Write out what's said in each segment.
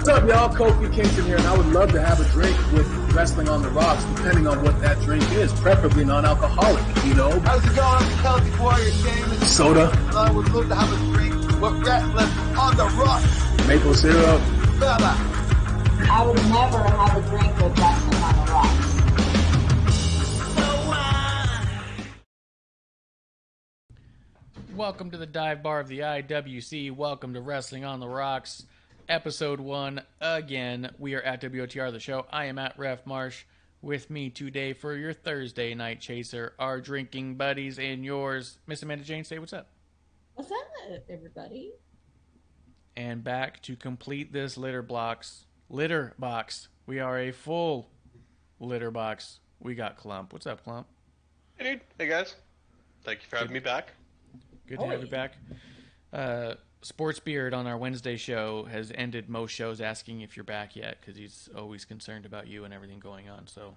What's up, y'all? Kofi Kingston here, and I would love to have a drink with Wrestling on the Rocks, depending on what that drink is, preferably non-alcoholic, you know? How's it going? I'm Celtic Warrior James. Soda. I would love to have a drink with Wrestling on the Rocks. Maple syrup. Fella. I would never have a drink with Wrestling on the Rocks. Welcome to the dive bar of the IWC. Welcome to Wrestling on the Rocks, episode 1. Again, we are at WOTR, the show. I am at Ref Marsh. With me today for your Thursday night chaser, our drinking buddies and yours. MsAmandaJayne, say what's up. What's up, everybody? And back to complete this litter box. We are a full litter box. We got Klump. What's up, Klump? Hey, dude. Hey, guys. Thank you for having me back. Good to have you back. Sports Beard on our Wednesday show has ended most shows asking if you're back yet because he's always concerned about you and everything going on. So,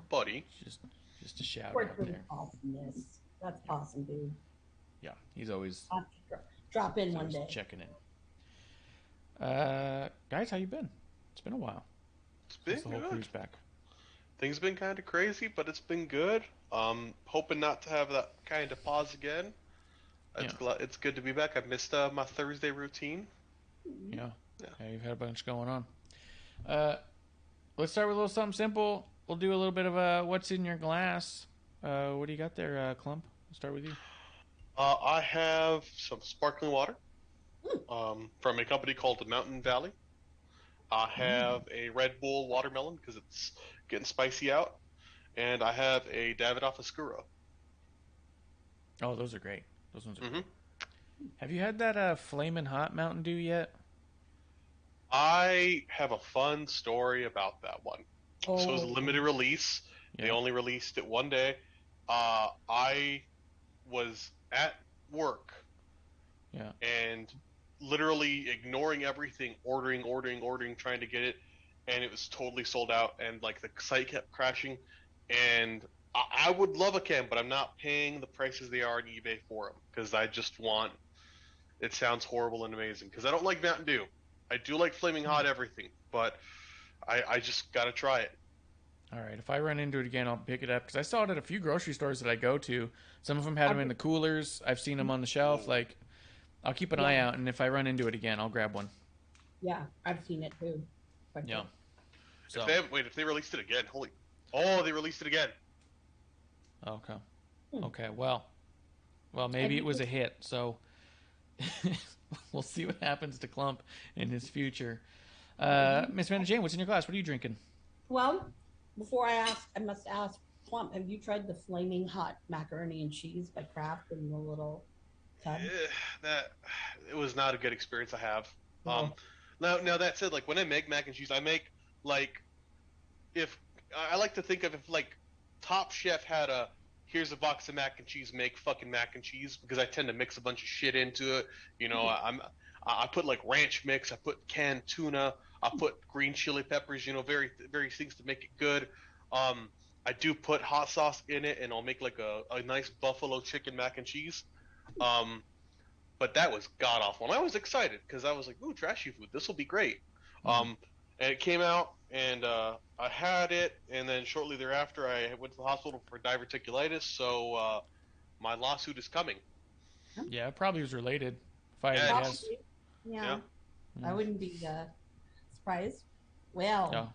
buddy, just a shout Sports out there. Awesomeness. That's awesome, dude. Yeah, he's always drop in one day. Checking in. Guys, how you been? It's been a while. It's been the whole good. crew's back. Things been kind of crazy, but it's been good. Hoping not to have that kind of pause again. It's good to be back. I missed my Thursday routine. Yeah, you've had a bunch going on. Let's start with a little something simple. We'll do a little bit of what's in your glass. What do you got there, Klump? We'll start with you. I have some sparkling water from a company called the Mountain Valley. I have a Red Bull watermelon because it's getting spicy out. And I have a Davidoff Oscuro. Oh, those are great. Those ones are great. Have you had that Flamin' Hot Mountain Dew yet? I have a fun story about that one. So it was a limited release. Yeah. They only released it one day. I was at work and literally ignoring everything, ordering, trying to get it, and it was totally sold out, and like the site kept crashing, and I would love a can, but I'm not paying the prices they are on eBay for them because I just want. It sounds horrible and amazing because I don't like Mountain Dew. I do like Flaming Hot everything, but I just gotta try it. All right, if I run into it again, I'll pick it up because I saw it at a few grocery stores that I go to. Some of them had them in the coolers. I've seen them on the shelf. Like, I'll keep an eye out, and if I run into it again, I'll grab one. Yeah, I've seen it too. Yeah. So. If they released it again, they released it again. Okay. Okay. Well, maybe it was a hit. So we'll see what happens to Klump in his future. MsAmandaJayne, what's in your glass? What are you drinking? Well, before I ask, I must ask Klump, have you tried the Flaming Hot Macaroni and Cheese by Kraft in the little tub? It was not a good experience. I have. Now that said, like when I make mac and cheese, I make like if I like to think of if like Top Chef had here's a box of mac and cheese, make fucking mac and cheese, because I tend to mix a bunch of shit into it. You know, I put like ranch mix, I put canned tuna, I put green chili peppers, you know, various things to make it good. I do put hot sauce in it, and I'll make like a nice buffalo chicken mac and cheese. But that was god awful, and I was excited because I was like, ooh, trashy food, this will be great. And it came out, and I had it, and then shortly thereafter, I went to the hospital for diverticulitis. So my lawsuit is coming. Yeah, it probably was related. Yeah. I wouldn't be surprised. Well, yeah.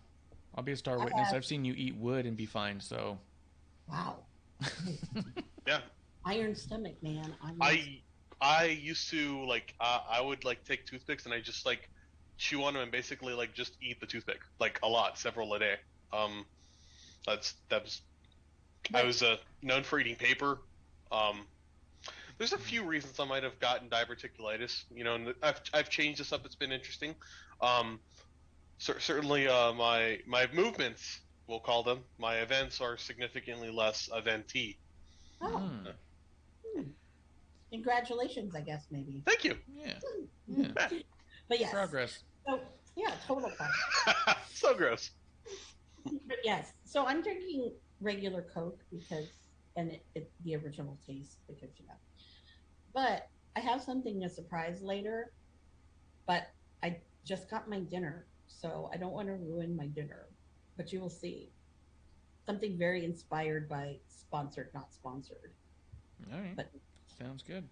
I'll be a star witness. I've seen you eat wood and be fine. So. Wow. Yeah. Iron stomach, man. I used to like I would like take toothpicks and I just like chew on them and basically like just eat the toothpick like a lot, several a day. I was known for eating paper. There's a few reasons I might have gotten diverticulitis. You know, and I've changed this up. It's been interesting. Certainly, my movements, we'll call them, my events are significantly less event-y. Oh. Congratulations, I guess, maybe. Thank you. Yeah. But yes. Progress. So, yeah, total progress. So gross. But yes. So I'm drinking regular Coke because, and the original taste because, you know. But I have something to surprise later. But I just got my dinner so I don't want to ruin my dinner. But you will see something very inspired by sponsored, not sponsored. All right. But Sounds good.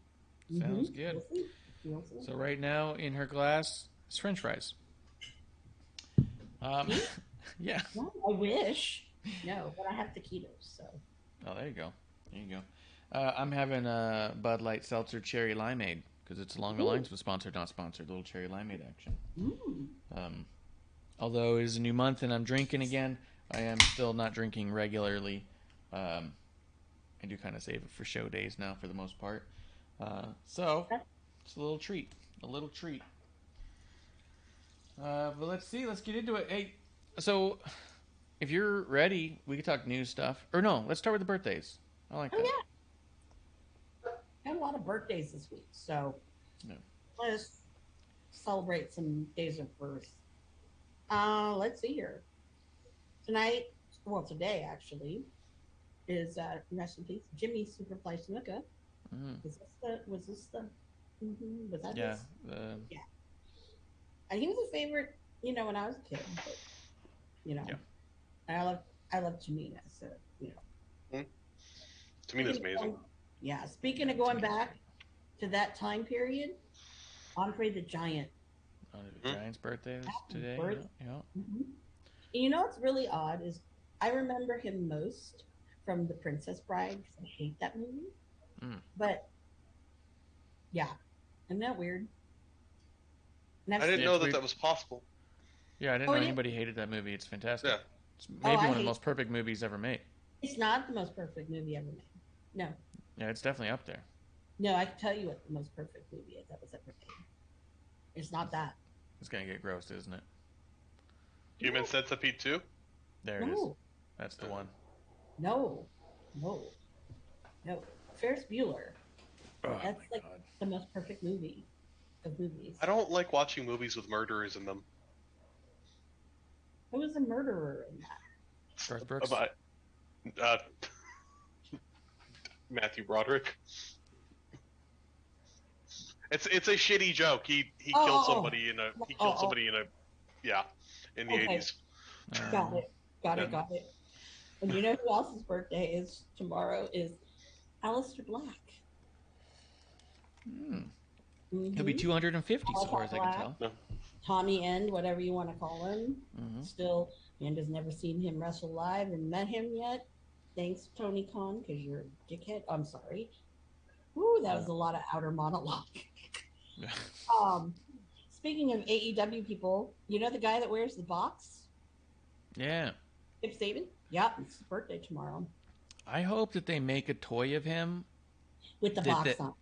Sounds good. We'll see. We'll see. So right now in her glass is French fries. Yeah. No, I wish. No, but I have taquitos, so. Oh, there you go. There you go. I'm having a Bud Light Seltzer Cherry Limeade because it's along the lines with sponsored, not sponsored. Little cherry limeade action. Although it is a new month and I'm drinking again, I am still not drinking regularly. I do kind of save it for show days now for the most part. So it's a little treat. A little treat. But let's see. Let's get into it. Hey, so if you're ready, we can talk news stuff. Or no, let's start with the birthdays. I like that. Yeah. I had a lot of birthdays this week, so let's celebrate some days of birth. Let's see here. Today actually, is rest in peace, Jimmy Superfly Snuka. Was that Yeah. Yeah. And he was a favorite, when I was a kid. But, I love Tamina, so Tamina's amazing. Yeah. Speaking of going back to that time period, Andre the Giant. The Giant's birthday is today. Yeah. Mm-hmm. And what's really odd is I remember him most from The Princess Bride because I hate that movie. But yeah, isn't that weird? I didn't know that was possible. Yeah, I didn't know anybody hated that movie. It's fantastic. Yeah. It's maybe one of the most perfect movies ever made. It's not the most perfect movie ever made. No. Yeah, it's definitely up there. No, I can tell you what the most perfect movie is that was ever made. It's not that. It's gonna get gross, isn't it? Human Centipede 2? There it is. That's the one. No. Ferris Bueller. Oh, That's like the most perfect movie of movies. I don't like watching movies with murderers in them. Who was a murderer in that? Garth Brooks. Matthew Broderick. It's a shitty joke. He killed somebody in the 80s. Got it. And you know who else's birthday is tomorrow is Aleister Black. He'll be 250 as far as I can tell. No. Tommy End, whatever you want to call him. Still, and has never seen him wrestle live and met him yet. Thanks, Tony Khan, because you're a dickhead. I'm sorry. Woo, that was a lot of outer monologue. Speaking of AEW people, you know the guy that wears the box? Yeah. Kip Saban? Yeah, it's his birthday tomorrow. I hope that they make a toy of him. With the box on.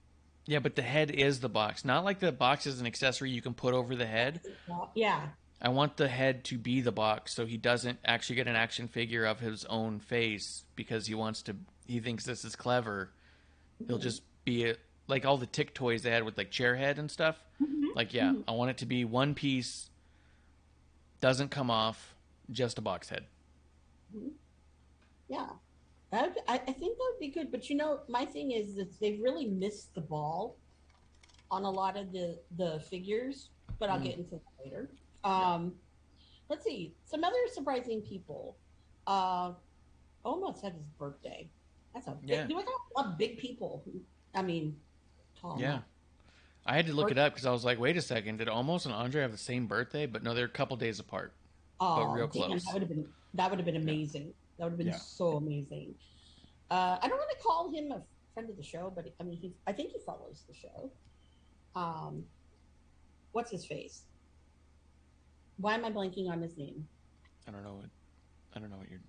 Yeah, but the head is the box. Not like the box is an accessory you can put over the head. Yeah. I want the head to be the box so he doesn't actually get an action figure of his own face because he thinks this is clever. He'll just be like all the Tick toys they had with like chair head and stuff. I want it to be one piece, doesn't come off, just a box head. Yeah. I think that would be good. But my thing is that they've really missed the ball on a lot of the figures, but I'll get into that later. Let's see. Some other surprising people. Almost had his birthday. That's a big, there was a lot of big people. Tall. Yeah. I had to look it up because I was like, wait a second, did Almost and Andre have the same birthday? But no, they're a couple days apart. But real close. That would have been amazing. That would have been so amazing. I don't want to call him a friend of the show, but I think he follows the show. What's his face? Why am I blanking on his name? I don't know what you're.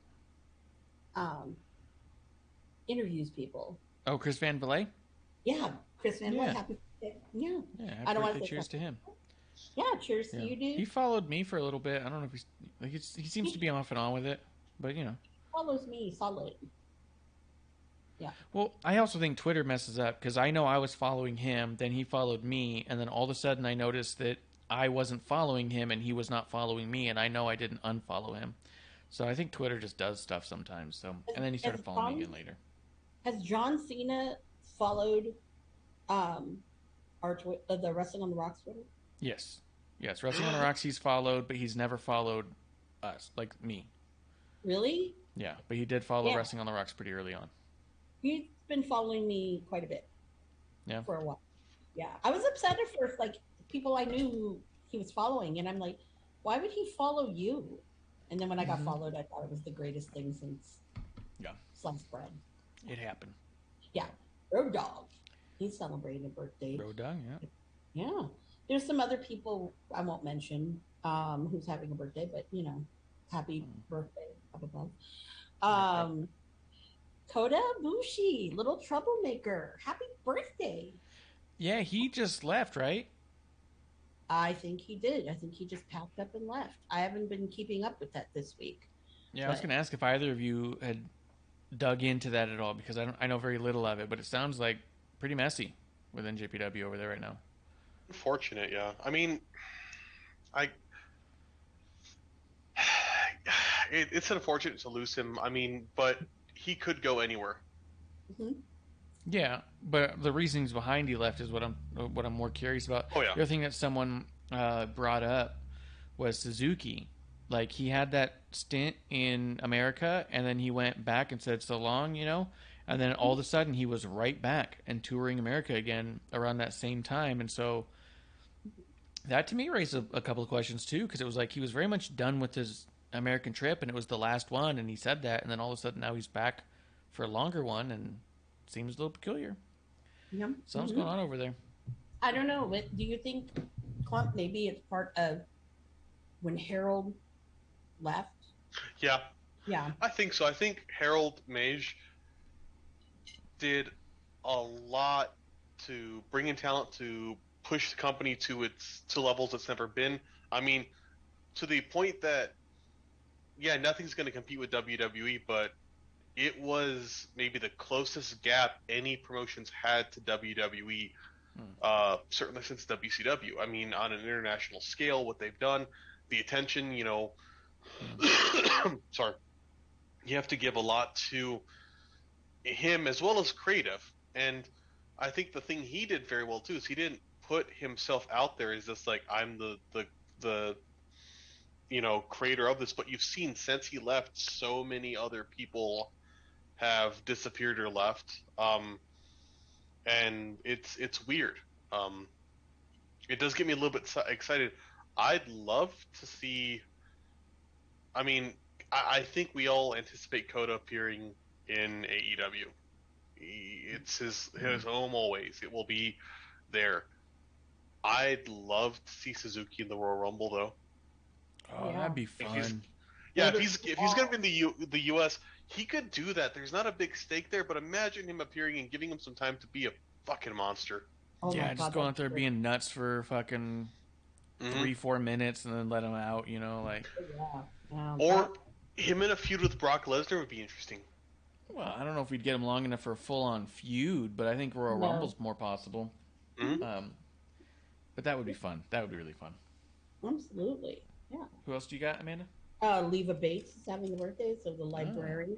Interviews people. Oh, Chris Van Vliet? Yeah, Chris Van Vliet. Happy birthday. Yeah. I don't want to cheers to him. Yeah, cheers to you, dude. He followed me for a little bit. I don't know if he seems to be off and on with it, but follows me solid. Yeah. Well, I also think Twitter messes up because I know I was following him, then he followed me, and then all of a sudden I noticed that I wasn't following him and he was not following me, and I know I didn't unfollow him. So I think Twitter just does stuff sometimes. So and then he started following me again later. Has John Cena followed the Wrestling on the Rocks Twitter? Yes. Yes, Wrestling on the Rocks he's followed, but he's never followed us, like me. Really? Yeah, but he did follow Yeah. Wrestling on the Rocks pretty early on. He's been following me quite a bit. Yeah. For a while. Yeah. I was upset at first, like people I knew who he was following, and I'm like, why would he follow you? And then when I got followed, I thought it was the greatest thing since sliced bread. It happened. Yeah. Road Dogg. He's celebrating a birthday. Road Dogg, yeah. Yeah. There's some other people I won't mention who's having a birthday, but happy birthday up above. Kota Ibushi, little troublemaker. Happy birthday. Yeah, he just left, right? I think he did. I think he just packed up and left. I haven't been keeping up with that this week. Yeah, I was going to ask if either of you had dug into that at all, because I know very little of it, but it sounds like pretty messy with NJPW over there right now. Unfortunate, yeah. I mean, it's unfortunate to lose him. I mean, but he could go anywhere. Mm-hmm. Yeah, but the reasons behind he left is what I'm more curious about. Oh, yeah. The other thing that someone brought up was Suzuki. Like, he had that stint in America, and then he went back and said so long, and then all of a sudden he was right back and touring America again around that same time. And so that to me raised a couple of questions too, because it was like he was very much done with his American trip, and it was the last one, and he said that, and then all of a sudden now he's back for a longer one, and it seems a little peculiar. Yeah. Something's going on over there. I don't know. But do you think Klump maybe it's part of when Harold left? Yeah. Yeah. I think so. I think Harold Mage did a lot to bring in talent to push the company to levels it's never been. I mean, to the point that, yeah, nothing's going to compete with WWE, but it was maybe the closest gap any promotions had to WWE, certainly since WCW. I mean, on an international scale, what they've done, the attention, sorry, you have to give a lot to him as well as creative. And I think the thing he did very well too is he didn't put himself out there as just like, I'm the creator of this, but you've seen since he left, so many other people have disappeared or left, and it's weird. It does get me a little bit excited. I'd love to see. I mean, I think we all anticipate Kota appearing in AEW. It's his home always. It will be there. I'd love to see Suzuki in the Royal Rumble, though. Oh, that'd be fun. If he's gonna be in the U.S., he could do that. There's not a big stake there, but imagine him appearing and giving him some time to be a fucking monster. Oh yeah, my just God, go out there being nuts for fucking 3-4 minutes and then let him out. Yeah. Or him in a feud with Brock Lesnar would be interesting. Well, I don't know if we'd get him long enough for a full-on feud, but I think Royal Rumble's more possible. Mm-hmm. But that would be fun. That would be really fun. Absolutely. Yeah. Who else do you got, Amanda? Leva Bates is having a birthday, so the librarian.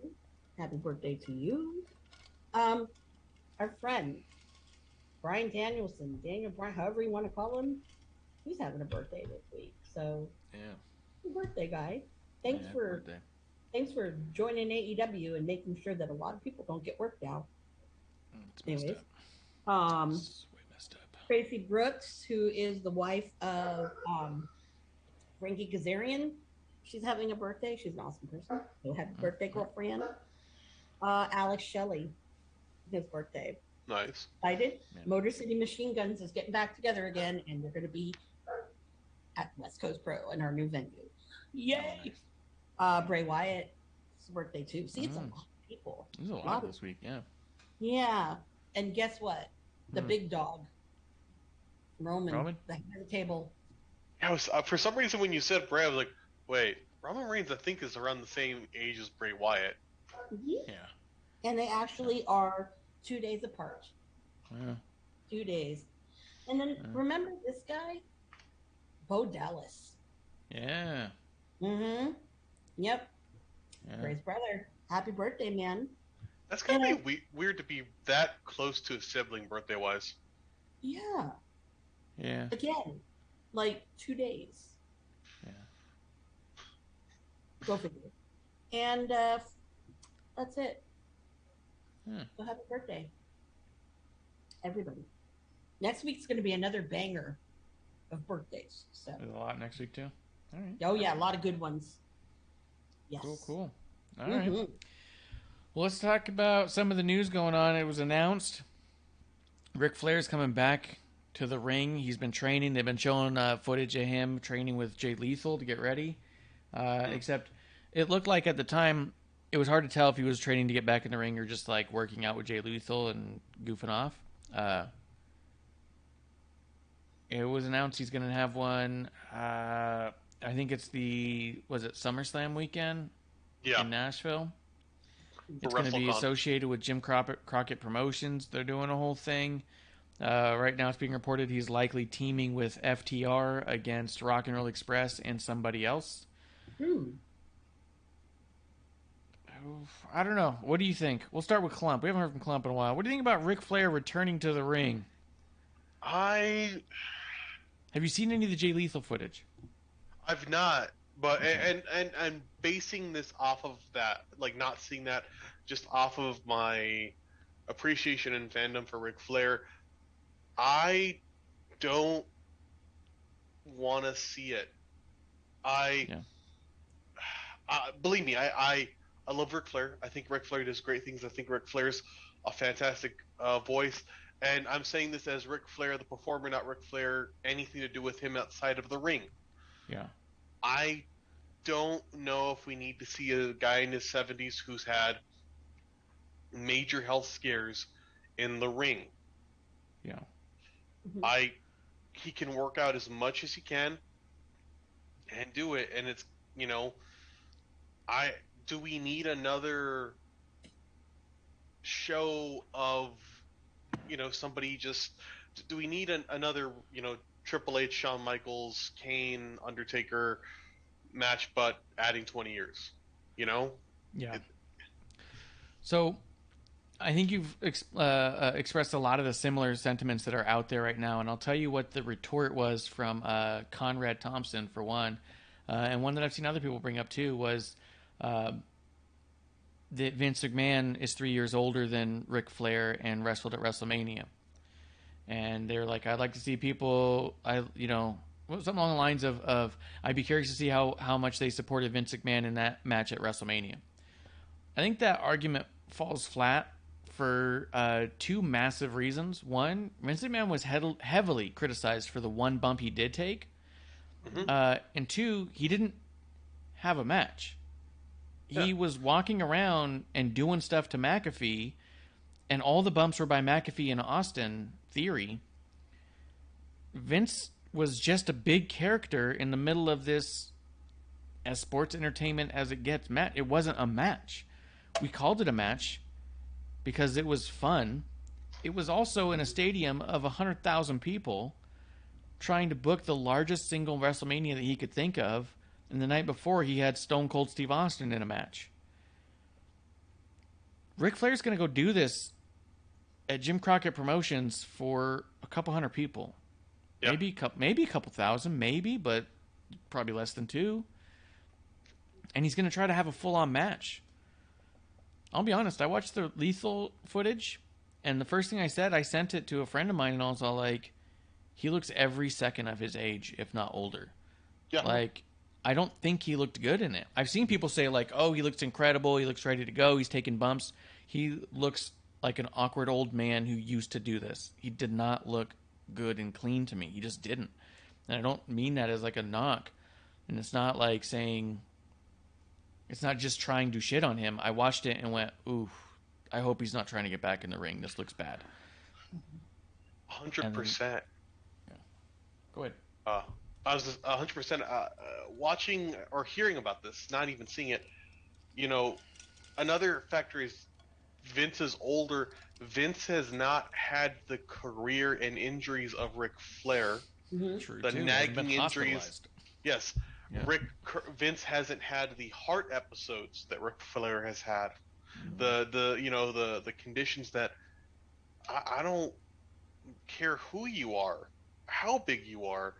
Happy birthday to you. Our friend, Brian Danielson, Daniel Bryan, however you want to call him, he's having a birthday this week. So, happy birthday, guy. Thanks for joining AEW and making sure that a lot of people don't get worked out. Anyways, messed up. Tracy Brooks, who is the wife of Frankie Kazarian, she's having a birthday. She's an awesome person. So happy birthday, girlfriend. Alex Shelley, his birthday. Nice. Excited. Yeah. Motor City Machine Guns is getting back together again, and they're going to be at West Coast Pro in our new venue. Yay! Bray Wyatt's birthday too. See, it's a lot of people. There's a lot this week, yeah. Yeah, and guess what? The big dog, Roman, the head of the table. I was for some reason when you said Bray, I was like, wait, Roman Reigns I think is around the same age as Bray Wyatt. Yeah. And they actually are 2 days apart. Yeah. 2 days. And then remember this guy? Bo Dallas. Yeah. Mm-hmm. Yep. Yeah. Bray's brother. Happy birthday, man. That's gonna be weird to be that close to a sibling birthday-wise. Yeah. Yeah. Again, like 2 days. Yeah. Go figure. And that's it. So happy birthday, everybody. Next week's going to be another banger of birthdays. So There's a lot next week too. All right. oh yeah, a lot of good ones. Yes. Cool. All right. Well, let's talk about some of the news going on. It was announced Ric Flair's coming back to the ring. He's been training. They've been showing footage of him training with Jay Lethal to get ready. Except it looked like at the time it was hard to tell if he was training to get back in the ring or just like working out with Jay Lethal and goofing off. It was announced he's going to have one. I think it's SummerSlam weekend in Nashville. It's going to be associated with Jim Crockett Promotions. They're doing a whole thing. Right now it's being reported he's likely teaming with FTR against Rock and Roll Express and somebody else. I don't know. What do you think? We'll start with Klump. We haven't heard from Klump in a while. What do you think about Ric Flair returning to the ring? Have you seen any of the Jay Lethal footage? I've not, but and I'm basing this off of that, like not seeing that, just off of my appreciation and fandom for Ric Flair. I don't want to see it. Believe me, I love Ric Flair. I think Ric Flair does great things. I think Ric Flair's a fantastic voice. And I'm saying this as Ric Flair, the performer, not Ric Flair, anything to do with him outside of the ring. Yeah. I don't know if we need to see a guy in his 70s who's had major health scares in the ring. Yeah. He can work out as much as he can and do it. And it's, do we need another show of, somebody do we need another, Triple H, Shawn Michaels, Kane, Undertaker match, but adding 20 years, Yeah. So I think you've expressed a lot of the similar sentiments that are out there right now, and I'll tell you what the retort was from Conrad Thompson, for one, and one that I've seen other people bring up too, was that Vince McMahon is 3 years older than Ric Flair and wrestled at WrestleMania. And they're like, I'd like to see people, something along the lines of I'd be curious to see how much they supported Vince McMahon in that match at WrestleMania. I think that argument falls flat for two massive reasons. One, Vince McMahon was heavily criticized for the one bump he did take. And two, he didn't have a match. He was walking around and doing stuff to McAfee, and all the bumps were by McAfee and Austin Theory. Vince was just a big character in the middle of this, as sports entertainment as it gets. It wasn't a match. We called it a match because it was fun. It was also in a stadium of 100,000 people trying to book the largest single WrestleMania that he could think of. And the night before, he had Stone Cold Steve Austin in a match. Ric Flair's going to go do this at Jim Crockett Promotions for a couple hundred people. Yep. Maybe a couple thousand, but probably less than 2. And he's going to try to have a full-on match. I'll be honest, I watched the Lethal footage, and the first thing I sent it to a friend of mine, and I was all like, he looks every second of his age, if not older. Yeah. Like, I don't think he looked good in it. I've seen people say, like, oh, he looks incredible, he looks ready to go, he's taking bumps. He looks like an awkward old man who used to do this. He did not look good and clean to me. He just didn't. And I don't mean that as like a knock. And it's not like saying, it's not just trying to shit on him. I watched it and went, ooh, I hope he's not trying to get back in the ring. This looks bad. 100%. Yeah. Go ahead. I was 100% watching or hearing about this, not even seeing it. Another factor is Vince is older. Vince has not had the career and injuries of Ric Flair. True, the too. nagging injuries. Yes. Yeah. Vince hasn't had the heart episodes that Ric Flair has had. The conditions that I don't care who you are, how big you are,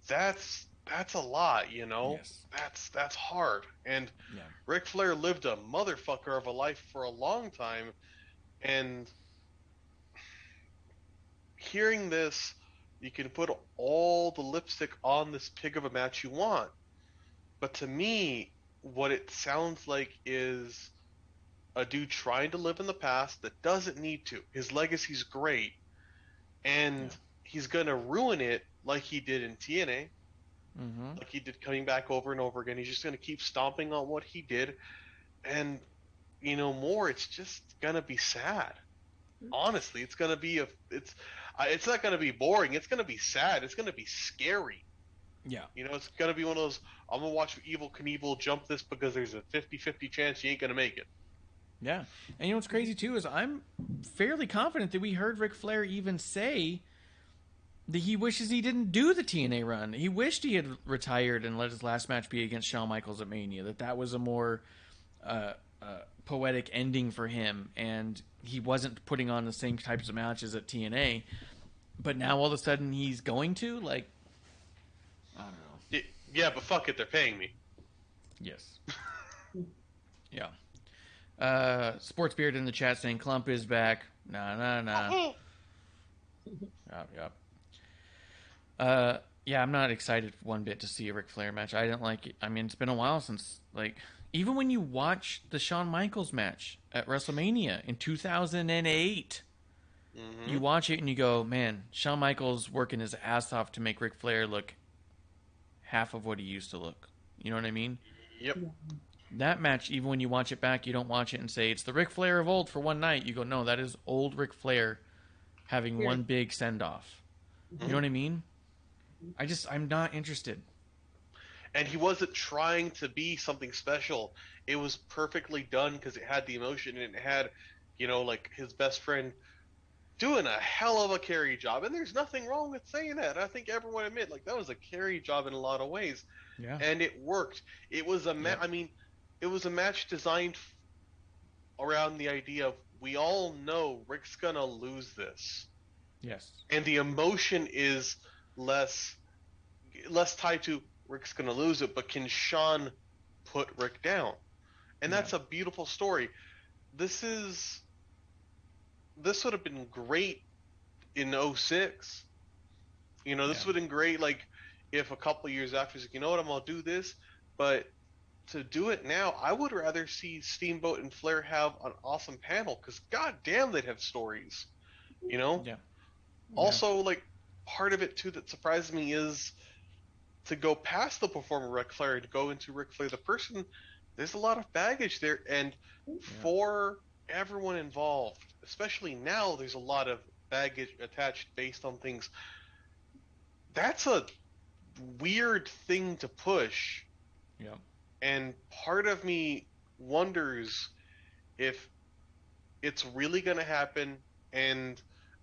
that's a lot, you know. Yes. That's hard. And Yeah. Ric Flair lived a motherfucker of a life for a long time, and hearing this, you can put all the lipstick on this pig of a match you want. But to me, what it sounds like is a dude trying to live in the past that doesn't need to. His legacy's great, and he's gonna ruin it like he did in TNA, Mm-hmm. like he did coming back over and over again. He's just gonna keep stomping on what he did, and more. It's just gonna be sad. Honestly, it's gonna be it's not gonna be boring. It's gonna be sad. It's gonna be scary. Yeah. It's gonna be one of those. I'm gonna watch Evil Knievel jump this because there's a 50-50 chance he ain't gonna make it. Yeah. And what's crazy too is I'm fairly confident that we heard Ric Flair even say that he wishes he didn't do the TNA run. He wished he had retired and let his last match be against Shawn Michaels at Mania. That was a more poetic ending for him, and he wasn't putting on the same types of matches at TNA. But now all of a sudden he's going to, like, I don't know. Yeah, but fuck it, they're paying me. Yes. Yeah. Sports Beard in the chat saying Klump is back. Nah. Yep. Yeah, I'm not excited one bit to see a Ric Flair match. I didn't like it. I mean, it's been a while since, like, even when you watch the Shawn Michaels match at WrestleMania in 2008, you watch it and you go, man, Shawn Michaels working his ass off to make Ric Flair look half of what he used to look. You know what I mean? Yep. That match, even when you watch it back, you don't watch it and say, it's the Ric Flair of old for one night. You go, no, that is old Ric Flair having one big send-off. You know what I mean? I'm not interested. And he wasn't trying to be something special. It was perfectly done because it had the emotion and it had, like his best friend doing a hell of a carry job. And there's nothing wrong with saying that. I think everyone admit, like, that was a carry job in a lot of ways. Yeah. And it worked. It was a it was a match designed around the idea of, we all know Rick's gonna lose this. Yes. And the emotion is less tied to Rick's gonna lose it, but can Shawn put Rick down? And that's a beautiful story. This would have been great in 06. This would have been great, like, if a couple of years after, he's like, you know what, I'm gonna do this. But to do it now, I would rather see Steamboat and Flair have an awesome panel, because goddamn, they'd have stories. Yeah. Also, like, part of it too that surprises me is to go past the performer Ric Flair to go into Ric Flair the person. There's a lot of baggage there, and for everyone involved, especially now, there's a lot of baggage attached based on things. That's a weird thing to push. Yeah. And part of me wonders if it's really going to happen, and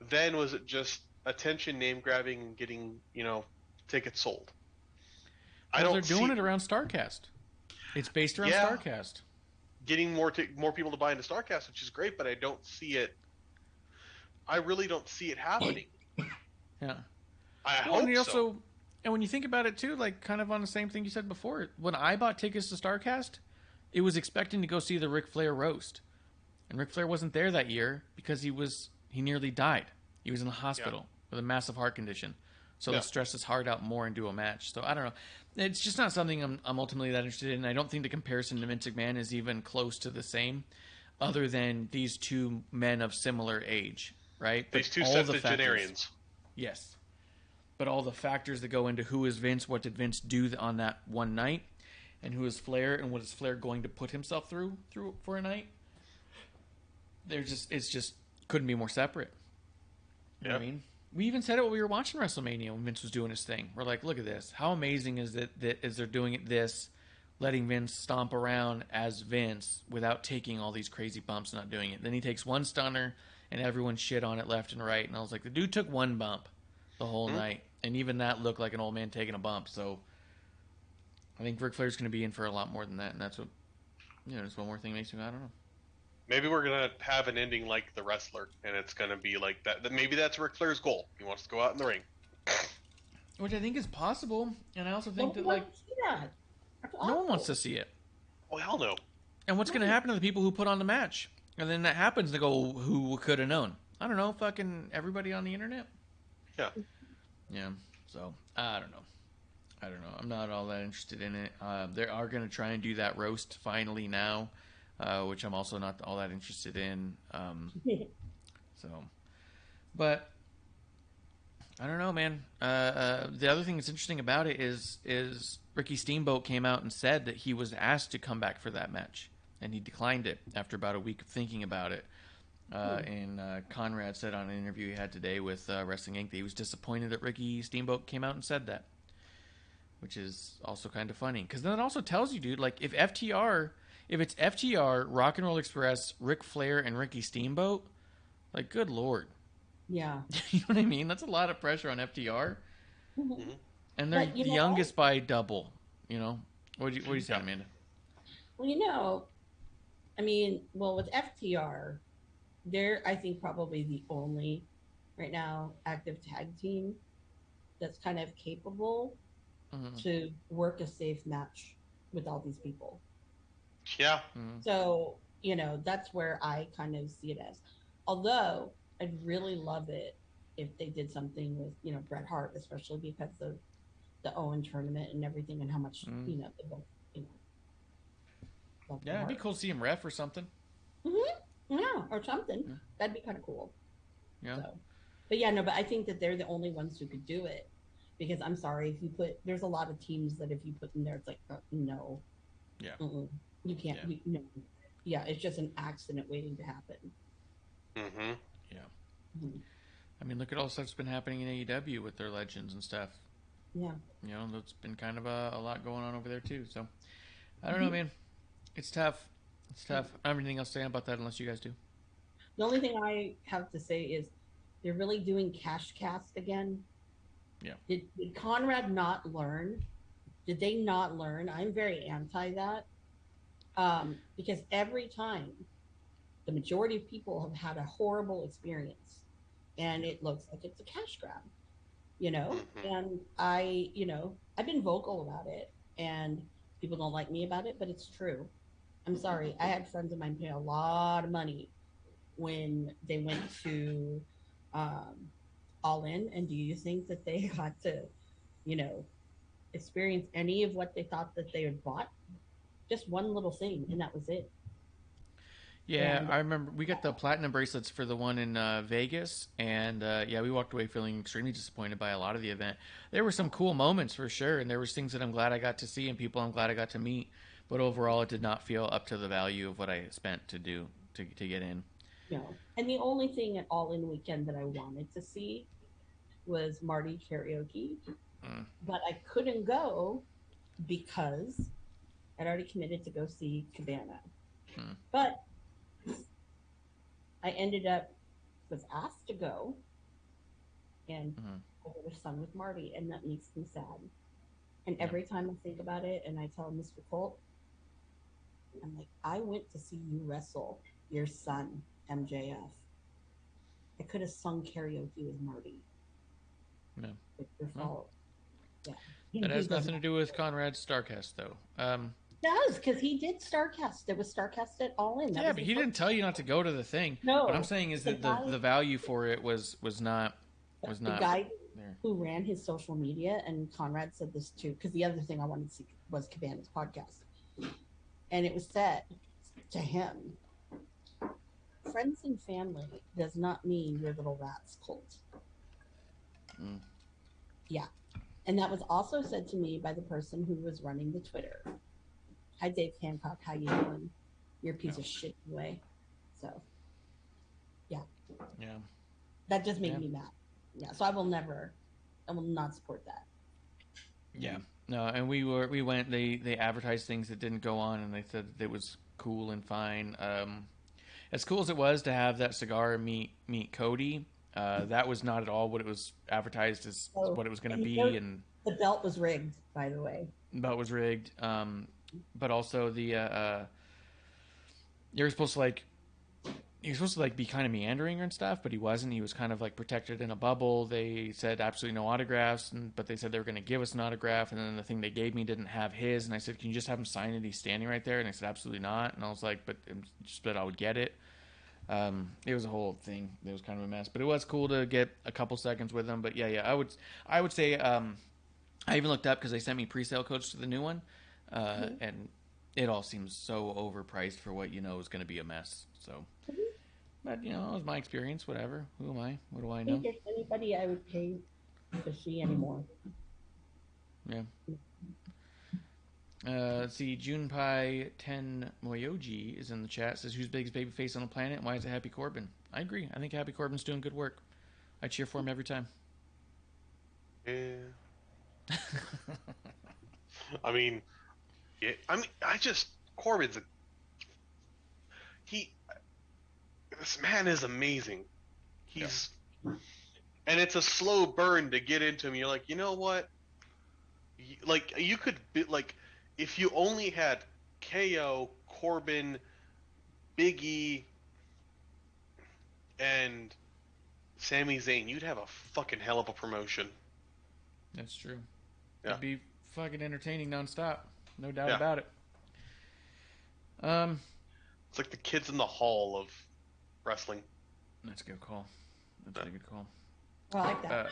then was it just attention name grabbing and getting, tickets sold? Well, they're doing it around StarCast. It's based around StarCast. Getting more people to buy into StarCast, which is great, but I don't see it. I really don't see it happening. Yeah. I hope so. And when you think about it too, like, kind of on the same thing you said before, when I bought tickets to StarCast, it was expecting to go see the Ric Flair roast. And Ric Flair wasn't there that year because he nearly died. He was in the hospital with a massive heart condition. So let's stress his heart out more and do a match. So I don't know. It's just not something I'm ultimately that interested in. I don't think the comparison to Vince McMahon is even close to the same, other than these two men of similar age, right? These two septuagenarians. Yes. But all the factors that go into who is Vince, what did Vince do on that one night, and who is Flair, and what is Flair going to put himself through for a night. It's just couldn't be more separate. You know what I mean? We even said it when we were watching WrestleMania when Vince was doing his thing. We're like, look at this. How amazing is it that they're doing it letting Vince stomp around as Vince without taking all these crazy bumps and not doing it. Then he takes one stunner and everyone shit on it left and right. And I was like, the dude took one bump the whole night. And even that looked like an old man taking a bump. So I think Ric Flair's going to be in for a lot more than that. And that's what, just one more thing makes me, I don't know. Maybe we're going to have an ending like The Wrestler, and it's going to be like that. Maybe that's Ric Flair's goal. He wants to go out in the ring. Which I think is possible, and I also think Nobody that like wants to see that. That's no one awful. wants to see it. Oh hell no. And what's going to happen to the people who put on the match? And then that happens, they go, who could have known? I don't know, fucking everybody on the internet. Yeah. Yeah. So I don't know. I'm not all that interested in it. They are going to try and do that roast finally now, which I'm also not all that interested in. So, but I don't know, man. The other thing that's interesting about it is Ricky Steamboat came out and said that he was asked to come back for that match, and he declined it after about a week of thinking about it. And Conrad said on an interview he had today with Wrestling Inc. that he was disappointed that Ricky Steamboat came out and said that, which is also kind of funny. Because then it also tells you, dude, like if it's FTR, Rock and Roll Express, Ric Flair, and Ricky Steamboat, like good lord. Yeah. You know what I mean? That's a lot of pressure on FTR. Mm-hmm. And they're But the youngest by double, you know? What do you say, Amanda? Well, with FTR, they're, I think, probably the only, right now, active tag team that's kind of capable to work a safe match with all these people. Yeah. So, that's where I kind of see it as. Although, I'd really love it if they did something with, Bret Hart, especially because of the Owen tournament and everything and how much, they both, love Yeah, it'd be cool to see him ref or something. Yeah, or something. That'd be kind of cool. Yeah. So, but I think that they're the only ones who could do it, because I'm sorry, there's a lot of teams that if you put in there, it's like, no. Yeah. You can't, no. Yeah, it's just an accident waiting to happen. Mm-hmm. Yeah. Mm-hmm. I mean, look at all the stuff that's been happening in AEW with their legends and stuff. Yeah. That's been kind of a lot going on over there too. So, I don't know, man. It's tough. I don't have anything else to say about that unless you guys do. The only thing I have to say is they're really doing Cash Cast again. Yeah. Did Conrad not learn? Did they not learn? I'm very anti that. Because every time the majority of people have had a horrible experience and it looks like it's a cash grab, and I've been vocal about it and people don't like me about it, but it's true. I'm sorry. I had friends of mine pay a lot of money when they went to All In, and do you think that they got to, experience any of what they thought that they had bought? Just one little thing, and that was it. Yeah, I remember we got the platinum bracelets for the one in Vegas, and we walked away feeling extremely disappointed by a lot of the event. There were some cool moments for sure, and there was things that I'm glad I got to see and people I'm glad I got to meet, but overall it did not feel up to the value of what I spent to get in. No, and the only thing at All In weekend that I wanted to see was Marty karaoke, but I couldn't go because I'd already committed to go see Cabana. But I was asked to go, and I would have sung with Marty, and that makes me sad. And every time I think about it, and I tell Mr. Colt, I'm like, I went to see you wrestle your son, MJF. I could have sung karaoke with Marty. No. It's your fault. Yeah. That has nothing to do with Conrad's Starcast, though. It does, because he did Starcast. It was Starcast at All In. But he didn't tell you not to go to the thing. No. What I'm saying is that the value for it was not the guy there. Who ran his social media, and Conrad said this too, because the other thing I wanted to see was Cabana's podcast. And it was said to him, friends and family does not mean your little rats cult. Yeah. And that was also said to me by the person who was running the Twitter. Hi, Dave Hancock. How you doing? You're a piece of shit anyway. So, yeah. Yeah. That just made me mad. Yeah. So I will not support that. Yeah. No, and we went, they advertised things that didn't go on, and they said it was cool and fine. As cool as it was to have that cigar meet Cody, that was not at all what it was advertised as what it was going to be. And the belt was rigged, by the way. The belt was rigged. But also you're supposed to he was supposed to like be kind of meandering and stuff, but he wasn't. He was kind of like protected in a bubble. They said absolutely no autographs, but they said they were going to give us an autograph, and then the thing they gave me didn't have his, and I said, can you just have him sign it? He's standing right there, and they said absolutely not, and I was like, but just that I would get it. It was a whole thing. It was kind of a mess, but it was cool to get a couple seconds with him. But yeah, I would say I even looked up because they sent me pre-sale codes to the new one, and it all seems so overpriced for what is going to be a mess. So, but it was my experience. Whatever. Who am I? What do I know? I think there's anybody I would pay to see anymore. Yeah. Let's see, Junpei Ten Moyoji is in the chat. Says, who's the biggest babyface on the planet and why is it Happy Corbin? I agree. I think Happy Corbin's doing good work. I cheer for him every time. Yeah. I mean, Corbin's this man is amazing. And it's a slow burn to get into him. You're like, you know what? Like, you could be like, if you only had KO, Corbin, Big E, and Sami Zayn, you'd have a fucking hell of a promotion. That's true. Yeah. It'd be fucking entertaining nonstop. No doubt about it. It's like the kids in the hall of wrestling. That's a good call. That's a good call. I like that.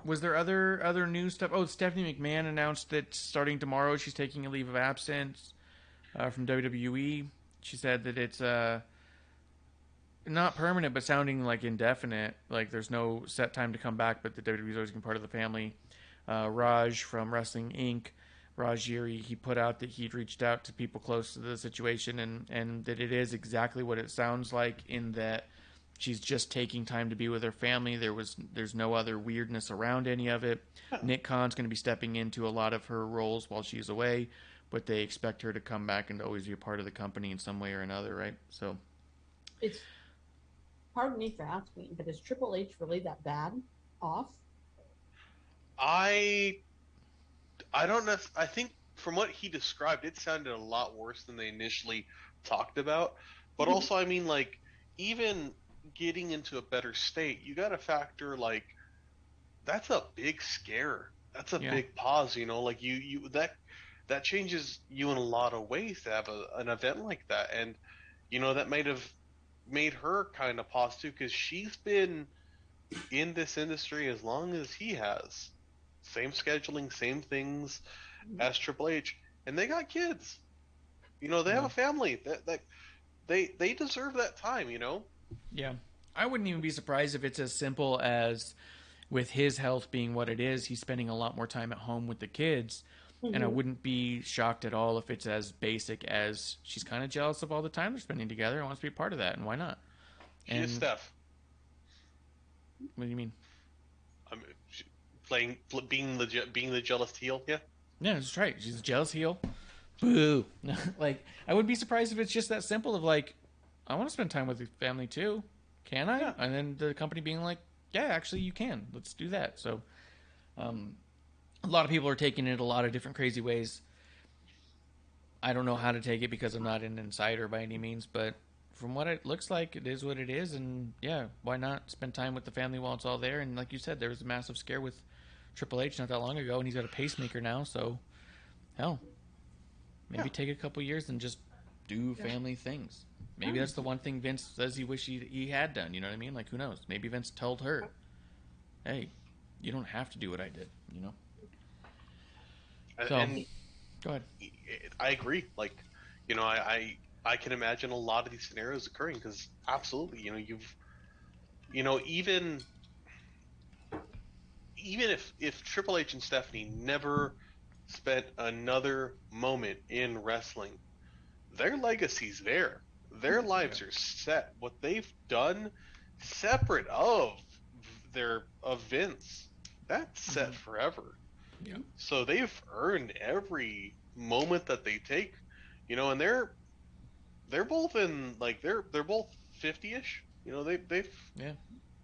Was there other news stuff? Oh, Stephanie McMahon announced that starting tomorrow she's taking a leave of absence from WWE. She said that it's not permanent, but sounding like indefinite. Like there's no set time to come back, but the WWE's always been part of the family. Raj from Wrestling Inc., Raj Giri, he put out that he'd reached out to people close to the situation and that it is exactly what it sounds like, in that she's just taking time to be with her family. There's no other weirdness around any of it. Nick Khan's going to be stepping into a lot of her roles while she's away, but they expect her to come back and to always be a part of the company in some way or another, right? So it's, pardon me for asking, but is Triple H really that bad off? I don't know. I think from what he described, it sounded a lot worse than they initially talked about. But also, I mean, like, even getting into a better state, you got to factor, like, that's a big scare. That's a big pause, like that changes you in a lot of ways to have an event like that. And, that might have made her kind of pause too, because she's been in this industry as long as he has. Same scheduling, same things as Triple H, and they got kids. They have a family. That they deserve that time. Yeah, I wouldn't even be surprised if it's as simple as, with his health being what it is, he's spending a lot more time at home with the kids. And I wouldn't be shocked at all if it's as basic as she's kind of jealous of all the time they're spending together and wants to be part of that, and why not? She is Steph. What do you mean? Being the jealous heel, yeah. Yeah, that's right. She's a jealous heel. Boo. Like, I wouldn't be surprised if it's just that simple of like, I want to spend time with the family too. Can I? Yeah. And then the company being like, yeah, actually you can. Let's do that. So, a lot of people are taking it a lot of different crazy ways. I don't know how to take it because I'm not an insider by any means, but from what it looks like, it is what it is. And yeah, why not spend time with the family while it's all there? And like you said, there was a massive scare with Triple H not that long ago, and he's got a pacemaker now, so hell, maybe take a couple years and just do family things. Maybe that's the one thing Vince says he wish he had done. You know what I mean? Like, who knows? Maybe Vince told her, hey, you don't have to do what I did, So, go ahead. I agree. Like, I can imagine a lot of these scenarios occurring because absolutely, even if Triple H and Stephanie never spent another moment in wrestling, their legacy's there. Their lives are set. What they've done, separate of Vince, that's set forever. Yeah. So they've earned every moment that they take, and they're both in, like, they're both 50-ish.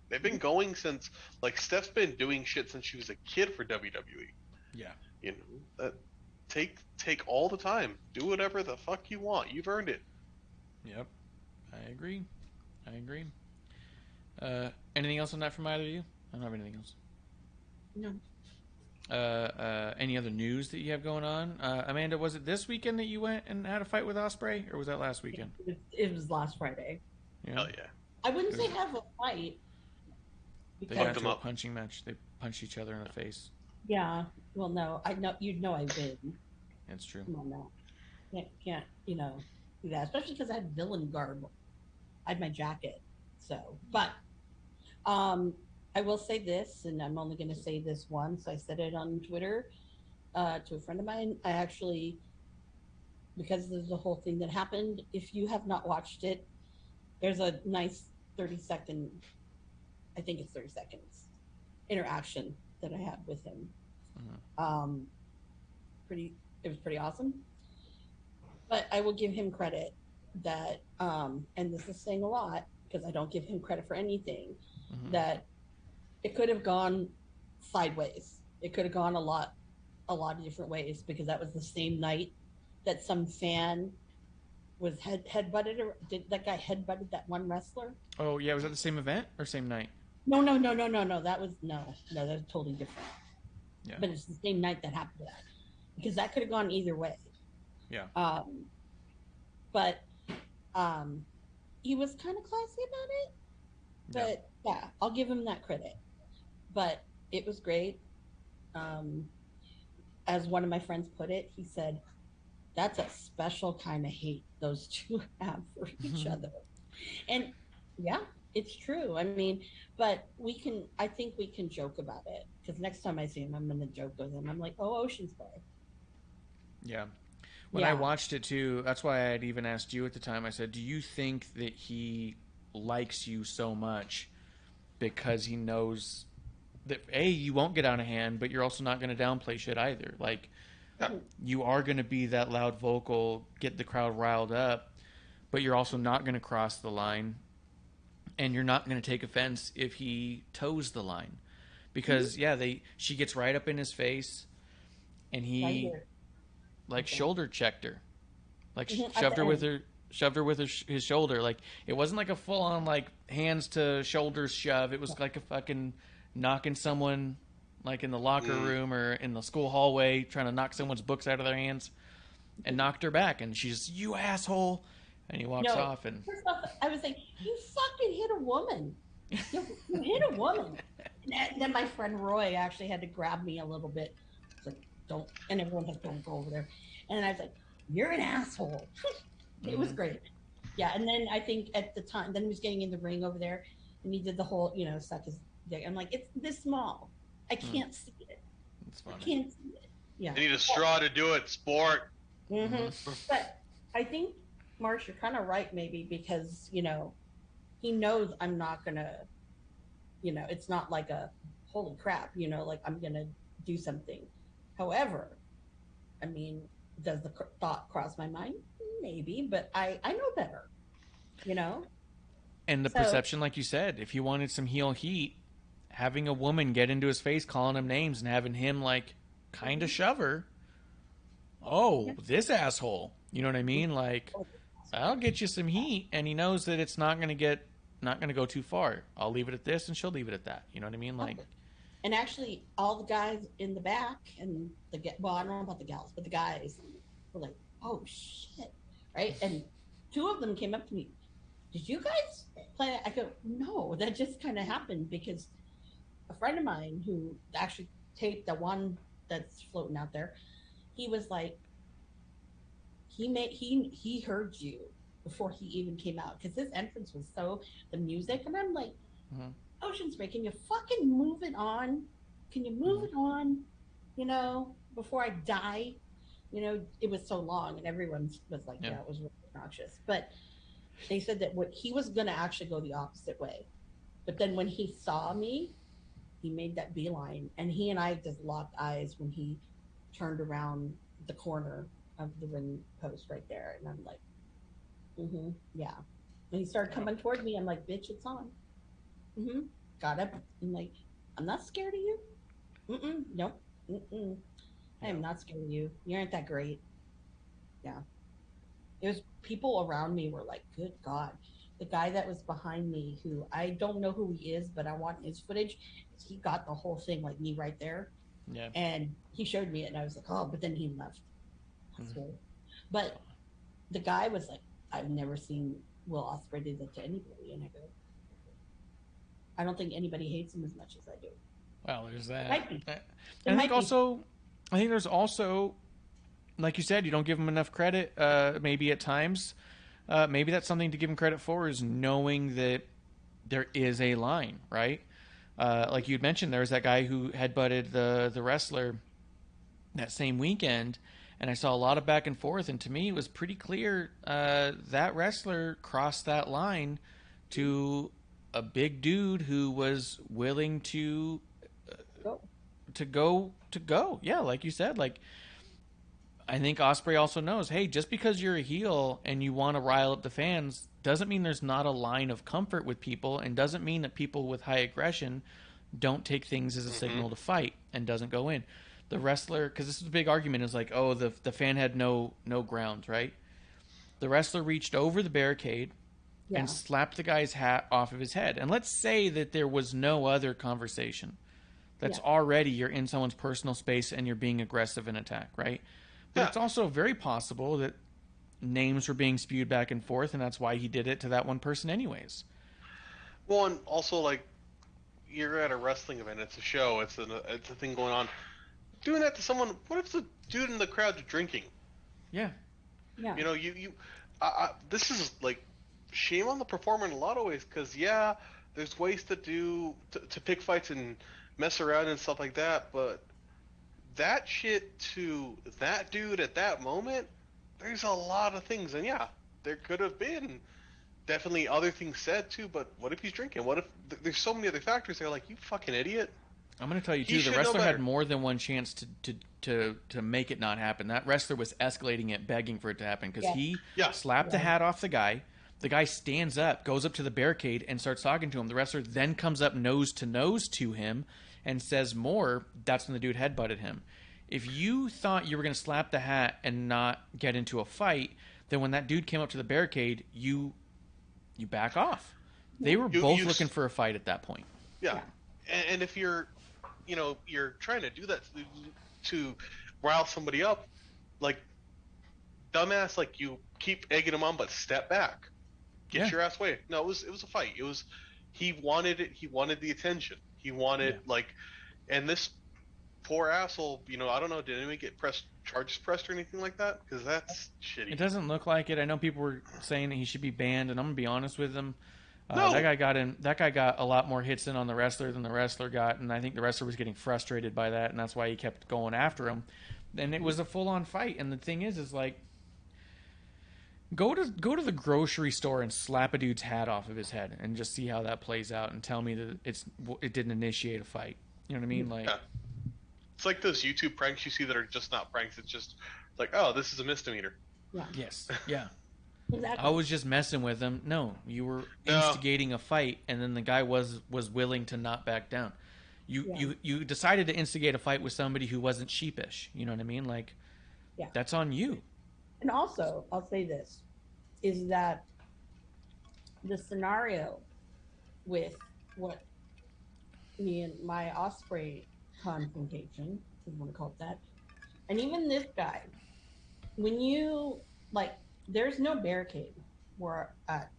They've been going since, like, Steph's been doing shit since she was a kid for WWE. Yeah. Take all the time. Do whatever the fuck you want. You've earned it. Yep. I agree. I agree. Anything else on that from either of you? I don't have anything else. No. Any other news that you have going on? Amanda, was it this weekend that you went and had a fight with Ospreay, or was that last weekend? It was last Friday. Yeah. Hell yeah. I wouldn't say have a fight. They got into a punching match. They punched each other in the face. Yeah. Well, no. I know I win. That's true. Come on now. Can't do that. Especially because I had villain garb. I had my jacket. So, but I will say this, and I'm only going to say this once. I said it on Twitter to a friend of mine. I actually, because there's a whole thing that happened, if you have not watched it, there's a nice 30-second, I think it's 30 seconds, interaction that I had with him. Mm-hmm. It was pretty awesome. But I will give him credit that, and this is saying a lot because I don't give him credit for anything, Mm-hmm. that it could have gone sideways. It could have gone a lot of different ways, because that was the same night that some fan was headbutted, or did that guy headbutted that one wrestler? Oh yeah, was that the same event or same night? No. That was that's totally different. Yeah. But it's the same night that happened to that, because that could have gone either way. Yeah. But he was kind of classy about it. But yeah, I'll give him that credit. But it was great. As one of my friends put it, he said, "That's a special kind of hate those two have for each other." And yeah, it's true. I mean, but I think we can joke about it, because next time I see him, I'm going to joke with him. I'm like, "Oh, Ocean's Bay." Yeah. When I watched it too, that's why I had even asked you at the time. I said, do you think that he likes you so much because he knows that, A, you won't get out of hand, but you're also not going to downplay shit either. Like, you are going to be that loud vocal, get the crowd riled up, but you're also not going to cross the line, and you're not going to take offense if he toes the line. Because, she gets right up in his face, and he... like shoulder checked her, like shoved her with his shoulder. Like, it wasn't like a full on like hands to shoulders shove. It was like a fucking knocking someone like in the locker room or in the school hallway, trying to knock someone's books out of their hands, and knocked her back. And she's, "You asshole," and he walks off. And first off, I was like, "You fucking hit a woman. You hit a woman." And then my friend Roy actually had to grab me a little bit. It's like, "Don't," and everyone's like, "Don't go over there." And then I was like, "You're an asshole." It was great. Yeah. And then I think at the time, then he was getting in the ring over there, and he did the whole, suck his dick. I'm like, it's this small. I can't see it. I can't see it. Yeah. You need a straw to do it, sport. Mm-hmm. But I think, Marsh, you're kind of right, maybe, because, he knows I'm not going to, it's not like a holy crap, like I'm going to do something. However, I mean, does the thought cross my mind? Maybe, but I know better, And the perception, like you said, if you wanted some heel heat, having a woman get into his face, calling him names, and having him like kind of shove her. Oh, this asshole. You know what I mean? Like, I'll get you some heat, and he knows that it's not going to go too far. I'll leave it at this, and she'll leave it at that. You know what I mean? Like. And actually, all the guys in the back and I don't know about the gals, but the guys were like, "Oh shit!" Right? And two of them came up to me. "Did you guys play that?" I go, "No, that just kind of happened because a friend of mine who actually taped the one that's floating out there, he was like, he heard you before he even came out, because his entrance was the music, and I'm like." Ocean's Bay, can you fucking move it on? Can you move it on? Before I die? It was so long, and everyone was like, yeah, it was really obnoxious. But they said that he was going to actually go the opposite way. But then when he saw me, he made that beeline, and he and I just locked eyes when he turned around the corner of the ring post right there. And I'm like, yeah. And he started coming toward me. I'm like, "Bitch, it's on." Got up. I'm like, "I'm not scared of you. Nope. I am not scared of you. You aren't that great." Yeah. It was people around me were like, "Good God." the guy that was behind me, who I don't know who he is, but I want his footage. He got the whole thing, like me right there. Yeah. And he showed me it, and I was like, oh, but then he left. Mm-hmm. But the guy was like, I've never seen Will Ospreay do that to anybody. And I go, I don't think anybody hates him as much as I do. Well, there's that. Might be. And I think there's also, like you said, you don't give him enough credit. Maybe at times, maybe that's something to give him credit for, is knowing that there is a line, right? Like you'd mentioned, there was that guy who headbutted the wrestler that same weekend, and I saw a lot of back and forth, and to me it was pretty clear that wrestler crossed that line to a big dude who was willing to go. Yeah, like you said, like, I think Ospreay also knows, hey, just because you're a heel and you want to rile up the fans doesn't mean there's not a line of comfort with people, and doesn't mean that people with high aggression don't take things as a signal to fight and doesn't go in. The wrestler, because this is a big argument, is like, oh, the fan had no grounds, right? The wrestler reached over the barricade and slapped the guy's hat off of his head. And let's say that there was no other conversation. That's already, you're in someone's personal space and you're being aggressive in attack, right? But it's also very possible that names were being spewed back and forth, and that's why he did it to that one person anyways. Well, and also, like, you're at a wrestling event, it's a show, it's a thing going on. Doing that to someone, what if the dude in the crowd's drinking? Yeah. You know, this is, like, shame on the performer in a lot of ways, because, there's ways to pick fights and mess around and stuff like that, but that shit to that dude at that moment, there's a lot of things, and there could have been definitely other things said too, but what if he's drinking? What if there's so many other factors there, like, you fucking idiot? I'm going to tell you too, the wrestler had more than one chance to make it not happen. That wrestler was escalating it, begging for it to happen, because he slapped the hat off the guy. The guy stands up, goes up to the barricade, and starts talking to him. The wrestler then comes up nose to nose to him and says more. That's when the dude headbutted him. If you thought you were going to slap the hat and not get into a fight, then when that dude came up to the barricade, you back off. They were both looking for a fight at that point. Yeah. And if you're trying to do that to rile somebody up, like, dumbass, like, you keep egging him on, but step back. Get your ass away. No, it was a fight. He wanted it. He wanted the attention. He wanted, and this poor asshole, I don't know, did anyone get charges pressed or anything like that? Because that's shitty. It doesn't look like it. I know people were saying that he should be banned, and I'm going to be honest with them. No. That guy got a lot more hits in on the wrestler than the wrestler got, and I think the wrestler was getting frustrated by that, and that's why he kept going after him. And it was a full-on fight, and the thing is like, go to the grocery store and slap a dude's hat off of his head and just see how that plays out, and tell me that it didn't initiate a fight. You know what I mean? Like, it's like those YouTube pranks you see that are just not pranks. It's just like, oh, this is a misdemeanor. Yeah. Yes. Yeah. Exactly. I was just messing with him. No, you were instigating a fight, and then the guy was willing to not back down. You decided to instigate a fight with somebody who wasn't sheepish. You know what I mean? Like, that's on you. And also, I'll say this, is that the scenario with what me and my Ospreay confrontation, if you want to call it that, and even this guy, when you, like, there's no barricade we're at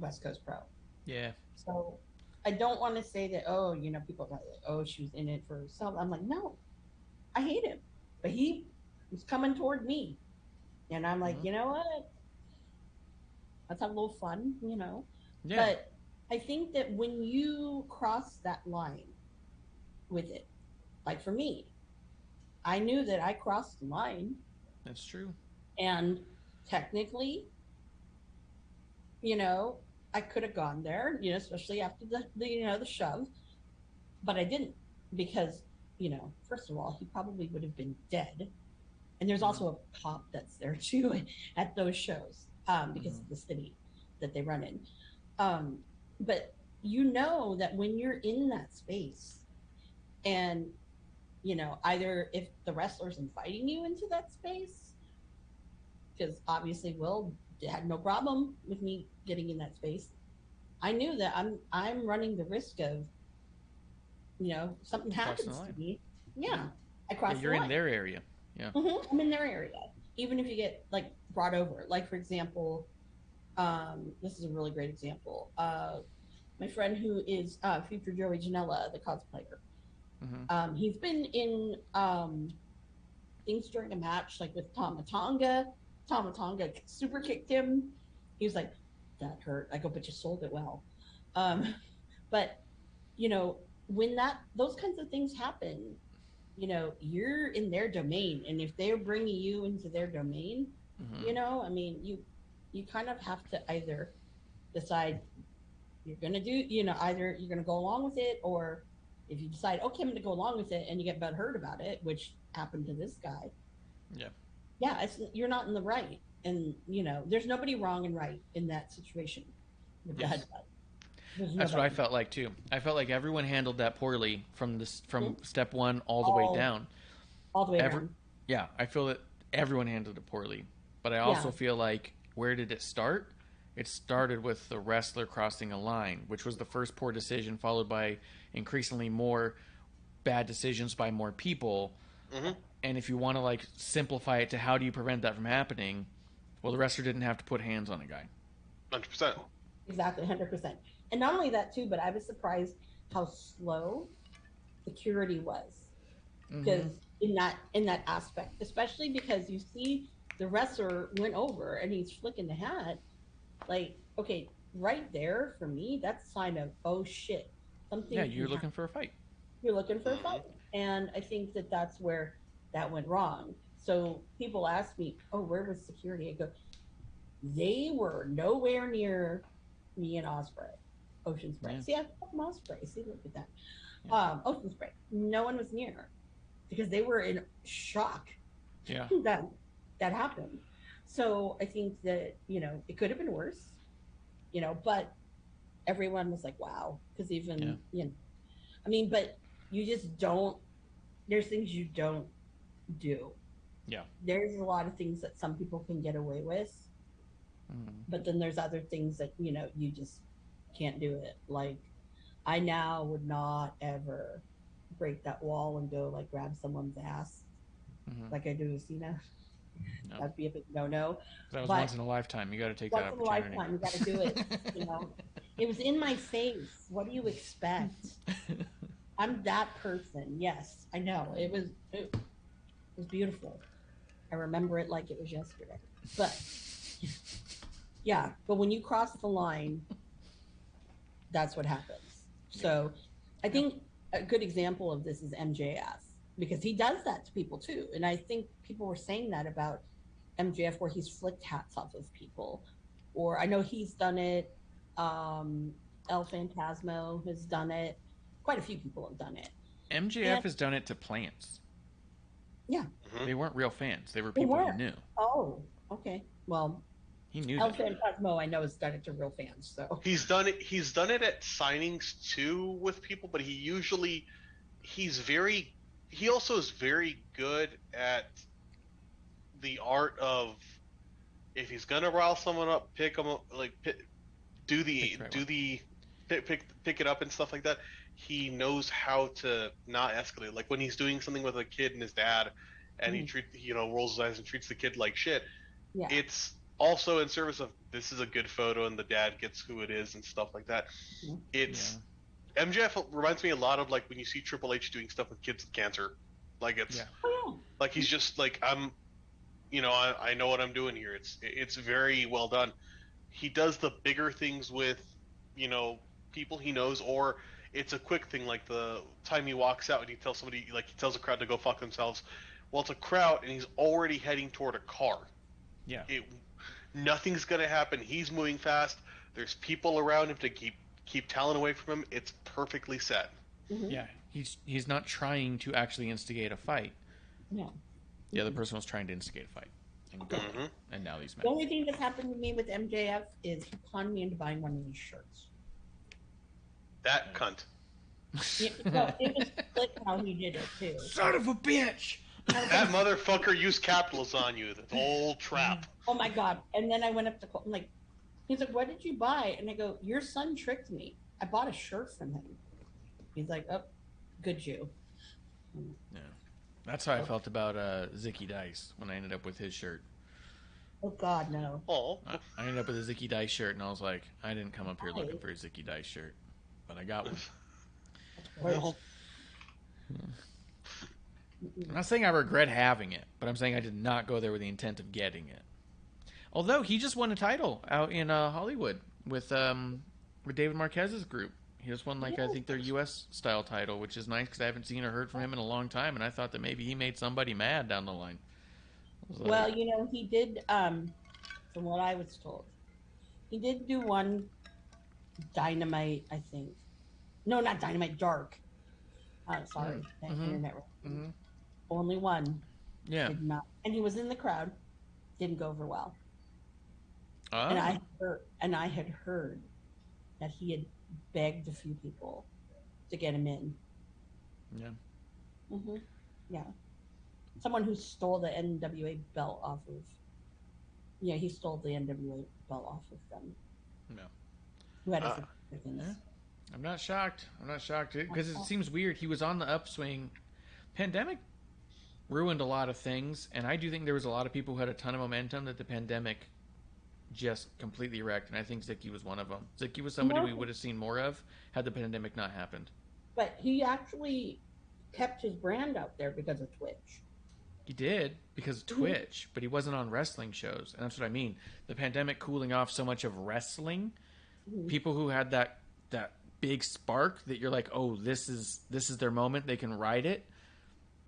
West Coast Pro. Yeah. So I don't want to say that, people are like, oh, she was in it for herself. I'm like, no, I hate him. But he was coming toward me. And I'm like, you know what? Let's have a little fun, Yeah. But I think that when you cross that line with it, like for me, I knew that I crossed the line. That's true. And technically, I could have gone there, especially after the shove, but I didn't, because, first of all, he probably would have been dead. And there's also a cop that's there too at those shows, because of the city that they run in. But that when you're in that space and, either if the wrestler's inviting you into that space, because obviously Will had no problem with me getting in that space. I knew that I'm running the risk of, something happens to me. Yeah, I cross the You're line. in their area. Yeah. I'm in their area. Even if you get like brought over, like for example, this is a really great example. My friend who is Future Joey Janela, the cosplayer. He's been in things during a match, like with Tama Tonga. Tama Tonga super kicked him. He was like, that hurt. I go, but you sold it well. But when those kinds of things happen, you're in their domain, and if they're bringing you into their domain, I mean, you kind of have to either decide you're going to do, either you're going to go along with it, or if you decide, okay, I'm going to go along with it, and you get butthurt about it, which happened to this guy. Yeah, you're not in the right, and there's nobody wrong and right in that situation with the headbutt. That's what I felt like too. I felt like everyone handled that poorly from step one all the way down. All the way down. Yeah, I feel that everyone handled it poorly. But I also feel like, where did it start? It started with the wrestler crossing a line, which was the first poor decision, followed by increasingly more bad decisions by more people. And if you want to like simplify it to how do you prevent that from happening, well, the wrestler didn't have to put hands on a guy. 100%. Exactly, 100%. And not only that too, but I was surprised how slow security was, because in that aspect, especially because you see the wrestler went over and he's flicking the hat, like, okay, right there for me, that's a sign of, oh shit, something. Yeah, you're looking for a fight. You're looking for a fight, and I think that's where that went wrong. So people ask me, oh, where was security? I go, they were nowhere near me and Ospreay. Ocean Spray. See, I called him Ospreay. See, look at that. Ocean Spray. No one was near because they were in shock. Yeah. That happened. So I think that, it could have been worse, but everyone was like, wow. Because even, but you just don't, there's things you don't do. Yeah. There's a lot of things that some people can get away with. But then there's other things that, you just can't do it. Like, I now would not ever break that wall and go like grab someone's ass like I do with Cena. No. That'd be a big no-no. That was once in a lifetime. You got to take that opportunity. Once in a lifetime, you got to do it. It was in my face. What do you expect? I'm that person. Yes, I know. It was beautiful. I remember it like it was yesterday. But yeah, but when you cross the line, that's what happens. So I think a good example of this is MJF, because he does that to people too. And I think people were saying that about MJF, where he's flicked hats off of people. Or I know he's done it. El Phantasmo has done it. Quite a few people have done it. MJF has done it to plants. Yeah. They weren't real fans. They were people he knew. Oh, okay. Well, he knew El Phantasmo, I know, has done it to real fans. So he's done it at signings too with people, but he also is very good at the art of, if he's gonna rile someone up, pick them up, like pick it up and stuff like that. He knows how to not escalate. Like when he's doing something with a kid and his dad, and he rolls his eyes and treats the kid like shit. Yeah. It's also in service of, this is a good photo and the dad gets who it is and stuff like that. MJF reminds me a lot of like when you see Triple H doing stuff with kids with cancer. Like it's like he's just like, I know what I'm doing here. It's very well done. He does the bigger things with people he knows, or it's a quick thing, like the time he walks out and he tells somebody, like he tells a crowd to go fuck themselves. Well, it's a crowd and he's already heading toward a car. Yeah. Nothing's gonna happen. He's moving fast. There's people around him to keep talent away from him. It's perfectly set. Yeah, he's not trying to actually instigate a fight. No. The other person was trying to instigate a fight. And now these men. The only thing that's happened to me with MJF is he conned me into buying one of these shirts. That cunt. No, it was slick how he did it too. Son of a bitch! That motherfucker used capitals on you. The whole trap. Oh my god! And then I went up to Klump, I'm like, He's like, what did you buy? And I go, your son tricked me. I bought a shirt from him. He's like, oh, good Jew. Yeah. That's how I felt about Zicky Dice when I ended up with his shirt. Oh, God, no. Oh, I ended up with a Zicky Dice shirt, and I was like, I didn't come up here looking for a Zicky Dice shirt, but I got one. well, I'm not saying I regret having it, but I'm saying I did not go there with the intent of getting it. Although he just won a title out in Hollywood with David Marquez's group. He just won, I think, their U.S. style title, which is nice because I haven't seen or heard from him in a long time, and I thought that maybe he made somebody mad down the line. Well, he did, from what I was told, he did do one Dynamite, I think. No, not Dynamite, Dark. Sorry, internet. Mm-hmm. Only one. Yeah. Did not, and he was in the crowd. Didn't go over well. Oh. And I had heard that he had begged a few people to get him in. Yeah. Mm-hmm. Yeah. Someone who stole the NWA belt off of. Yeah, he stole the NWA belt off of them. No. Who had yeah. I'm not shocked. Because it seems weird. He was on the upswing. Pandemic ruined a lot of things, and I do think there was a lot of people who had a ton of momentum that the pandemic just completely wrecked, and I think Zicky was one of them. Zicky was somebody we would have seen more of had the pandemic not happened. But he actually kept his brand out there because of Twitch. He did, because of Twitch, but he wasn't on wrestling shows, and that's what I mean. The pandemic cooling off so much of wrestling, people who had that big spark that you're like, oh, this is their moment, they can ride it,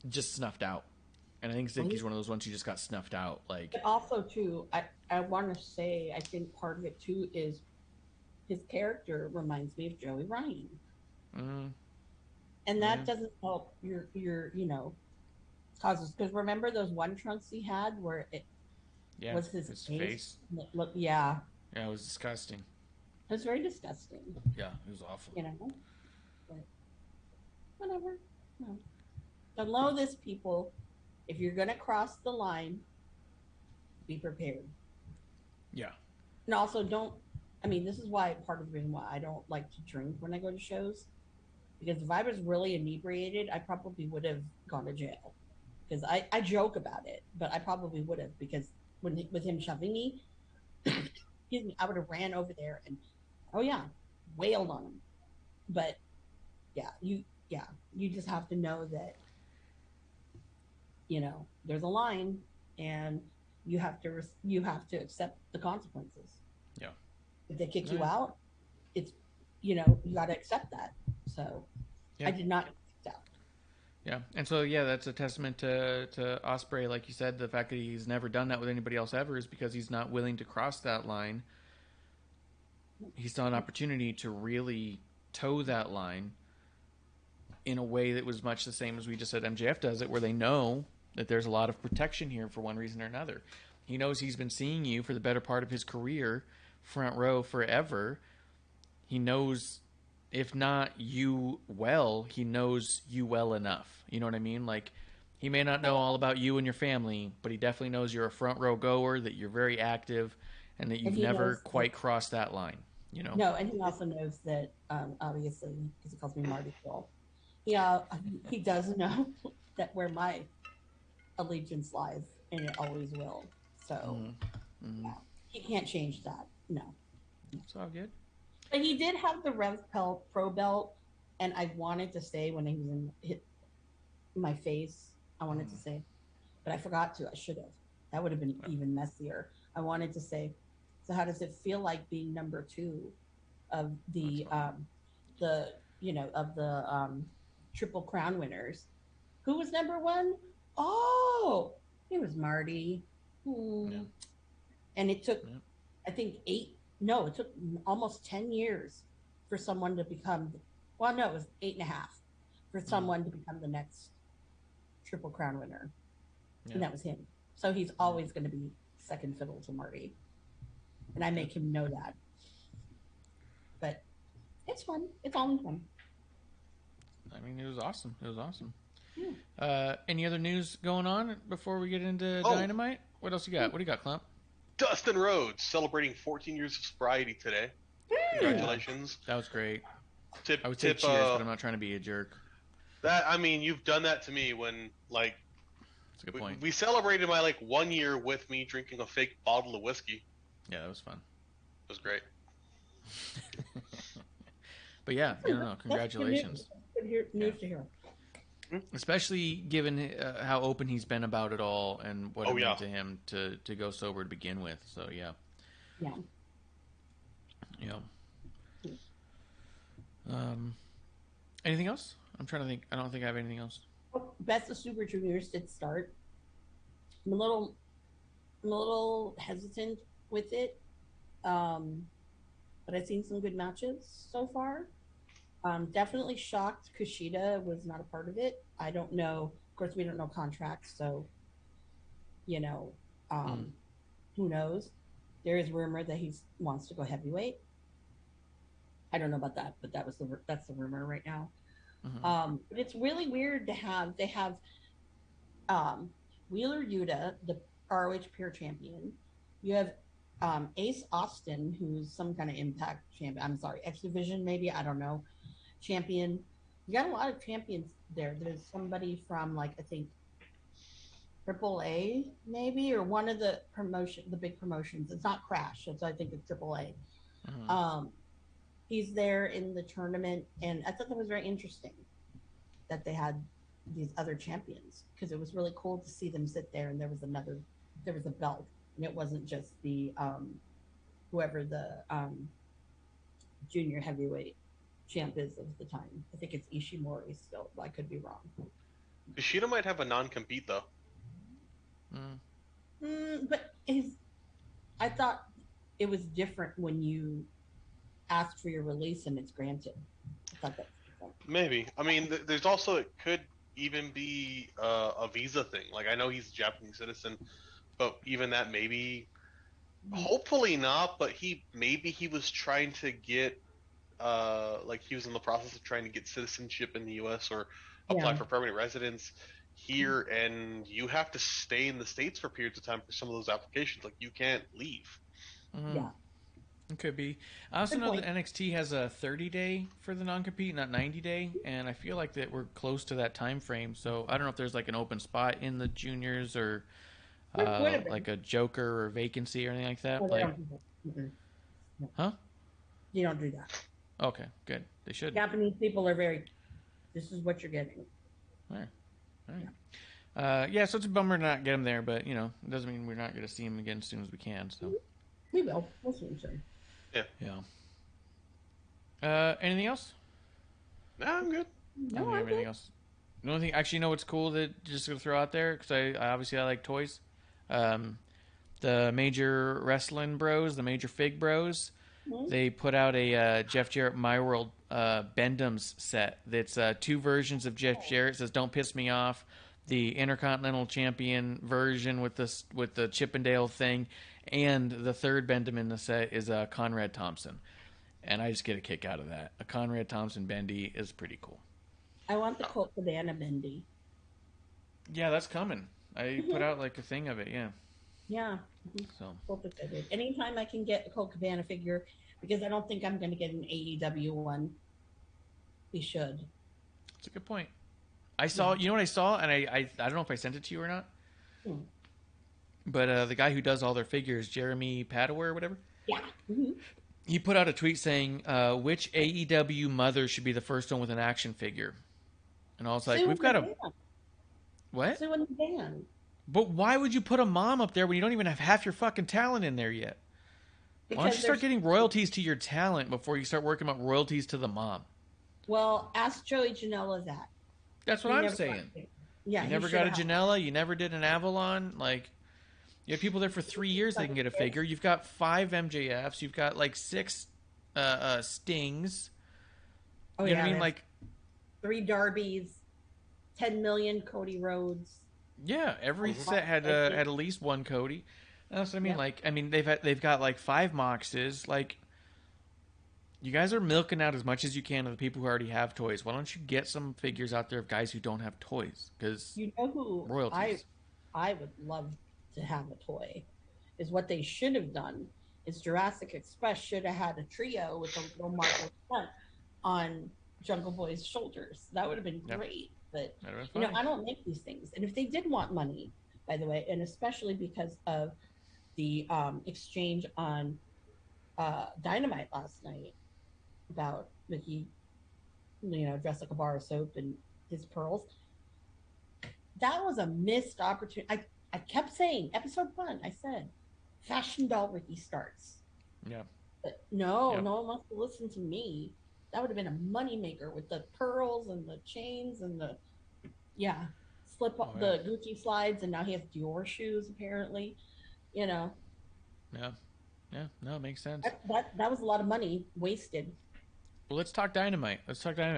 just snuffed out. And I think Zicky's one of those ones who just got snuffed out. Like, but also, too, I want to say, I think part of it, too, is his character reminds me of Joey Ryan. Mm-hmm. And that doesn't help your causes. Because remember those one trunks he had where it was his face? Look, yeah. Yeah, it was disgusting. It was very disgusting. Yeah, it was awful. But whatever. No. So know this, people. If you're going to cross the line, be prepared. Yeah. And also this is why part of the reason why I don't like to drink when I go to shows. Because if I was really inebriated, I probably would have gone to jail. Because I joke about it, but I probably would have. Because with him shoving me, excuse me, I would have ran over there and, wailed on him. But, you just have to know that, there's a line, and you have to accept the consequences. Yeah. If they kick you out, it's you got to accept that. So I did not accept out. Yeah, and so that's a testament to Ospreay, like you said. The fact that he's never done that with anybody else ever is because he's not willing to cross that line. He saw an opportunity to really toe that line in a way that was much the same as we just said MJF does it, where they know that there's a lot of protection here for one reason or another. He knows he's been seeing you for the better part of his career, front row forever. He knows, if not you well, he knows you well enough. You know what I mean? Like, he may not know all about you and your family, but he definitely knows you're a front row goer, that you're very active, and that you've never quite crossed that line. No, and he also knows that, obviously, because he calls me Marty Paul. He does know that where my allegiance lies, and it always will. So he can't change that. No, it's all good. But he did have the Rev Pro belt, and I wanted to say when he was hit my face, I wanted to say, but I forgot to. I should have. That would have been even messier. I wanted to say, so how does it feel like being number 2 of the Triple Crown winners? Who was number 1? Oh, it was Marty. And it took, I think it took almost 10 years for someone to become, it was 8.5 for someone to become the next Triple Crown winner. And that was him. So he's always going to be second fiddle to Marty. And I make him know that. But it's fun. It's all in fun. I mean, it was awesome. Any other news going on before we get into Dynamite? What else you got? What do you got, Klump? Dustin Rhodes celebrating 14 years of sobriety today. Congratulations. That was great. Tip, I would say cheers, but I'm not trying to be a jerk. You've done that to me when, like, That's a good point. we celebrated my, like, 1 year with me drinking a fake bottle of whiskey. Yeah, that was fun. It was great. But yeah, congratulations. Good news to hear. Especially given how open he's been about it all and what it meant to him to go sober to begin with. So, yeah. Yeah. Anything else? I'm trying to think. I don't think I have anything else. Best of Super Juniors did start. I'm a little hesitant with it, but I've seen some good matches so far. Definitely shocked Kushida was not a part of it. I don't know. Of course, we don't know contracts, so who knows? There is rumor that he wants to go heavyweight. I don't know about that, but that's the rumor right now. Mm-hmm. But it's really weird they have Wheeler Yuta, the ROH Pure Champion. You have Ace Austin, who's some kind of Impact champion. I'm sorry, X Division maybe. I don't know. Champion. You got a lot of champions there. There's somebody from, like, I think AAA maybe, or one of the big promotions. It's not Crash. I think it's AAA. Mm-hmm. He's there in the tournament, and I thought that was very interesting that they had these other champions, because it was really cool to see them sit there, and there was a belt, and it wasn't just the whoever the junior heavyweight champ is of the time. I think it's Ishimori still. I could be wrong. Kushida might have a non-compete though. But I thought it was different when you asked for your release and it's granted. I thought that was different. Maybe. I mean, there's also, it could even be a visa thing. Like, I know he's a Japanese citizen, but even that maybe, hopefully not. But he was trying to get, like, he was in the process of trying to get citizenship in the U.S. or apply for permanent residence here, and you have to stay in the States for periods of time for some of those applications. Like, you can't leave. Yeah. It could be. I also know that NXT has a 30-day for the non-compete, not 90-day, and I feel like that we're close to that time frame. So I don't know if there's like an open spot in the juniors or like a joker or vacancy or anything like that. Huh? You don't do that. Okay, good. They should. Japanese people are this is what you're getting. All right. Yeah, so it's a bummer to not get him there, but, it doesn't mean we're not going to see him again as soon as we can. So we will. We'll see him soon. Yeah. Anything else? No, I'm good. No, I don't have anything else. The only thing, actually, what's cool that just going to throw out there, because I like toys. The Major Wrestling Bros, the Major Fig Bros, they put out a Jeff Jarrett My World Bendham's set. That's two versions of Jeff Jarrett. It says "Don't Piss Me Off," the Intercontinental Champion version with the Chippendale thing, and the third Bendham in the set is Conrad Thompson. And I just get a kick out of that. A Conrad Thompson bendy is pretty cool. I want the Colt Cabana bendy. Yeah, that's coming. I put out like a thing of it. Yeah. Yeah. So. Anytime I can get a Colt Cabana figure, because I don't think I'm going to get an AEW one. We should. That's a good point. I saw. You know what I saw, and I don't know if I sent it to you or not. But the guy who does all their figures, Jeremy Padower or whatever. Yeah. Mm-hmm. He put out a tweet saying, which AEW mother should be the first one with an action figure? And I was like, we've got a... What? Sue in the van. But why would you put a mom up there when you don't even have half your fucking talent in there yet? Why don't you start getting royalties to your talent before you start working about royalties to the mom? Well, ask Joey Janela that. That's what I'm saying. Yeah, you never got a Janela. You never did an Avalon. Like... You have people there for 3 years they can get a figure. You've got 5 MJFs. You've got like 6 Stings. Oh, you know what I mean? Like 3 Darbys, 10 million Cody Rhodes. Yeah, every set had at least one Cody. That's what I mean. Yep. Like, I mean, they've got like 5 Moxes. Like, you guys are milking out as much as you can of the people who already have toys. Why don't you get some figures out there of guys who don't have toys? Because you know who royalties. I would love to have a toy is what they should have done is Jurassic Express should have had a trio with a little Marco Stunt on Jungle Boy's shoulders. That would have been great. But I don't make these things. And if they did want money, by the way, and especially because of the exchange on Dynamite last night about Ricky, dressed like a bar of soap and his pearls, that was a missed opportunity. I kept saying, episode 1, I said, Fashion Doll Ricky Starks. Yeah. But no one wants to listen to me. That would have been a moneymaker with the pearls and the chains and the, the Gucci slides, and now he has Dior shoes, apparently. Yeah. No, it makes sense. That was a lot of money wasted. Well, let's talk Dynamite.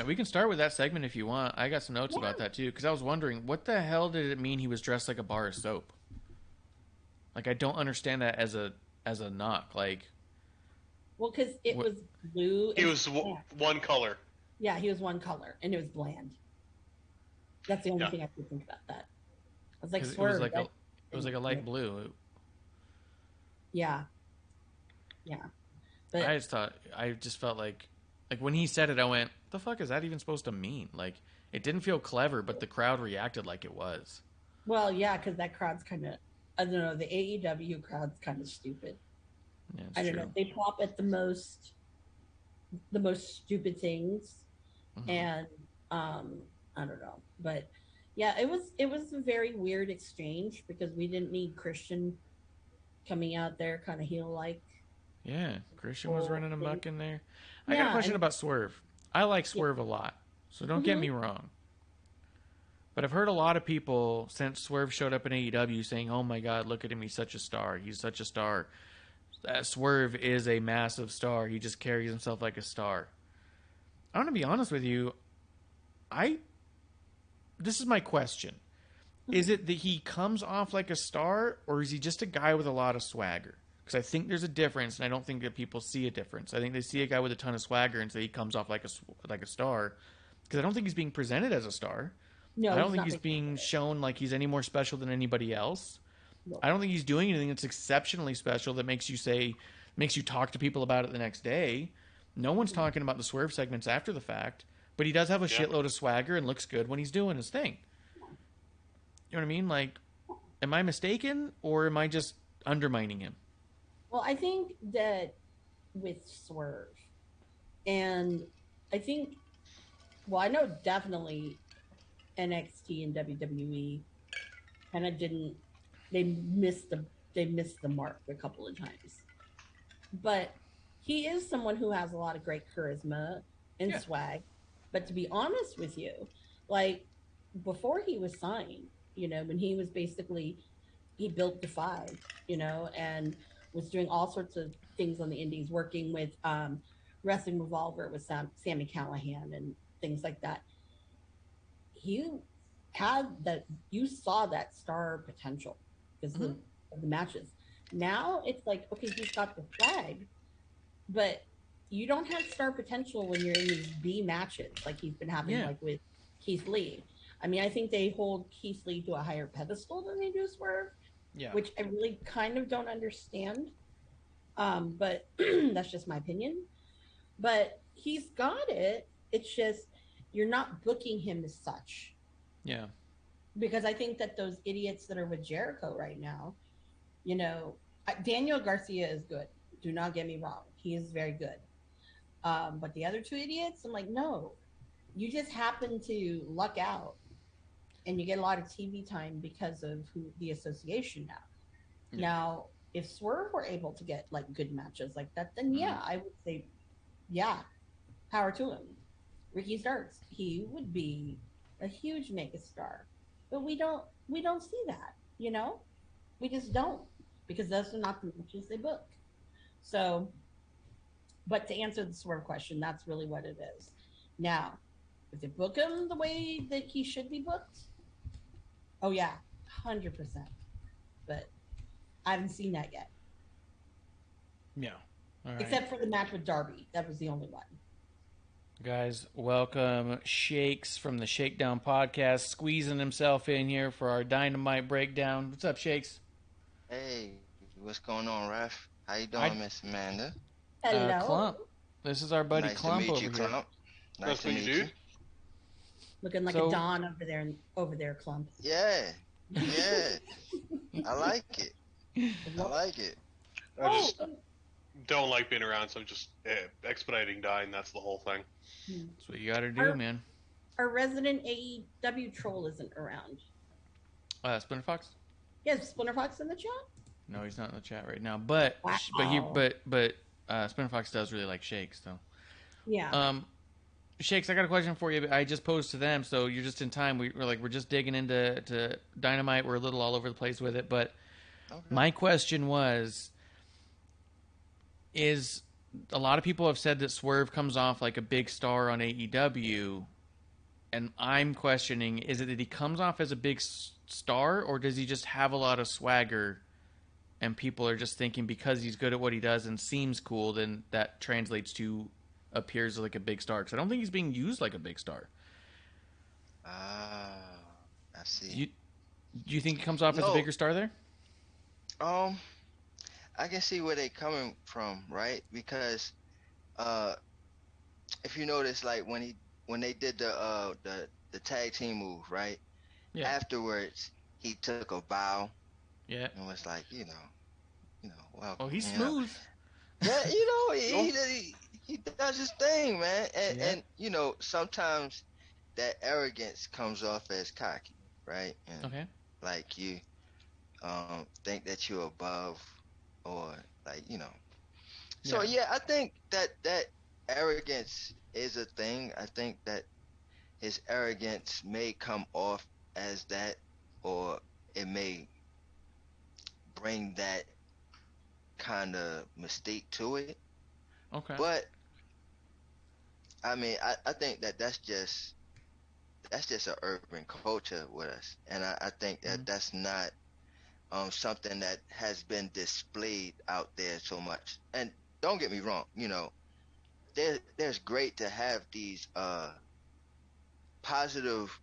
We can start with that segment if you want. I got some notes about that, too, because I was wondering, what the hell did it mean he was dressed like a bar of soap? Like, I don't understand that as a knock. Like, well, because it was blue. It was one color. Yeah, he was one color, and it was bland. That's the only thing I could think about that. I was like, Swerve. It was like a light blue. Yeah. But I just felt like when he said it, I went, the fuck is that even supposed to mean? Like, it didn't feel clever, but the crowd reacted like it was. Well, yeah, because that crowd's kind of, I don't know, the AEW crowd's kind of stupid. Yeah, I don't know. They pop at the most stupid things, and I don't know. But yeah, it was a very weird exchange because we didn't need Christian coming out there kind of heel-like. Yeah, Christian was running amok in there. I got a question about Swerve. I like Swerve a lot, so don't get me wrong. But I've heard a lot of people since Swerve showed up in AEW saying, oh my God, look at him, he's such a star. He's such a star. Swerve is a massive star. He just carries himself like a star. I want to be honest with you. This is my question. Is it that he comes off like a star, or is he just a guy with a lot of swagger? Because I think there's a difference, and I don't think that people see a difference. I think they see a guy with a ton of swagger and say he comes off like a star. Because I don't think he's being presented as a star. No, I don't think he's being shown like he's any more special than anybody else. No. I don't think he's doing anything that's exceptionally special that makes you talk to people about it the next day. No one's talking about the Swerve segments after the fact, but he does have a shitload of swagger and looks good when he's doing his thing. You know what I mean? Like, am I mistaken, or am I just undermining him? Well, I think that with Swerve, and I think, well, I know definitely NXT and WWE kind of they missed the mark a couple of times. But he is someone who has a lot of great charisma and swag. But to be honest with you, like, before he was signed, when he was he built Defy, and was doing all sorts of things on the indies, working with Wrestling Revolver with Sami Callihan and things like that. You saw that star potential because of the matches. Now it's like, okay, he's got the flag, but you don't have star potential when you're in these B matches like he's been having, like with Keith Lee. I mean, I think they hold Keith Lee to a higher pedestal than they do Swerve, which I really kind of don't understand. But that's just my opinion. But he's got it. It's just you're not booking him as such. Yeah. Because I think that those idiots that are with Jericho right now, Daniel Garcia is good. Do not get me wrong. He is very good. But the other two idiots, I'm like, no. You just happen to luck out and you get a lot of TV time because of the association now. Yeah. Now, if Swerve were able to get like good matches like that, then I would say, power to him. Ricky Starks, he would be a huge megastar. But we don't see that, We just don't, because those are not the matches they book. So, but to answer the Swerve question, that's really what it is. Now, if they book him the way that he should be booked, 100%. But I haven't seen that yet. Yeah. All right. Except for the match with Darby. That was the only one. Guys, welcome Shakes from the Shakedown Podcast, squeezing himself in here for our Dynamite breakdown. What's up, Shakes? Hey, What's going on, Ref? How you doing, Miss Amanda? Hello. Klump. This is our buddy Nice Klump to meet over you, here. Klump. Nice to meet you, dude. Looking like So- a Don over there, Klump. Yeah. I like it. I like it. I just don't like being around, so I'm just expediting dying. That's the whole thing. That's what you got to do, man. Our resident AEW troll isn't around. Splinter Fox? Yes, Splinter Fox in the chat. No, he's not in the chat right now. But Wow. Splinter Fox does really like Shakes, though. Yeah. Shakes, I got a question for you. I just posed to them, so you're just in time. We're just digging into Dynamite. We're a little all over the place with it, but my question is a lot of people have said that Swerve comes off like a big star on AEW, and I'm questioning, is it that he comes off as a big star, or does he just have a lot of swagger, and people are just thinking because he's good at what he does and seems cool, then that translates to appears like a big star? Because I don't think he's being used like a big star. I see. Do you think he comes off as a bigger star there? I can see where they coming from, right? Because if you notice, like when they did the tag team move, right? Yeah. Afterwards, he took a bow. Yeah. And was like, welcome. Oh, he's smooth. Yeah, he does his thing, man. And sometimes that arrogance comes off as cocky, right? And like you think that you're above, or like, So I think that arrogance is a thing. I think that his arrogance may come off as that, or it may bring that kind of mystique to it. Okay. But I mean, I think that's just an urban culture with us, and I think that that's not something that has been displayed out there so much. And don't get me wrong, there's great to have these positive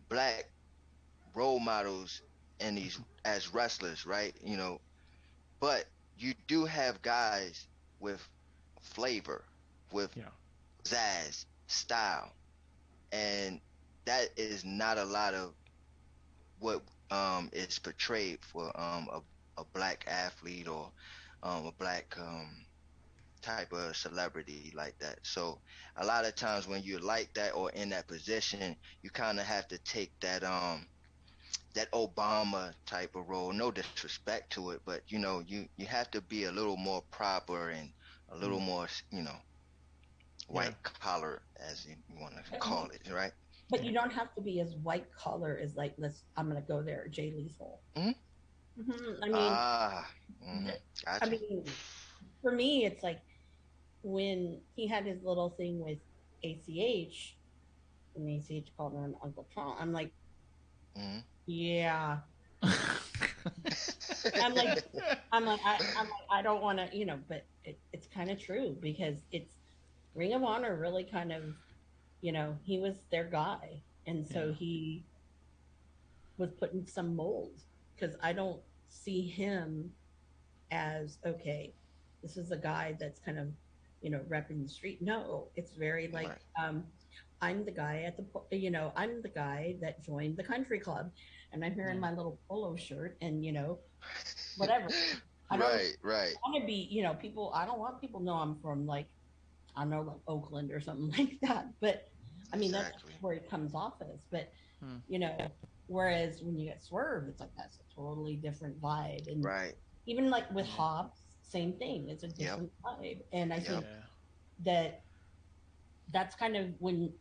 black role models and these as wrestlers, right? But you do have guys with flavor, with zazz, style, and that is not a lot of what is portrayed for a black athlete, or a black type of celebrity like that. So a lot of times when you're like that or in that position, you kind of have to take that that Obama type of role. No disrespect to it, but you have to be a little more proper and a little more white collar, as you want to call it, right? But you don't have to be as white collar as like I'm gonna go there, Jay Lethal. I mean, for me, it's like when he had his little thing with ACH, and ACH called him Uncle Tom. I'm like, yeah. I'm like, I don't want to, but it's kind of true, because it's Ring of Honor really kind of, he was their guy, and so he was put in some mold, because I don't see him as, okay, this is a guy that's kind of, repping the street. No, it's very like, I'm the guy I'm the guy that joined the country club, and I'm here in my little polo shirt and, whatever. I don't want to be, people, I don't want people to know I'm from like, I don't know, like Oakland or something like that. But I mean, that's where it comes off as. But, whereas when you get Swerve, it's like, that's a totally different vibe. And even like with Hobbs, same thing. It's a different vibe. And I think that's kind of when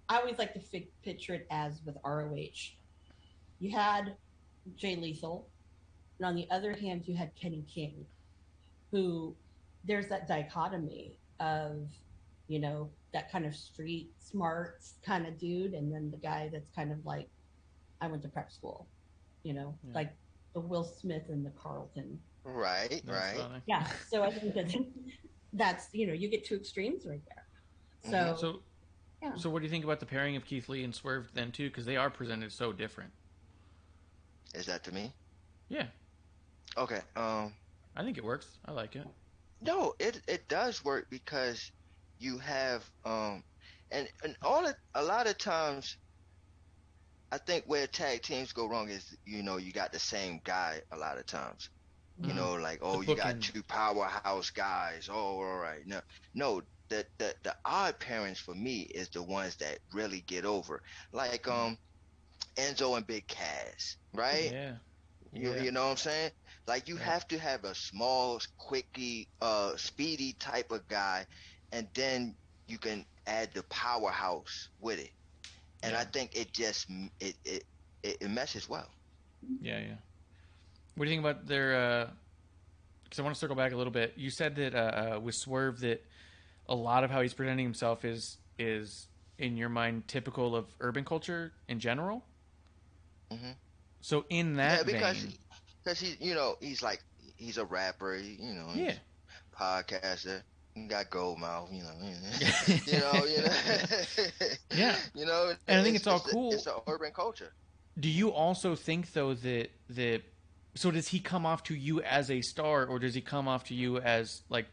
I always like to picture it as with ROH. You had Jay Lethal, and on the other hand, you had Kenny King, who there's that dichotomy of, that kind of street smarts kind of dude, and then the guy that's kind of like, I went to prep school, like the Will Smith and the Carlton. Right. Yeah. So I think that's, you get two extremes right there. So what do you think about the pairing of Keith Lee and Swerve then too? Because they are presented so different. Is that to me? Yeah. Okay. I think it works. I like it. No, it does work because you have and a lot of times I think where tag teams go wrong is you got the same guy a lot of times. Like, you got bookend. two powerhouse guys. Oh, all right. No, the odd parents for me is the ones that really get over. Like Enzo and Big Cass, right? Yeah. You know what I'm saying? Like you Right. have to have a small, quickie, speedy type of guy, and then you can add the powerhouse with it. And I think it just it meshes well. Yeah. What do you think about their? Because I want to circle back a little bit. You said that with Swerve that a lot of how he's presenting himself is in your mind typical of urban culture in general. Mm-hmm. So in that vein, because he's like he's a rapper, yeah, he's a podcaster. He got gold mouth, yeah, you know. and I think it's all cool. It's an urban culture. Do you also think though that so does he come off to you as a star, or does he come off to you as like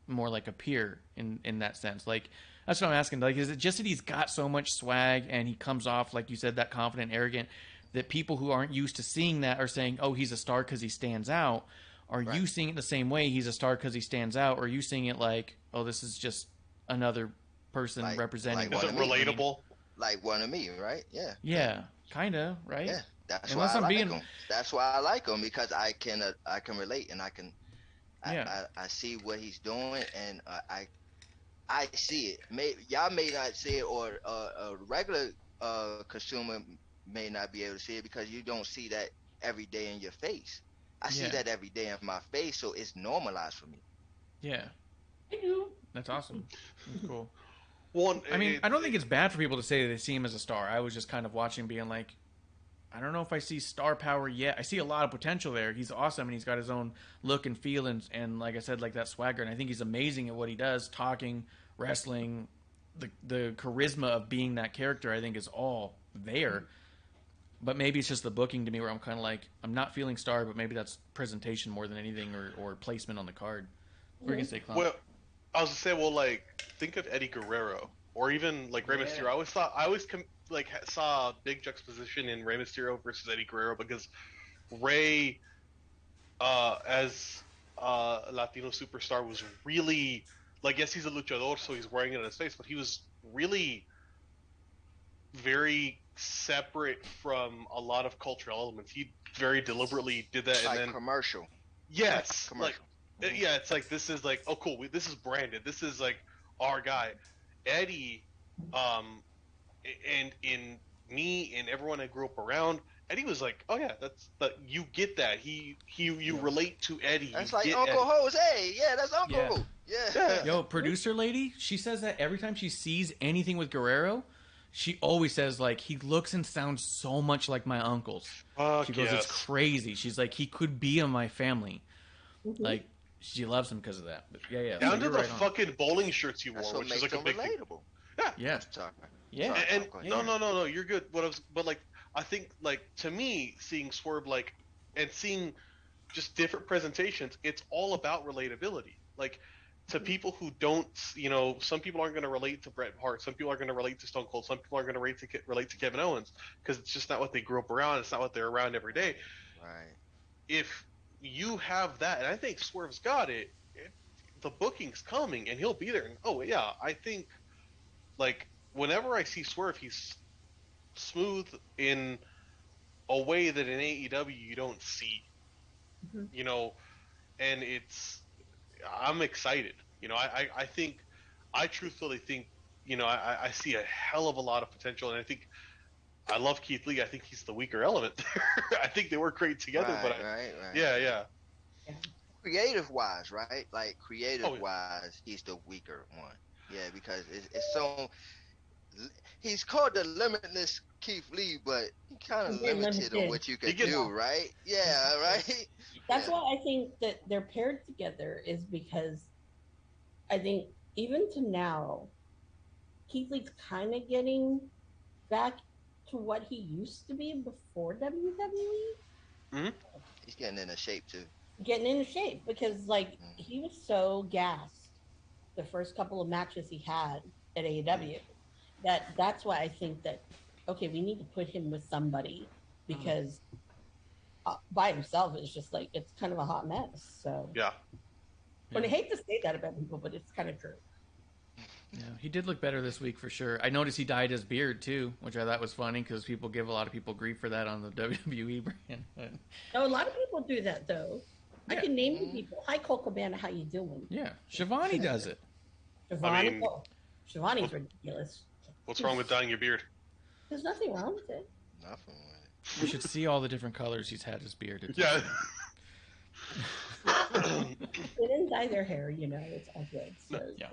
more like a peer in that sense? Like that's what I'm asking. Like, is it just that he's got so much swag and he comes off like you said, that confident, arrogant, that people who aren't used to seeing that are saying, "Oh, he's a star because he stands out"? Are Right. you seeing it the same way? He's a star because he stands out, or are you seeing it like, "Oh, this is just another person representing"? Is it relatable? Like one of me, right? Yeah. Yeah, kind of, right? Yeah. That's Unless why I I'm like being, him. That's why I like him because I can relate and yeah, I see what he's doing and I see it. Y'all may not see it, or a regular consumer may not be able to see it because you don't see that every day in your face. I see yeah, that every day in my face, so it's normalized for me. yeah. I do. That's awesome. That's cool. One, I mean, I don't think it's bad for people to say they see him as a star. I was just kind of watching, being like, I don't know if I see star power yet. I see a lot of potential there. He's awesome, and he's got his own look and feel, and like I said, like that swagger. And I think he's amazing at what he does, talking, wrestling, the charisma of being that character. I think is all there. But maybe it's just the booking to me where I'm kind of like, I'm not feeling star, but maybe that's presentation more than anything, or placement on the card. What are you gonna say, Klump? Well, I was gonna say, well, like think of Eddie Guerrero or even like Rey Mysterio. I always saw a big juxtaposition in Rey Mysterio versus Eddie Guerrero because Rey, as a Latino superstar, was really like, yes, he's a luchador, so he's wearing it on his face, but he was really very separate from a lot of cultural elements. He very deliberately did that, Like and then commercial. yes, Commercial. yeah, it's like this is like, oh cool, this is branded. This is like our guy, Eddie. And in me and everyone I grew up around, Eddie was like, oh yeah, you get that. You relate to Eddie. That's you like get Uncle Eddie. Jose. Yeah, that's Uncle. Yeah. Yo, producer lady, she says that every time she sees anything with Guerrero, she always says like, he looks and sounds so much like my uncles. Fuck She goes, yes. it's crazy. She's like, he could be in my family. Like, she loves him because of that. But yeah. Down so to you're the right on. fucking bowling shirts he That's wore, what which is makes like a them big thing. relatable. Yeah. Sorry. Yeah. Sorry, And go ahead. no, you're good. But like, I think like to me, seeing Swerve like and seeing just different presentations, it's all about relatability. Like to people who don't, some people aren't going to relate to Bret Hart. Some people are going to relate to Stone Cold. Some people are going to relate to Kevin Owens because it's just not what they grew up around. It's not what they're around every day. Right. If you have that, and I think Swerve's got it, the booking's coming and he'll be there. And oh yeah, I think like whenever I see Swerve, he's smooth in a way that in AEW you don't see, you know, and I'm excited. I think, I truthfully think, I see a hell of a lot of potential, and I think I love Keith Lee. I think he's the weaker element there. I think they work great together, but Right. yeah. Creative wise, right? Like Oh, creative yeah. wise, he's the weaker one. Yeah, because it's so. He's called the limitless Keith Lee, but he kind of Very limited on limited. what you He could gets- do, right? Yeah, right. That's Yeah. why I think that they're paired together is because I think even to now, Keith Lee's kind of getting back to what he used to be before WWE. He's getting into shape too. getting into shape because like he was so gassed the first couple of matches he had at AEW that's why I think that okay, we need to put him with somebody because by himself it's just like it's kind of a hot mess. So Yeah. I hate to say that about people, but it's kind of true. Yeah, he did look better this week for sure. I noticed he dyed his beard too, which I thought was funny because people give a lot of people grief for that on the WWE brand. No, a lot of people do that though. Yeah. I can name you people. Hi, Cole Cabana, how you doing? Yeah, Shivani does it. Shivani, Shivani's ridiculous. What's wrong with dyeing your beard? There's nothing wrong with it. Nothing with it. You should see all the different colors he's had his beard. It's Yeah. They didn't dye their hair, you know. It's all good. So, Yeah.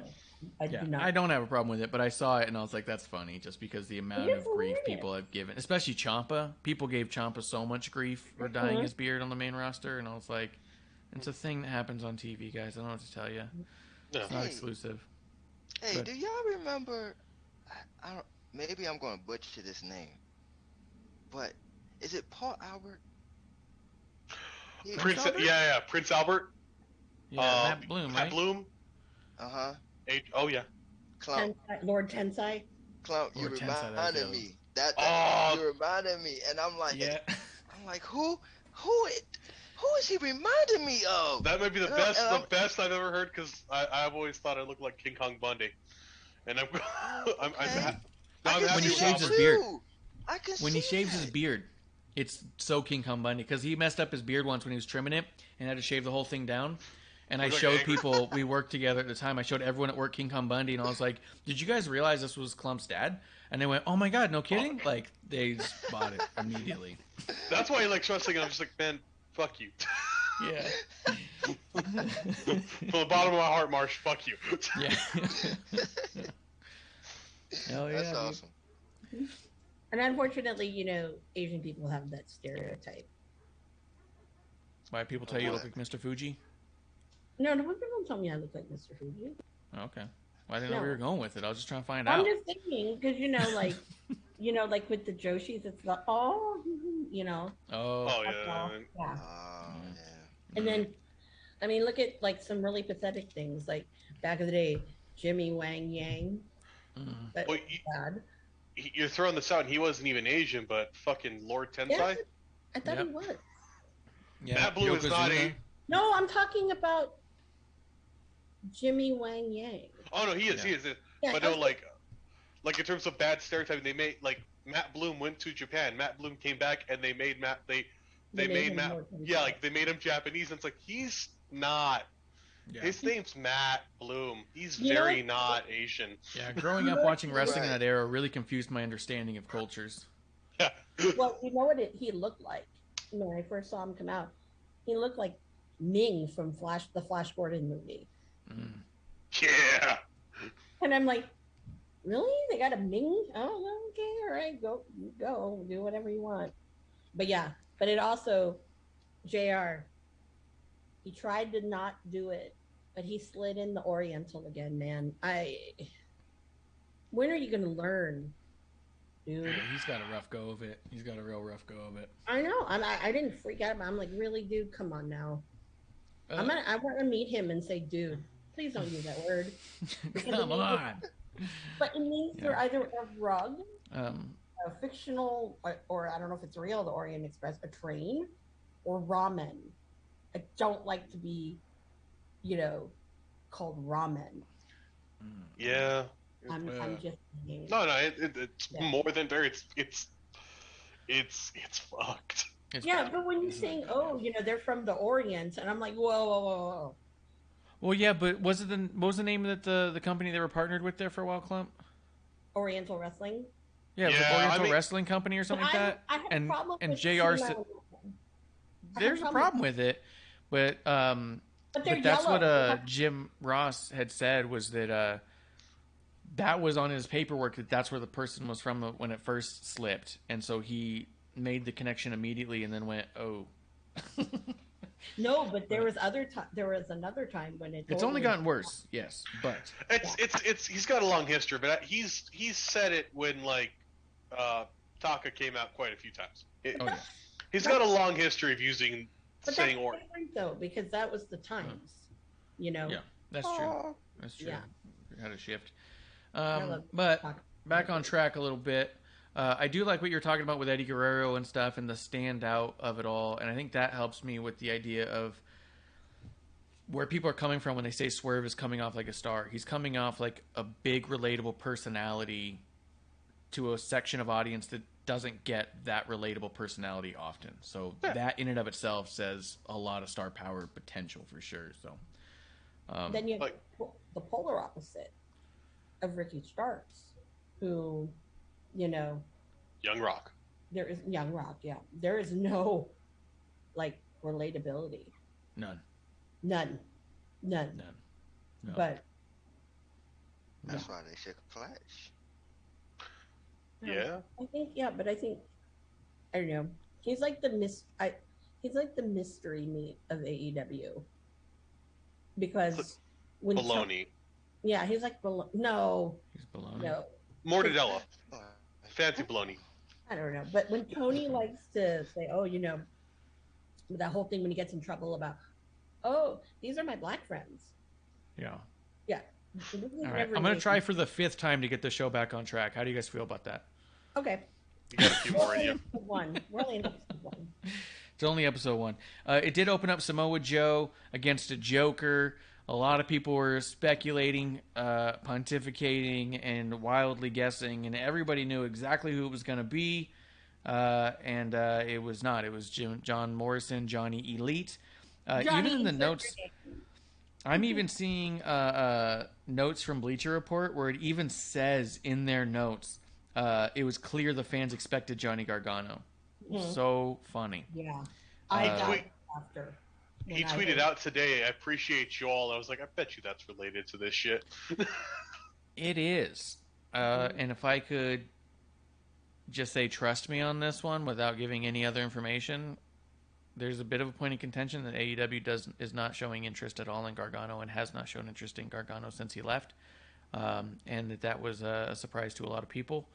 I do not. I don't have a problem with it, but I saw it and I was like, that's funny, just because the amount of grief people have given, especially Ciampa. People gave Ciampa so much grief for dyeing his beard on the main roster, and I was like, it's a thing that happens on TV, guys. I don't know what to tell you. It's not exclusive. Hey, do y'all remember? I don't. Maybe I'm going to butcher this name, but is it Paul Albert? Prince Albert. Yeah, Matt Bloom, right? Matt Bloom. Oh yeah. Klump. Lord Tensai. Klump, you Lord Tensai, reminded me. You reminded me, and I'm like, who is he reminding me of? That might be the best I've ever heard because I've always thought I looked like King Kong Bundy, and I'm when he shaves his beard. When he shaves his beard, it's so King Kong Bundy because he messed up his beard once when he was trimming it and had to shave the whole thing down. And I showed people, we worked together at the time, I showed everyone at work King Kong Bundy, and I was like, did you guys realize this was Klump's dad? And they went, oh my god, no kidding? Like, they just bought it immediately. That's why he likes wrestling, and I'm just like, man, fuck you. Yeah. From the bottom of my heart, Marsh, fuck you. Yeah. Hell yeah. That's awesome. And unfortunately, you know, Asian people have that stereotype. Why people tell you look like Mr. Fuji? No, people don't tell me I look like Mr. Fuji. Okay. Well, I didn't know where you were going with it. I was just trying to find I'm out. just thinking, because, you know, like, like with the Joshis, it's the, you know. Oh, yeah. Yeah. And then, I mean, look at, like, some really pathetic things. Like, back in the day, Jimmy Wang Yang. That was bad. You're throwing this out, and he wasn't even Asian, but fucking Lord Tensai? Yeah, I thought he was. Yeah, Matt Blue is not a... No, I'm talking about Jimmy Wang Yang. Oh no, he is. Yeah, but no, like in terms of bad stereotyping, they made like Matt Bloom went to Japan. Matt Bloom came back, and they made Matt. They made Matt. Yeah, like they made him Japanese, and it's like he's not. Yeah. His name's Matt Bloom. He's very not Asian. Yeah, growing up watching wrestling in that era really confused my understanding of cultures. Yeah. Well, you know what he looked like when I first saw him come out. He looked like Ming from the Flash Gordon movie. Yeah. And I'm like, really? They got a Ming? Oh, okay, all right, go, do whatever you want. But yeah, but it also, JR, he tried to not do it, but he slid in the Oriental again, man. When are you going to learn, dude? Yeah, he's got a rough go of it. He's got a real rough go of it. I know. I didn't freak out. I'm like, really, dude? Come on now. I want to meet him and say, dude, please don't use that word. Come on. But it means they're either a rug, a fictional, or I don't know if it's real, the Orient Express, a train, or ramen. I don't like to be, called ramen. Yeah. I'm just saying. No, it's more than fair. It's fucked. But when you're saying, they're from the Orient, and I'm like, whoa. Well, yeah, but what was the name of the company they were partnered with there for a while, Klump? Oriental Wrestling. Yeah, it was like Oriental Wrestling Company or something like that. I have a problem with JR said there's a problem with it, but that's what Jim Ross had said was that that was on his paperwork that's where the person was from when it first slipped, and so he made the connection immediately and then went, oh. No, but there was another time when it's only gotten worse. Yes, but it's he's got a long history, but he's said it when Taka came out quite a few times. He's got a long history of using But saying that's or. different though, because that was the times, you know. Yeah, that's true. That's true. Yeah. We had a shift. I love But talking back about on it. track a little bit. I do like what you're talking about with Eddie Guerrero and stuff and the standout of it all. And I think that helps me with the idea of where people are coming from when they say Swerve is coming off like a star. He's coming off like a big, relatable personality to a section of audience that doesn't get that relatable personality often. So that in and of itself says a lot of star power potential for sure. So Then you have the polar opposite of Ricky Starks, who, you know, Young Rock. there is Young Rock. Yeah, there is no like relatability. none. None. No. But That's why they should clash. Yeah. I think but I think I don't know. He's like he's like the mystery meat of AEW. Because when Baloney. he's like no, He's baloney. no. Mortadella. Fancy baloney. I don't know. But when Tony likes to say, oh, you know, that whole thing when he gets in trouble about, oh, these are my black friends. Yeah. Yeah. All right. I'm going to try for the 5th time to get the show back on track. How do you guys feel about that? Okay. You got a few more in you. We're only in episode 1. It's only episode 1. It did open up Samoa Joe against a Joker. A lot of people were speculating, pontificating, and wildly guessing, and everybody knew exactly who it was going to be. And it was not. It was John Morrison, Johnny Elite. Even in the notes, I'm even seeing notes from Bleacher Report where it even says in their notes, it was clear the fans expected Johnny Gargano. So funny. Yeah. I died after. He tweeted out today, I appreciate you all. I was like, I bet you that's related to this shit. It is. And if I could just say trust me on this one without giving any other information, there's a bit of a point of contention that AEW is not showing interest at all in Gargano and has not shown interest in Gargano since he left. And that was a surprise to a lot of people.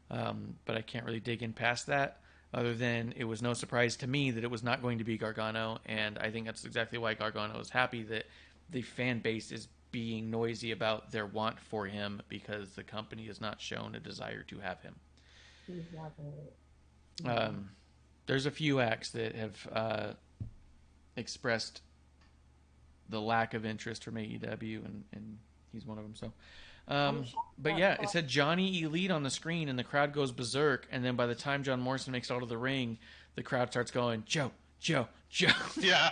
But I can't really dig in past that, other than it was no surprise to me that it was not going to be Gargano, and I think that's exactly why Gargano is happy that the fan base is being noisy about their want for him, because the company has not shown a desire to have him. There's a few acts that have expressed the lack of interest from AEW, and he's one of them. So, but yeah, it said Johnny Elite on the screen, and the crowd goes berserk. And then by the time John Morrison makes it out of the ring, the crowd starts going, Joe, Joe, Joe. Yeah.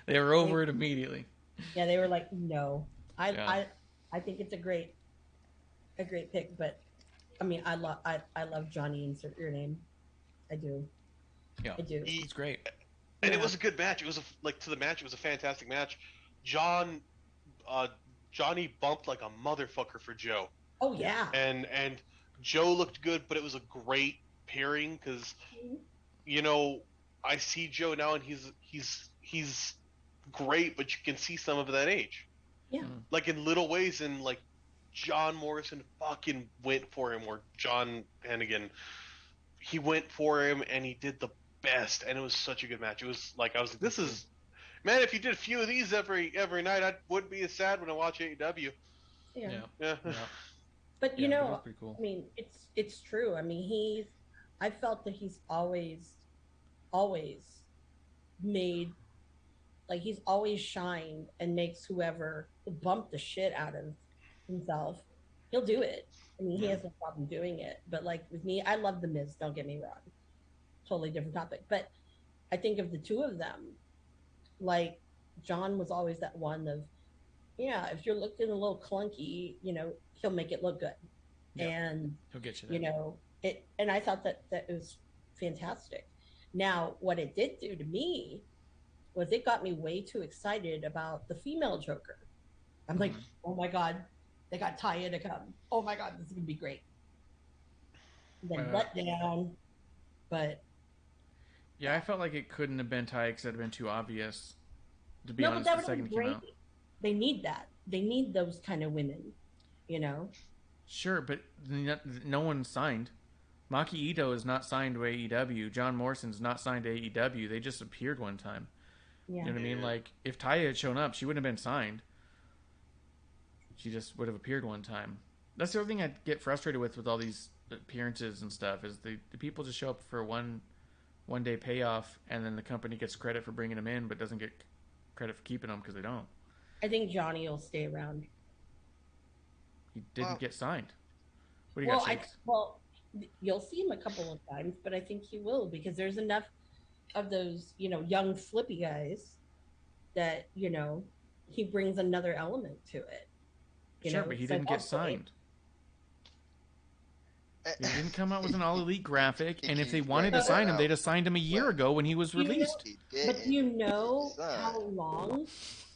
They were over it immediately. Yeah, they were like, no. I think it's a great pick, but I mean, I love Johnny. Insert your name. I do. Yeah, I do. It's great. And it was a good match. It was it was a fantastic match. Johnny bumped like a motherfucker for Joe. Oh yeah. And Joe looked good, but it was a great pairing because, you know, I see Joe now and he's great, but you can see some of that age. Yeah. Like in little ways, and like John Morrison fucking went for him, or John Hennigan, he went for him and he did the best, and it was such a good match. It was like, I was like, this is, man, if you did a few of these every night, I wouldn't be as sad when I watch AEW. Yeah. Yeah. But you Yeah, that know, was pretty cool. I mean, it's true. I mean, I felt that he's always made, like, he's always shined and makes whoever bump the shit out of himself, he'll do it. I mean, he has no problem doing it. But like with me, I love The Miz, don't get me wrong. Totally different topic. But I think of the two of them, like John was always that one of, yeah, if you're looking a little clunky, you know, he'll make it look good. Yeah. And He'll get you there. you know, and I thought that it was fantastic. Now, what it did do to me was it got me way too excited about the female Joker. I'm like, oh my God, they got Taya to come. Oh my God, this is gonna be great. Then let down, but yeah, I felt like it couldn't have been Ty because it had been too obvious. To be no, honest, but that the would second be it came great. out. They need that. They need those kind of women, you know. Sure, but no one signed. Maki Ito is not signed to AEW. John Morrison's not signed to AEW. They just appeared one time. Yeah. You know what I mean? Like, if Taya had shown up, she wouldn't have been signed. She just would have appeared one time. That's the other thing I get frustrated with all these appearances and stuff, is the people just show up for one day payoff, and then the company gets credit for bringing them in, but doesn't get credit for keeping them because they don't. I think Johnny will stay around. He didn't get signed. What do you got, Shakes? You'll see him a couple of times, but I think he will, because there's enough of those, young flippy guys that, he brings another element to it. Sure, but he didn't get signed. He didn't come out with an all elite graphic, and if they wanted to sign him, they'd have signed him a year ago when he was released. But you know how long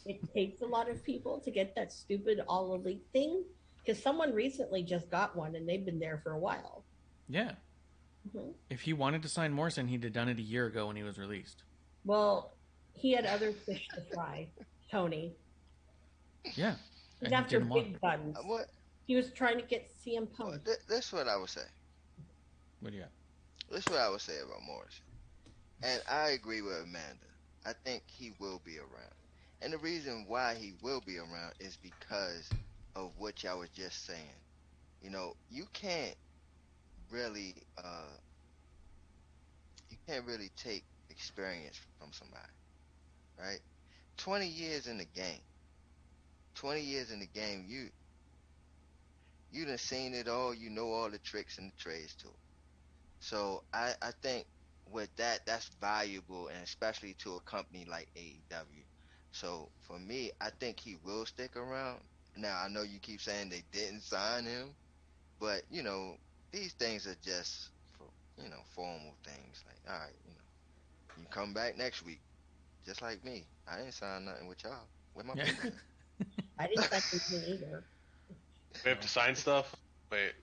it takes a lot of people to get that stupid all elite thing? Because someone recently just got one, and they've been there for a while. Yeah. Mm-hmm. If he wanted to sign Morrison, he'd have done it a year ago when he was released. Well, he had other fish to fry, Tony. Yeah. He's after big guns. He was trying to get CM Punk. That's what I would say. What do you got? That's what I would say about Morrison. And I agree with Amanda. I think he will be around. And the reason why he will be around is because of what y'all was just saying. You can't really take experience from somebody, right? 20 years in the game, you done seen it all. You know all the tricks and the trades too. So I think with that's valuable, and especially to a company like AEW. So for me, I think he will stick around. Now, I know you keep saying they didn't sign him, but these things are just for, formal things. Like, all right, you come back next week, just like me. I didn't sign nothing with y'all. With my people. I didn't sign anything either. We have to sign stuff? Wait,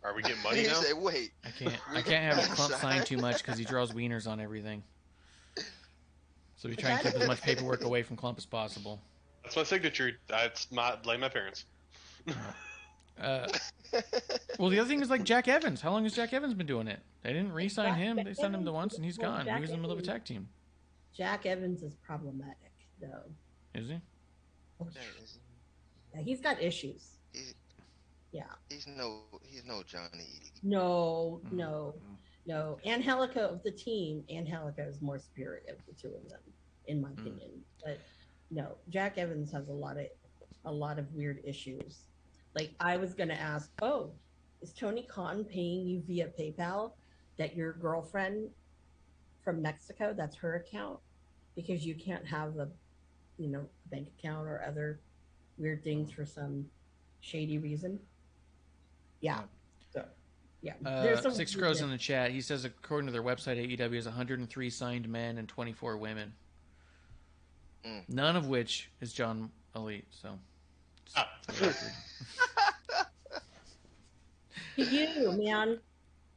are we getting money now? Say, wait. I can't have Klump sign too much because he draws wieners on everything. So we try and keep as much paperwork away from Klump as possible. That's my signature. That's not blame my parents. Well, the other thing is like Jack Evans. How long has Jack Evans been doing it? They didn't re-sign him. They signed him the once, and he's gone. He was in the middle of a tag team. Jack Evans is problematic, though. Is he? Yeah, he's got issues. He's no Johnny. No. Angelica of the team, Angelica is more spirit of the two of them, in my opinion. But no, Jack Evans has a lot of weird issues. Like, I was gonna ask, is Tony Khan paying you via PayPal that your girlfriend from Mexico, that's her account? Because you can't have a bank account or other weird things for some shady reason. Yeah. So, yeah. Six Crows in the chat. He says, according to their website, AEW has 103 signed men and 24 women. None of which is John Elite, so. You, man.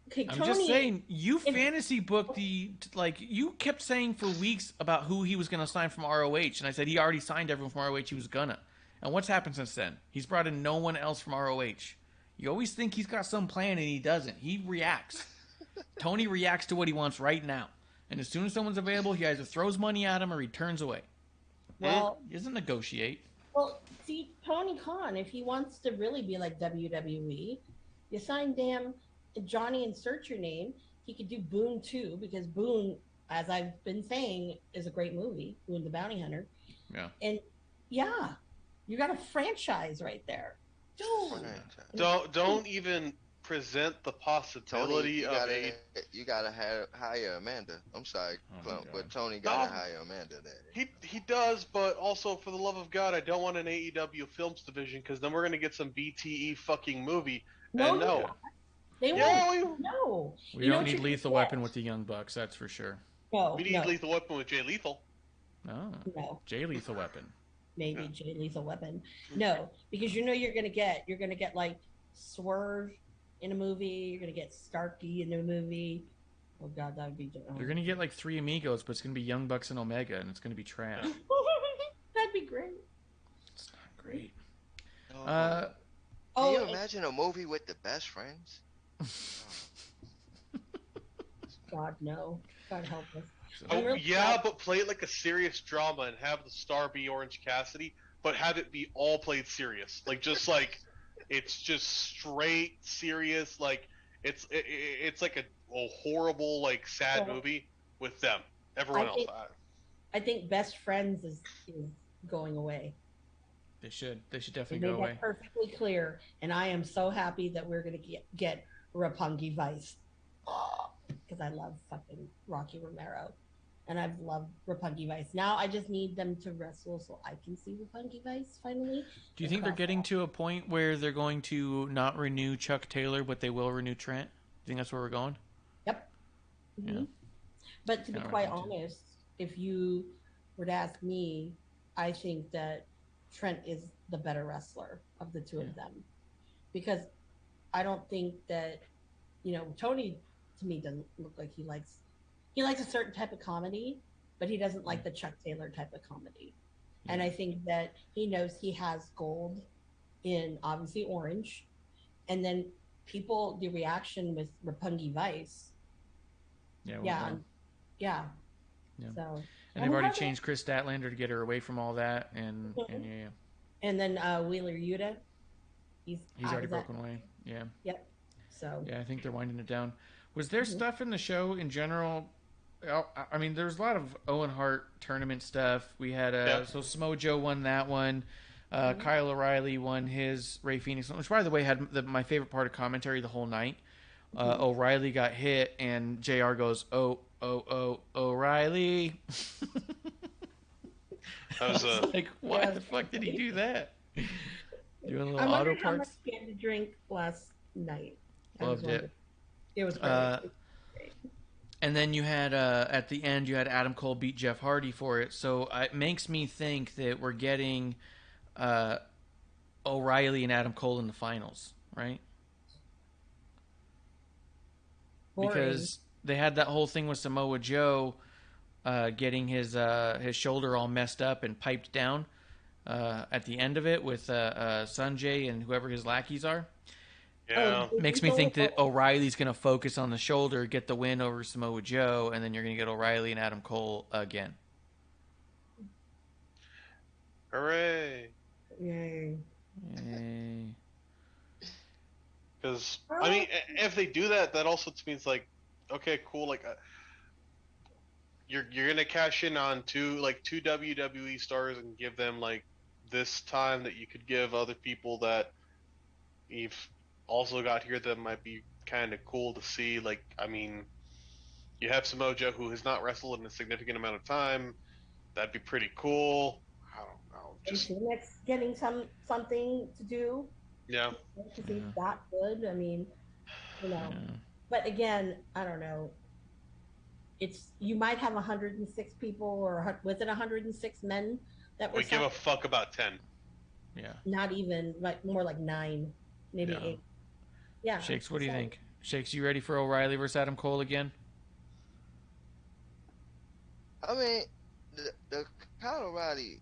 Okay, I'm Tony, just saying, you fantasy booked you kept saying for weeks about who he was going to sign from ROH, and I said he already signed everyone from ROH he was gonna. And what's happened since then? He's brought in no one else from ROH. You always think he's got some plan, and he doesn't. He reacts. Tony reacts to what he wants right now. And as soon as someone's available, he either throws money at him or he turns away. Well, he doesn't negotiate. Well, see, Tony Khan, if he wants to really be like WWE, you sign damn Johnny, insert your name. He could do Boone too, because Boone, as I've been saying, is a great movie, Boone the Bounty Hunter. Yeah. And yeah, you got a franchise right there. Don't even present the possibility Tony, you gotta hire Amanda. I'm sorry, Klump, but Tony gotta hire Amanda there. He does, but also for the love of God, I don't want an AEW films division, because then we're gonna get some BTE fucking movie. No. They won't. No. We don't need Lethal Weapon with the Young Bucks, that's for sure. No. We need Lethal Weapon with Jay Lethal. No. Jay Lethal Weapon. Maybe Jay Lethal Weapon. No, because you're gonna get like Swerve in a movie. You're gonna get Starkey in a movie. Oh God, that would be. You're gonna get like 3 Amigos, but it's gonna be Young Bucks and Omega, and it's gonna be trash. That'd be great. It's not great. Can you imagine a movie with the Best Friends? God, no. God help us. Oh, I'm really yeah, glad- but play it like a serious drama and have the star be Orange Cassidy, but have it be all played serious. Like, just like, it's just straight serious. Like, it's like a horrible, like, sad Well, movie with them. I Everyone else. think I think Best Friends is going away. They should They definitely made go away. that perfectly clear, and I am so happy that we're going to get Roppongi Vice because I love fucking Rocky Romero, and I've loved Roppongi Vice. Now I just need them to wrestle so I can see Roppongi Vice finally. Do you think they're getting to a point where they're going to not renew Chuck Taylor, but they will renew Trent? Do you think that's where we're going? Yep. Mm-hmm. Yeah. But to be Kinda quite what I think, honest, if you were to ask me, I think that Trent is the better wrestler of the two of them, because I don't think that, Tony to me doesn't look like he likes a certain type of comedy, but he doesn't like the Chuck Taylor type of comedy. Yeah. And I think that he knows he has gold in obviously Orange, and then the reaction with Roppongi Vice. Yeah. Yeah. Yeah. So, And they've already changed Chris Statlander to get her away from all that, and yeah. And then Wheeler Yuta, he's already broken away. Yeah. Yep. So yeah, I think they're winding it down. Was there stuff in the show in general? I mean, there's a lot of Owen Hart tournament stuff. We had so Samoa Joe won that one. Kyle O'Reilly won his Ray Phoenix, which by the way had my favorite part of commentary the whole night. O'Reilly got hit, and JR goes, "Oh, O'Reilly." I was like, why the fuck did he do that? Doing little I auto wondered how much parts. he had to drink last night. Loved it. It was great. And then you had at the end you had Adam Cole beat Jeff Hardy for it. So it makes me think that we're getting O'Reilly and Adam Cole in the finals, right? Boring. Because they had that whole thing with Samoa Joe getting his shoulder all messed up and piped down at the end of it with Sanjay and whoever his lackeys are. Yeah. Makes me think that O'Reilly's going to focus on the shoulder, get the win over Samoa Joe, and then you're going to get O'Reilly and Adam Cole again. Hooray! Yay! Because I mean, if they do that, that also means like, okay, cool. Like, you're gonna cash in on two WWE stars and give them like this time that you could give other people that you've also got here that might be kind of cool to see. Like, I mean, you have Samoa Joe who has not wrestled in a significant amount of time. That'd be pretty cool. I don't know. Just Phoenix getting something to do. Yeah. Because he's that good. I mean, But again, I don't know. You might have 106 people, or was it 106 men that were? We give a fuck about 10. Yeah. Not even, like more like 9, maybe 8. Yeah. Shakes, what do you think? Shakes, you ready for O'Reilly versus Adam Cole again? I mean, the Kyle O'Reilly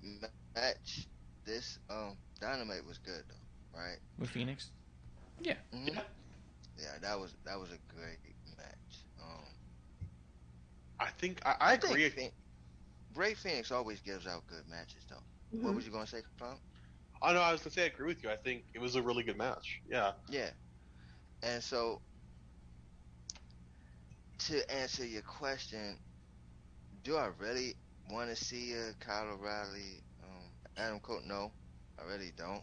match, this Dynamite was good though, right? With Phoenix? Yeah. Mm-hmm. Yeah, that was a great match. I think I agree. Ray Phoenix always gives out good matches though. Mm-hmm. What was you gonna say, Klump? Oh no, I was gonna say I agree with you. I think it was a really good match. Yeah. Yeah. And so, to answer your question, do I really want to see Kyle O'Reilly, Adam Cole? No, I really don't.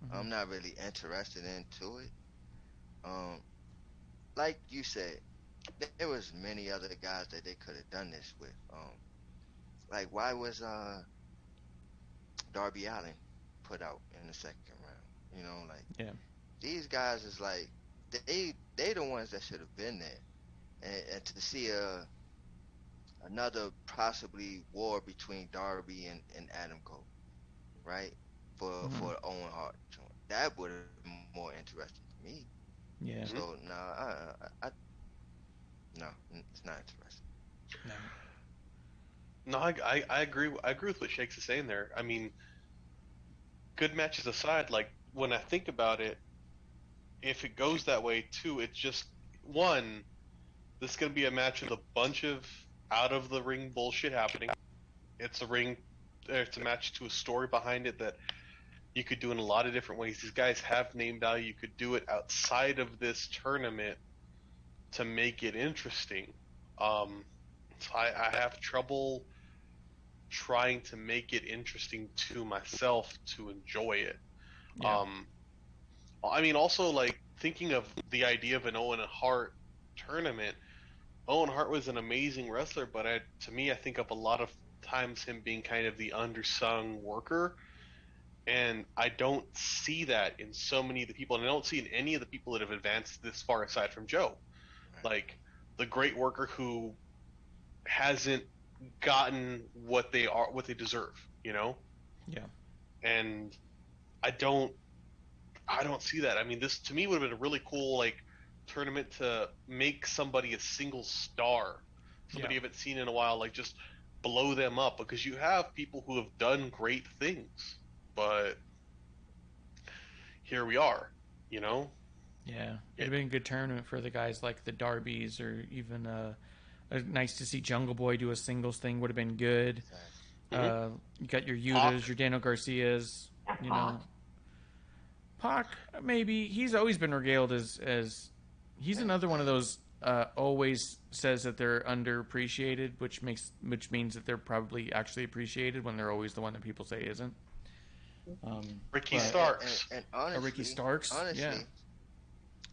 Mm-hmm. I'm not really interested into it. Like you said, there was many other guys that they could have done this with. Like why was Darby Allin put out in the second round? You know, like these guys is like they the ones that should have been there, and to see another possibly war between Darby and Adam Cole, right? For Owen Hart, that would have been more interesting to me. Yeah. So no, it's not interesting. No, I agree. I agree with what Shakes is saying there. I mean, good matches aside, like when I think about it, if it goes that way too, it's just one. this is going to be a match with a bunch of out of the ring bullshit happening. It's a match to a story behind it that you could do in a lot of different ways. These guys have name value. You could do it outside of this tournament to make it interesting. So I have trouble trying to make it interesting to myself to enjoy it. Yeah. I mean, also, like, thinking of the idea of an Owen Hart tournament, Owen Hart was an amazing wrestler, but to me, I think of a lot of times him being kind of the undersung worker, and I don't see that in so many of the people, and I don't see in any of the people that have advanced this far aside from Joe. Like, the great worker who hasn't gotten what they deserve, you know? Yeah. And I don't see that. I mean, this to me would have been a really cool, like, tournament to make somebody a single star, somebody you haven't seen in a while, like, just blow them up, because you have people who have done great things, but here we are, you know? Yeah, it'd have been a good tournament for the guys like the Darbys, or even nice to see Jungle Boy do a singles thing would have been good. You got your Yutas, your Daniel Garcias, you know. Pac, maybe he's always been regaled as he's another one of those always says that they're underappreciated, which means that they're probably actually appreciated when they're always the one that people say isn't. Ricky Starks, and honestly, Ricky Starks, yeah.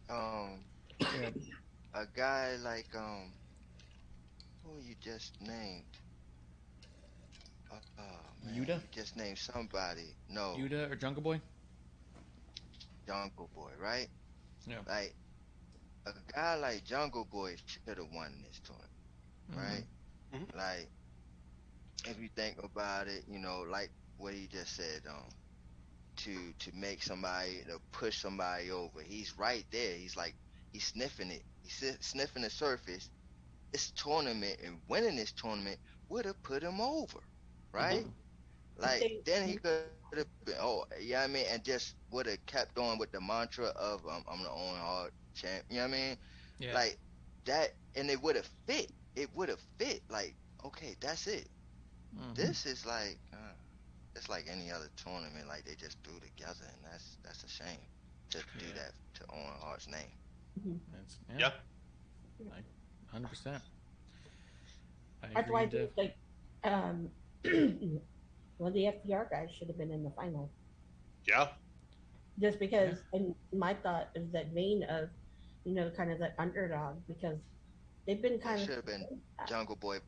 A guy like who you just named? Man, Yuta? you just named somebody. No, Yuta or Jungle Boy? Jungle Boy, right? Yeah. Like a guy like Jungle Boy should have won this tournament, right? Like, if you think about it, you know, like what he just said, to make somebody, to push somebody over, he's right there. He's like, he's sniffing it. He's sniffing the surface. This tournament, and winning this tournament would have put him over, right? Like, then he could have been, I mean, and just would have kept on with the mantra of I'm the Owen Hart champ. You know what I mean? Yeah. Like that, and it would have fit. It would have fit. Like, okay, that's it. This is like it's like any other tournament. Like, they just threw together, and that's a shame to do that to Owen Hart's name. Yeah. 100%. That's why I think, like, well, the FTR guys should have been in the final. Yeah. Just because, and my thought is that vein of, you know, kind of that underdog, because they've been kind of. Should have been Jungle Boy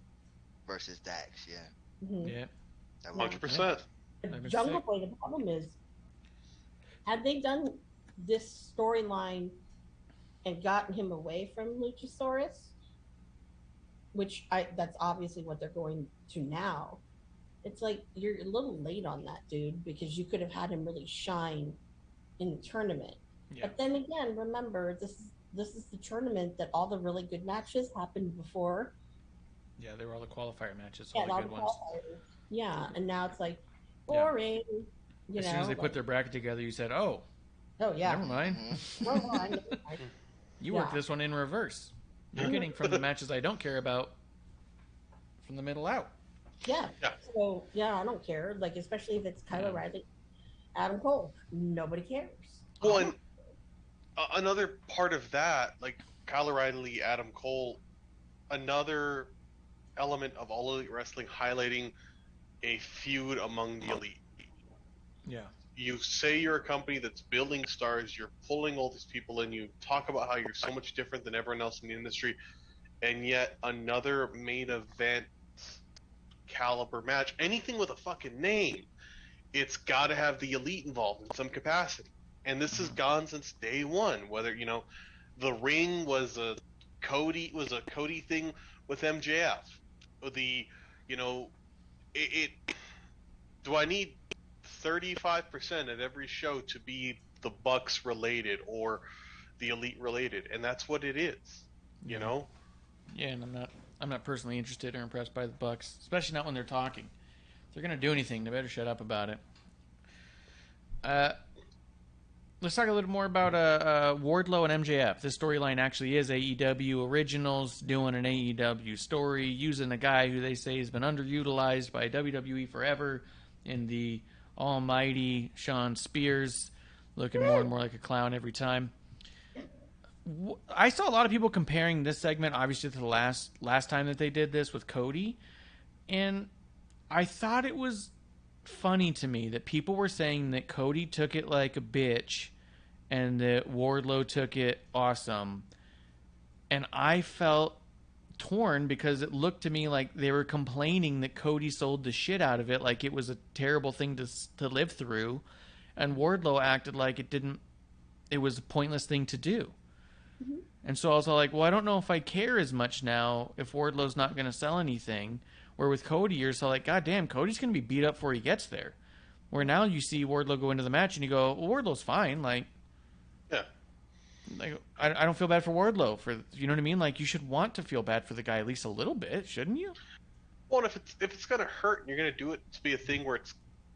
versus Dax, yeah. Yeah. 100%. Jungle Boy, the problem is, had they done this storyline and gotten him away from Luchasaurus, that's obviously what they're going to now. It's like, you're a little late on that, dude, because you could have had him really shine in the tournament. Yeah. But then again, remember, this is the tournament that all the really good matches happened before. Yeah, they were all the qualifier matches, all the good ones. Yeah, and now it's like boring. You as know, soon as they put their bracket together, you said, "Oh yeah, never mind." You worked this one in reverse. You're getting from the matches I don't care about from the middle out. Yeah. So I don't care. Like, especially if it's Kyle O'Reilly, Adam Cole, nobody cares. Well, and another part of that, like Kyle O'Reilly, Adam Cole, another element of All Elite Wrestling highlighting a feud among the elite. Yeah. You say you're a company that's building stars, you're pulling all these people in, you talk about how you're so much different than everyone else in the industry, and yet another main event caliber match, anything with a fucking name, it's got to have the elite involved in some capacity. And this has gone since day one. Whether, you know, the ring was a Cody thing with MJF. The, you know, do I need 35% at every show to be the Bucks related or the elite related? And that's what it is, you know? Yeah, and I'm not personally interested or impressed by the Bucks, especially not when they're talking. If they're gonna do anything, they better shut up about it. let's talk a little more about Wardlow and MJF. This storyline actually is AEW originals doing an AEW story using a guy who they say has been underutilized by WWE forever in the almighty Sean Spears, looking more and more like a clown every time. I saw a lot of people comparing this segment, obviously, to the last time that they did this with Cody, and I thought it was funny to me that people were saying that Cody took it like a bitch and that Wardlow took it awesome, and I felt torn because it looked to me like they were complaining that Cody sold the shit out of it, like it was a terrible thing to live through, and Wardlow acted like it was a pointless thing to do. Mm-hmm. And so I was all like, well, I don't know if I care as much now if Wardlow's not going to sell anything. Where with Cody, you're so like, God damn, Cody's going to be beat up before he gets there. Where now you see Wardlow go into the match and you go, well, Wardlow's fine. Like, yeah. Like, I don't feel bad for Wardlow. You know what I mean? Like, you should want to feel bad for the guy at least a little bit, shouldn't you? Well, if it's going to hurt and you're going to do it to be a thing where it's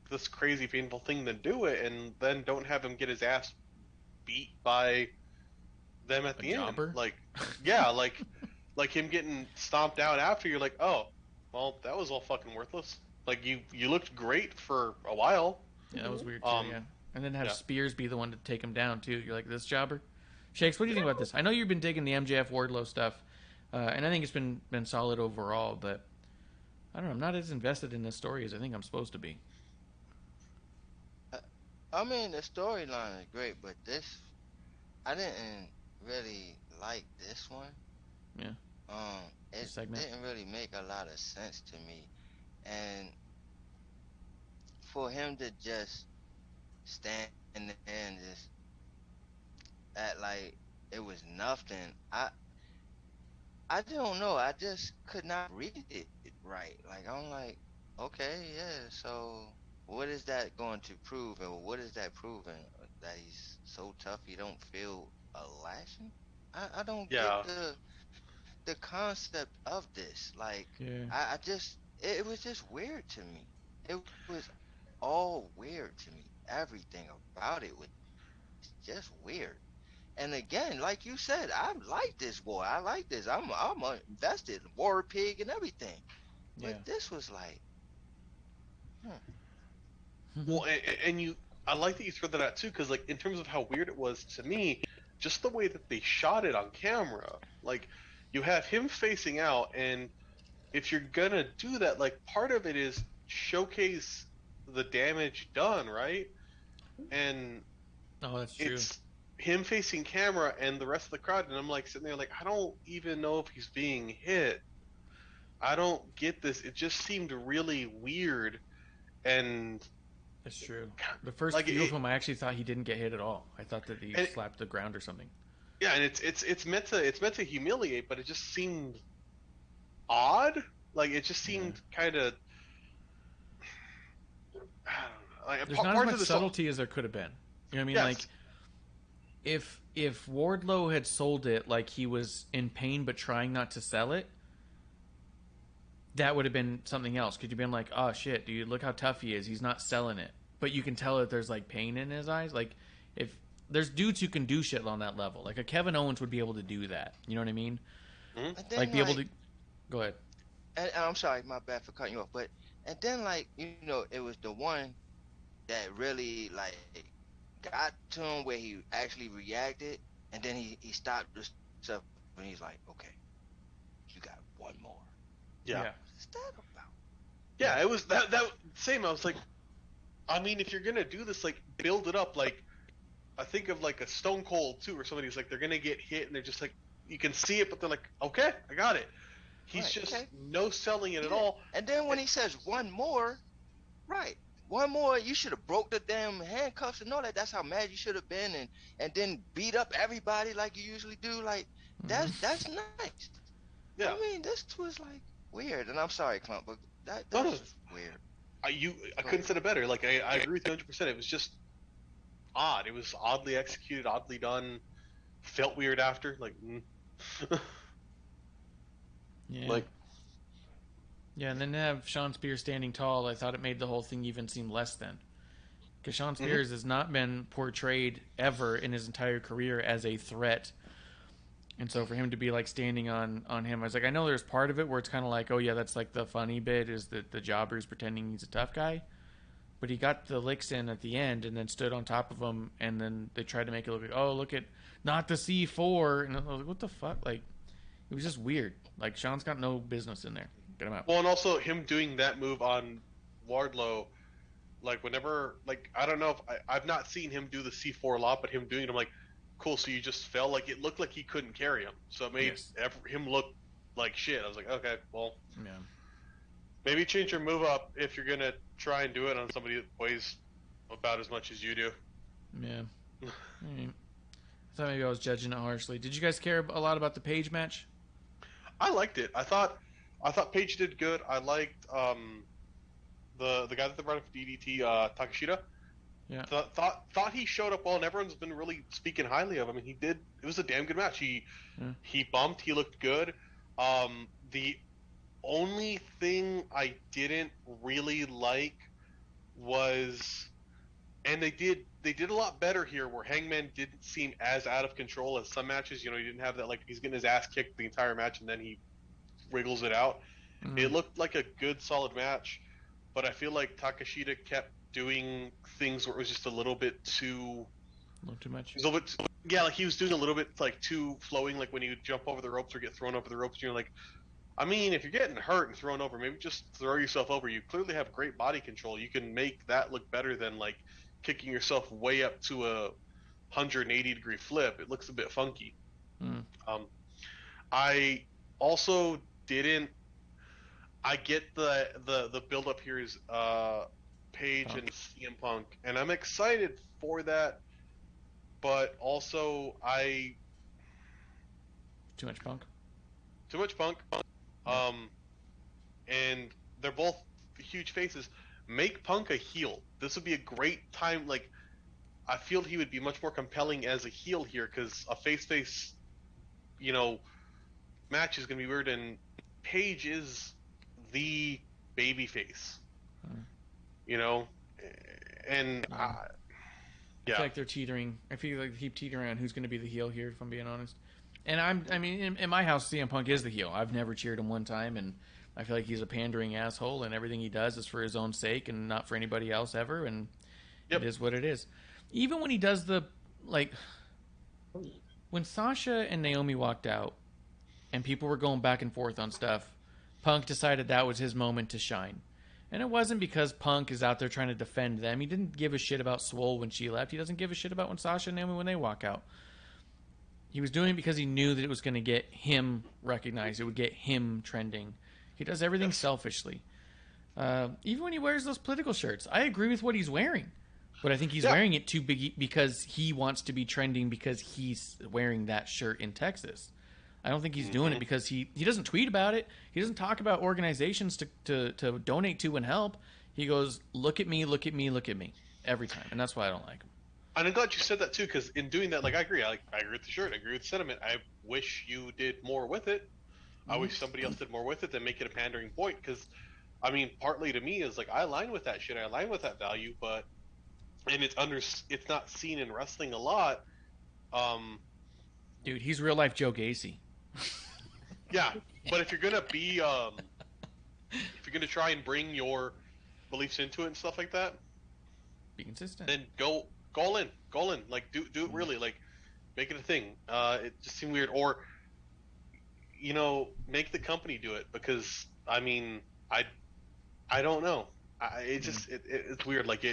this crazy, painful thing, then do it. And then don't have him get his ass beat by them at the end. Like, yeah, like him getting stomped out after, you're like, oh, well, that was all fucking worthless. Like, you looked great for a while. Yeah, that was weird too, yeah. And then have Spears be the one to take him down too. You're like, this jobber? Shakes, what do you think about this? I know you've been digging the MJF Wardlow stuff, and I think it's been solid overall, but I don't know, I'm not as invested in this story as I think I'm supposed to be. I mean, the storyline is great, but I didn't really like this one. Yeah. It didn't really make a lot of sense to me, and for him to just stand there and just act like it was nothing, I don't know. I just could not read it right. Like, I'm like, okay, yeah. So what is that going to prove, and what is that proving? That he's so tough he don't feel a lashing? I don't get the concept of this. Like, I just, it was just weird to me. It was all weird to me. Everything about it was just weird. And again, like you said, I like this war. I like this. I'm invested, War Pig and everything. But this was like, Well, and I like that you threw that out too, because like in terms of how weird it was to me, just the way that they shot it on camera, like you have him facing out, and if you're gonna do that, like part of it is showcase the damage done, right? And that's true. It's him facing camera and the rest of the crowd, and I'm like sitting there like, I don't even know if he's being hit. I don't get this. It just seemed really weird, and that's true. The first few of them, I actually thought he didn't get hit at all. I thought that he slapped the ground or something. Yeah, and it's meant to humiliate, but it just seemed odd. Like, it just seemed kind of. Like, there's not as much subtlety as there could have been. You know what I mean? Yes. Like, if Wardlow had sold it like he was in pain but trying not to sell it, that would have been something else. Could you been like, oh shit, dude, look how tough he is. He's not selling it. But you can tell that there's like pain in his eyes. Like, if there's dudes who can do shit on that level, like a Kevin Owens would be able to do that. You know what I mean? Mm-hmm. Like, be able to. Go ahead. And I'm sorry, my bad for cutting you off. But and then, like, you know, it was the one that really like got to him where he actually reacted, and then he stopped himself and he's like, okay, you got one more. Yeah. What's that about? Yeah, it was that same. I was like, I mean, if you're gonna do this, like, build it up. Like, I think of like a Stone Cold too, or somebody's like, they're gonna get hit and they're just like, you can see it, but they're like, okay, I got it. He's no selling it at all. And then when he says one more, right? One more, you should have broke the damn handcuffs and all that. That's how mad you should have been, and then beat up everybody like you usually do. Like, that's nice. Yeah. I mean, this was like weird, and I'm sorry, Klump, but that was weird. I couldn't say it better. Like, I agree with you 100%. It was just odd. It was oddly executed, oddly done. Felt weird after. Like, yeah. Like, yeah, and then to have Sean Spears standing tall, I thought it made the whole thing even seem less than. Because Shawn Spears has not been portrayed ever in his entire career as a threat. And so for him to be like standing on him, I was like, I know there's part of it where it's kind of like, oh yeah, that's like the funny bit is that the jobber's pretending he's a tough guy. But he got the licks in at the end and then stood on top of him, and then they tried to make it look like, oh, look at, not the C4. And I was like, what the fuck? Like, it was just weird. Like, Shawn's got no business in there. Get him out. Well, and also him doing that move on Wardlow, like, whenever, like, I don't know if, I've not seen him do the C4 a lot, but him doing it, I'm like, cool, so you just felt like it looked like he couldn't carry him. So it made him look like shit. I was like, okay, well, Yeah. maybe change your move up if you're going to try and do it on somebody that weighs about as much as you do. Yeah. I thought maybe I was judging it harshly. Did you guys care a lot about the Paige match? I liked it. I thought Paige did good. I liked the guy that they brought in for DDT, Takashita. Yeah. Thought he showed up well, and everyone's been really speaking highly of him. And he did. It was a damn good match. He bumped. He looked good. The only thing I didn't really like was, and they did a lot better here, where Hangman didn't seem as out of control as some matches. You know, he didn't have that, like, he's getting his ass kicked the entire match and then he wriggles it out. It looked like a good, solid match, but I feel like Takashita kept doing things where it was just a little bit too... A little too much? A little bit, yeah, like he was doing a little bit, like, too flowing, like when he would jump over the ropes or get thrown over the ropes, and you're like, I mean, if you're getting hurt and thrown over, maybe just throw yourself over. You clearly have great body control. You can make that look better than, like, kicking yourself way up to a 180-degree flip. It looks a bit funky. I also didn't... I get the build-up here is Paige and CM Punk, and I'm excited for that, but also Too much Punk? Too much Punk. And they're both huge faces. Make Punk a heel. This would be a great time. Like, I feel he would be much more compelling as a heel here, because a face-face, you know, match is going to be weird, and Paige is the baby face. You know? And, I feel like they're teetering. I feel like they keep teetering on who's going to be the heel here, if I'm being honest. And I mean, in my house, CM Punk is the heel. I've never cheered him one time, and I feel like he's a pandering asshole, and everything he does is for his own sake and not for anybody else ever, and it is what it is. Even when he does the, like, when Sasha and Naomi walked out, and people were going back and forth on stuff, Punk decided that was his moment to shine. And it wasn't because Punk is out there trying to defend them. He didn't give a shit about Swole when she left. He doesn't give a shit about when Sasha and Naomi when they walk out. He was doing it because he knew that it was going to get him recognized. It would get him trending. He does everything selfishly. Even when he wears those political shirts. I agree with what he's wearing. But I think he's wearing it too big because he wants to be trending because he's wearing that shirt in Texas. I don't think he's doing it because he doesn't tweet about it. He doesn't talk about organizations to donate to and help. He goes, look at me, look at me, look at me. Every time. And that's why I don't like him. And I'm glad you said that too, because in doing that, like, I agree. I agree with the shirt. I agree with the sentiment. I wish you did more with it. I wish somebody else did more with it than make it a pandering point. Because, I mean, partly to me is like, I align with that shit. I align with that value, but it's not seen in wrestling a lot. Dude, he's real life Joe Gacy. Yeah, but if you're gonna be, if you're gonna try and bring your beliefs into it and stuff like that, be consistent. Then go all in, like do it really, like make it a thing. It just seemed weird, or you know, make the company do it, because I mean, I don't know. It's weird. Like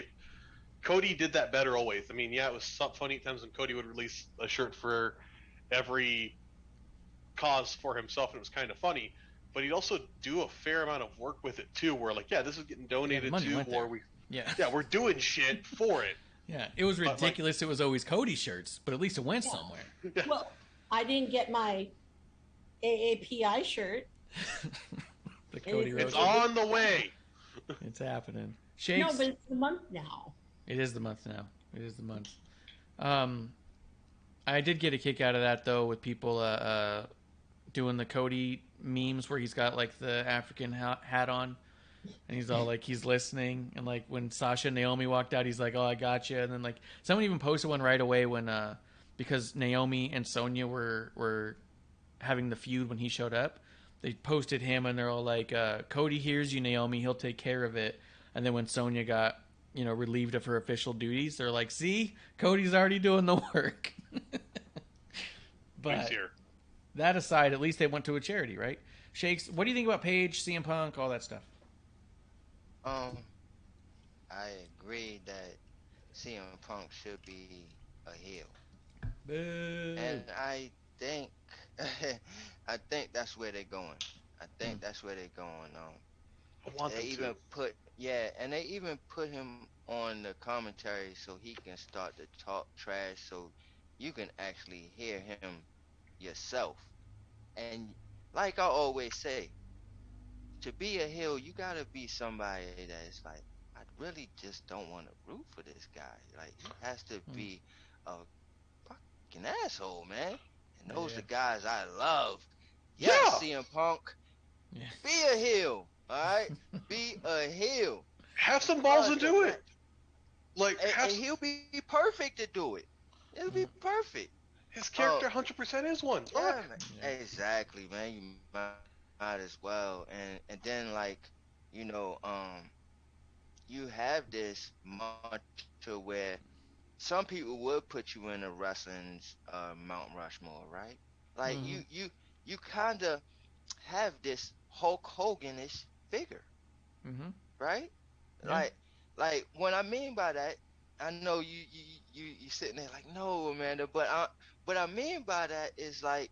Cody did that better always. I mean, yeah, it was funny at times when Cody would release a shirt for every cause for himself, and it was kind of funny. But he'd also do a fair amount of work with it too, where like, yeah, this is getting donated to, or we're doing shit for it. Yeah, it was ridiculous. It was always Cody shirts, but at least it went somewhere. Yeah. Well, I didn't get my AAPI shirt. The Cody it's Rhodes. on the way. It's happening. Shakes. No, but it's the month now. It is the month now. It is the month. I did get a kick out of that though, with people doing the Cody memes where he's got like the African hat on. And he's all like, he's listening. And like when Sasha and Naomi walked out, he's like, oh, I got you. And then like someone even posted one right away when because Naomi and Sonya were having the feud when he showed up. They posted him and they're all like, Cody hears you, Naomi. He'll take care of it. And then when Sonya got, relieved of her official duties, they're like, see, Cody's already doing the work. But that aside, at least they went to a charity, right? Shakes, what do you think about Paige, CM Punk, all that stuff? I agree that CM Punk should be a heel. Boo. And I think that's where they're going. That's where they're going. I want they them even to. they even put him on the commentary so he can start to talk trash so you can actually hear him yourself. And like I always say, to be a heel, you gotta be somebody that is like, I really just don't want to root for this guy. Like, he has to be a fucking asshole, man. And those are the guys I love. Yes, CM Punk. Yeah. Be a heel, all right? Be a heel. Have some balls and do it. Like, and he'll be perfect to do it. He'll be perfect. His character 100% is one. Yeah, man. Exactly, man. You might as well. And then like, you have this mantra where some people would put you in a wrestling's Mount Rushmore, right? Like you kind of have this Hulk Hogan-ish figure, right? Yeah. Like what I mean by that, I know you sitting there like, no, Amanda, but what I mean by that is like,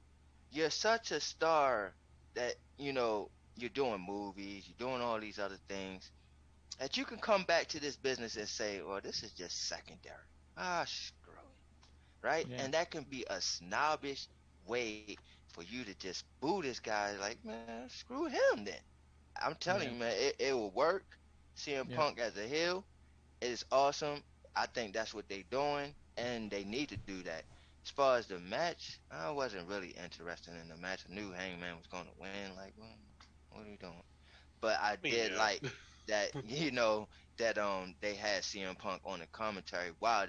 you're such a star that you're doing movies, you're doing all these other things, that you can come back to this business and say, well, this is just secondary. Screw it, right? Yeah. And that can be a snobbish way for you to just boo this guy. Like, man, screw him then. I'm telling you, man, it will work. CM Punk as a heel is awesome. I think that's what they're doing, and they need to do that. As far as the match, I wasn't really interested in the match. I knew Hangman was going to win. Like, well, what are you doing? But I did like that, that they had CM Punk on the commentary while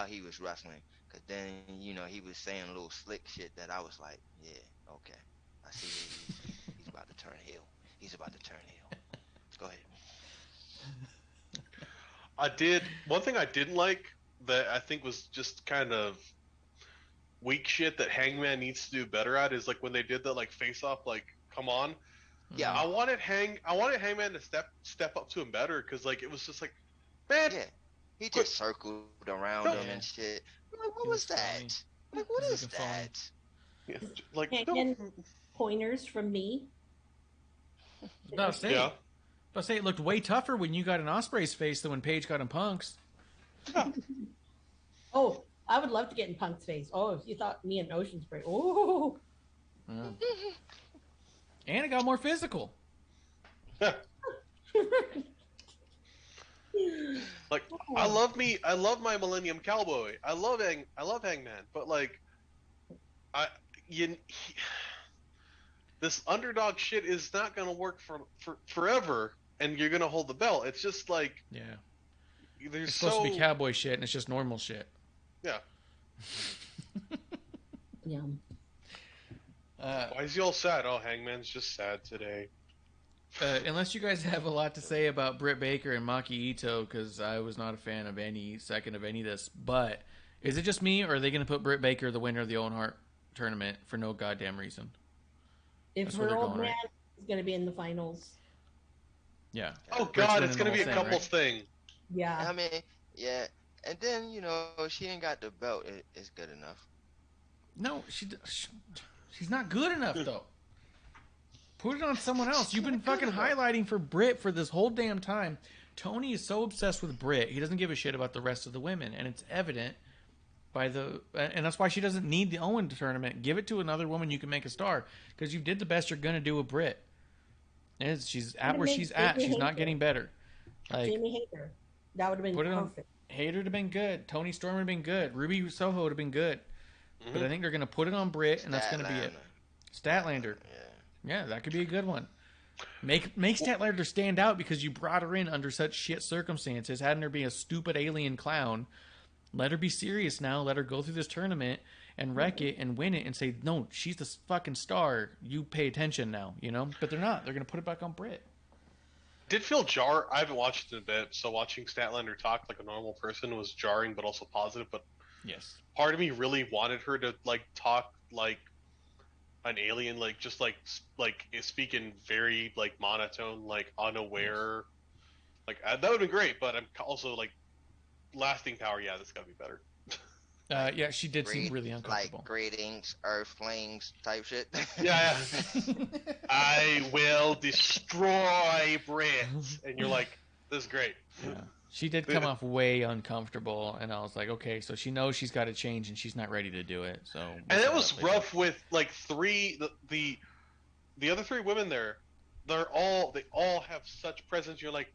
he was wrestling, because then he was saying a little slick shit that I was like, yeah, okay, I see he's about to turn heel. He's about to turn heel. Go ahead. One thing I didn't like that I think was just kind of weak shit that Hangman needs to do better at is like when they did the like face off, like, come on. Yeah. I wanted Hangman to step up to him better, because like it was just like, man, he just circled around him and shit. Like, what was that? Funny. Like, what is that? Yeah, like pointers from me. About to say it looked way tougher when you got in Ospreay's face than when Paige got in Punk's. Yeah. Oh, I would love to get in Punk's face. Oh, if you thought me and Ocean Spray. Oh. Yeah. And it got more physical. Like, I love my Millennium Cowboy. I love Hangman, but like, this underdog shit is not gonna work for forever, and you're gonna hold the belt. It's just like, it's supposed to be cowboy shit, and it's just normal shit. Yeah. Yeah. Why is he all sad? Oh, Hangman's just sad today. Unless you guys have a lot to say about Britt Baker and Maki Ito, because I was not a fan of any second of any of this. But is it just me, or are they going to put Britt Baker the winner of the Owen Hart tournament for no goddamn reason? If her old man is going to be in the finals. Yeah. Oh God, it's going to be a couples thing. Yeah. I mean, yeah. And then, she ain't got the belt. It's good enough. No, she's not good enough, though. Put it on someone else. You've been fucking highlighting for Britt for this whole damn time. Tony is so obsessed with Britt, he doesn't give a shit about the rest of the women, and it's evident and that's why she doesn't need the Owen tournament. Give it to another woman you can make a star, because you did the best you're gonna do with Britt. And she's at where she's at. She's not getting better. Like Jamie Hayter, that would have been perfect. Hayter would have been good. Tony Storm would have been good. Ruby Soho would have been good. Mm-hmm. But I think they're gonna put it on Britt, and that's gonna be it. Statlander. Yeah, that could be a good one. Make Statlander stand out because you brought her in under such shit circumstances, having her be a stupid alien clown. Let her be serious now. Let her go through this tournament and wreck it and win it and say, no, she's the fucking star. You pay attention now, you know? But they're not. They're going to put it back on Britt. Did feel I haven't watched it in a bit, so watching Statlander talk like a normal person was jarring but also positive. But yes, part of me really wanted her to like talk like an alien, like just like speaking very like monotone, like unaware. Like that would have been great, but I'm also like lasting power. Yeah, this got to be better. Yeah, she did seem really uncomfortable. Like greetings, Earthlings type shit. Yeah. I will destroy Brit. And you're like, this is great. Yeah. She did come off way uncomfortable, and I was like, okay, so she knows she's got to change, and she's not ready to do it. So, and it was rough with like the other three women there. They all have such presence. You're like,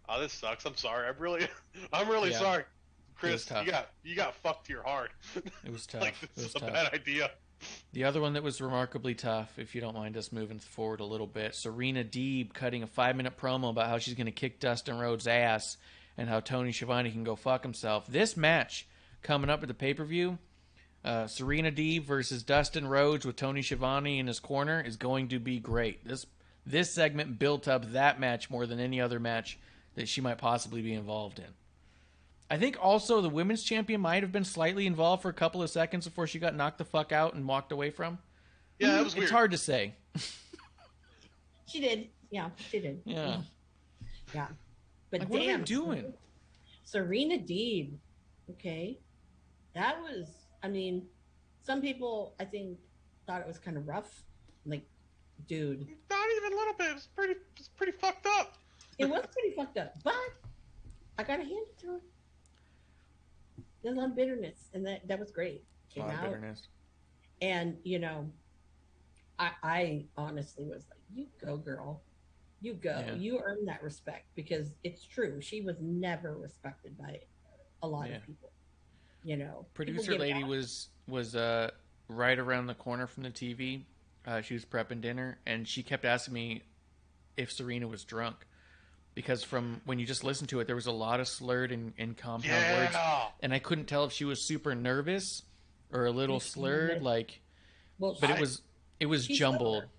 oh, this sucks. I'm sorry. I'm really sorry. Chris, you got fucked to your heart. It was tough. Like, this is a bad idea. The other one that was remarkably tough, if you don't mind us moving forward a little bit, Serena Deeb cutting a 5-minute promo about how she's going to kick Dustin Rhodes' ass and how Tony Schiavone can go fuck himself. This match coming up at the pay-per-view, Serena Deeb versus Dustin Rhodes with Tony Schiavone in his corner is going to be great. This segment built up that match more than any other match that she might possibly be involved in. I think also the women's champion might have been slightly involved for a couple of seconds before she got knocked the fuck out and walked away from. Yeah, that was weird. It's hard to say. She did. Yeah, she did. Yeah. Yeah. But like, damn. What are they doing? Serena Deeb. Okay. That was, I mean, some people, I think, thought it was kind of rough. Like, dude. Not even a little bit. It was pretty fucked up. It was pretty fucked up. But I got to hand it to her. There's a lot of bitterness, and that was great. Came out. Bitterness. And, you know, I honestly was like, you go, girl. You go. Yeah. You earn that respect, because it's true. She was never respected by a lot of people. You know. Producer lady was right around the corner from the TV. She was prepping dinner, and she kept asking me if Serena was drunk. Because from when you just listened to it, there was a lot of slurred and compound words. And I couldn't tell if she was super nervous or a little slurred. Like, but it was jumbled. Sober.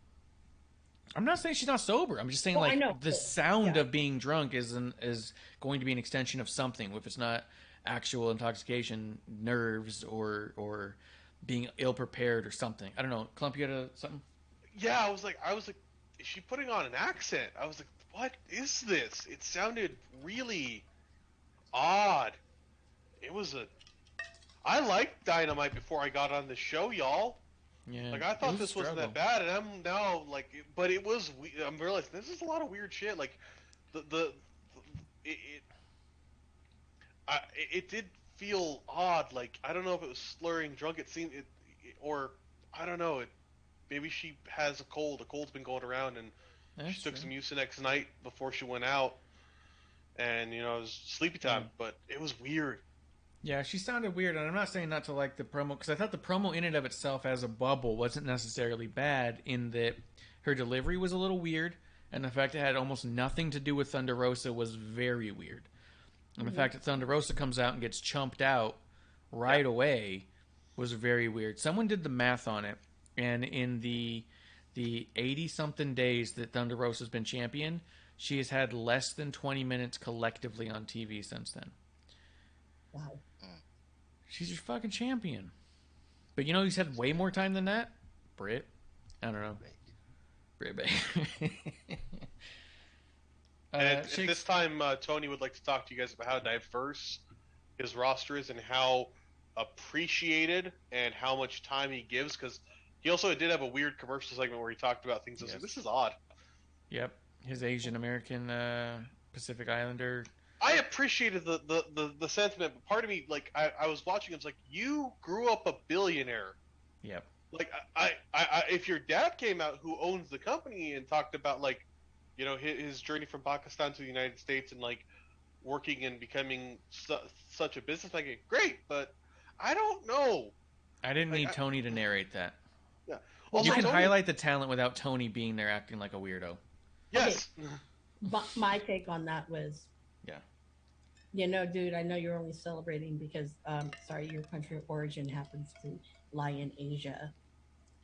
I'm not saying she's not sober. I'm just saying the sound of being drunk is going to be an extension of something. If it's not actual intoxication, nerves, or being ill prepared or something. I don't know. Klump, you got something? Yeah, I was like, is she putting on an accent? I was like, what is this? It sounded really odd. I liked Dynamite before I got on the show, y'all. Yeah. Like, I thought this wasn't that bad, and I'm now like, but it was. I'm realizing this is a lot of weird shit. Like, it did feel odd. Like, I don't know if it was slurring drunk. It seemed or I don't know. Maybe she has a cold. A cold's been going around, and she took some Mucinex night before she went out, and it was sleepy time. But it was weird. Yeah, she sounded weird, and I'm not saying not to like the promo, because I thought the promo in and of itself as a bubble wasn't necessarily bad, in that her delivery was a little weird, and the fact it had almost nothing to do with Thunder Rosa was very weird. And the fact that Thunder Rosa comes out and gets chumped out right away was very weird. Someone did the math on it, and in the 80-something days that Thunder Rosa's been champion, she has had less than 20 minutes collectively on TV since then. Wow. She's your fucking champion. But you know who's had way more time than that? Britt. I don't know. Britt Baker. At this time, Tony would like to talk to you guys about how diverse his roster is and how appreciated and how much time he gives, because he also did have a weird commercial segment where he talked about things. I was like, this is odd. Yep. His Asian American Pacific Islander. I appreciated the sentiment, but part of me, like, I was watching, it's like, you grew up a billionaire. Yep. Like, I if your dad came out, who owns the company, and talked about, like, his journey from Pakistan to the United States and, like, working and becoming such a businessman, great, but I don't know. I didn't need Tony to narrate that. Yeah. Also, you can highlight the talent without Tony being there acting like a weirdo. Yes. My take on that was, yeah, dude, I know you're only celebrating because, sorry, your country of origin happens to lie in Asia.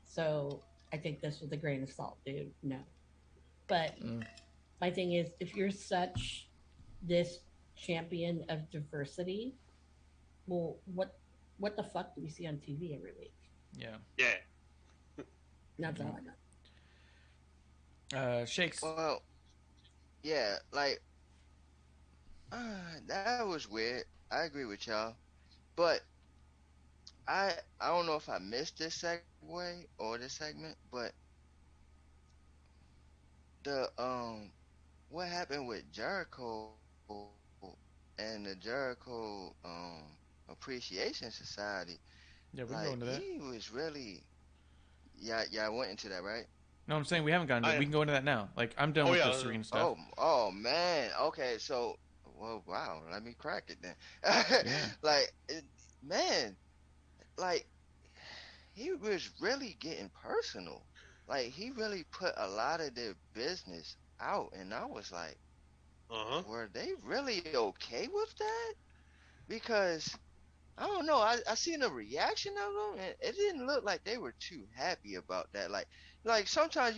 So I think this with a grain of salt, dude. No. But my thing is, if you're such this champion of diversity, well, what the fuck do we see on TV every week? yeah. Yeah. That's all I got. Shakes. Well, yeah, like that was weird. I agree with y'all, but I don't know if I missed this segue or this segment, but the what happened with Jericho and the Jericho Appreciation Society? Yeah, we can go Like into that. he was really, yeah, I went into that, right? No, I'm saying we haven't gotten to it. We can go into that now. Like, I'm done with this arena stuff. Oh man. Okay, so well, wow. Let me crack it then. Yeah. Like, man, like he was really getting personal. Like he really put a lot of their business out, and I was like, were they really okay with that? Because I don't know. I seen the reaction of them, and it didn't look like they were too happy about that. Like sometimes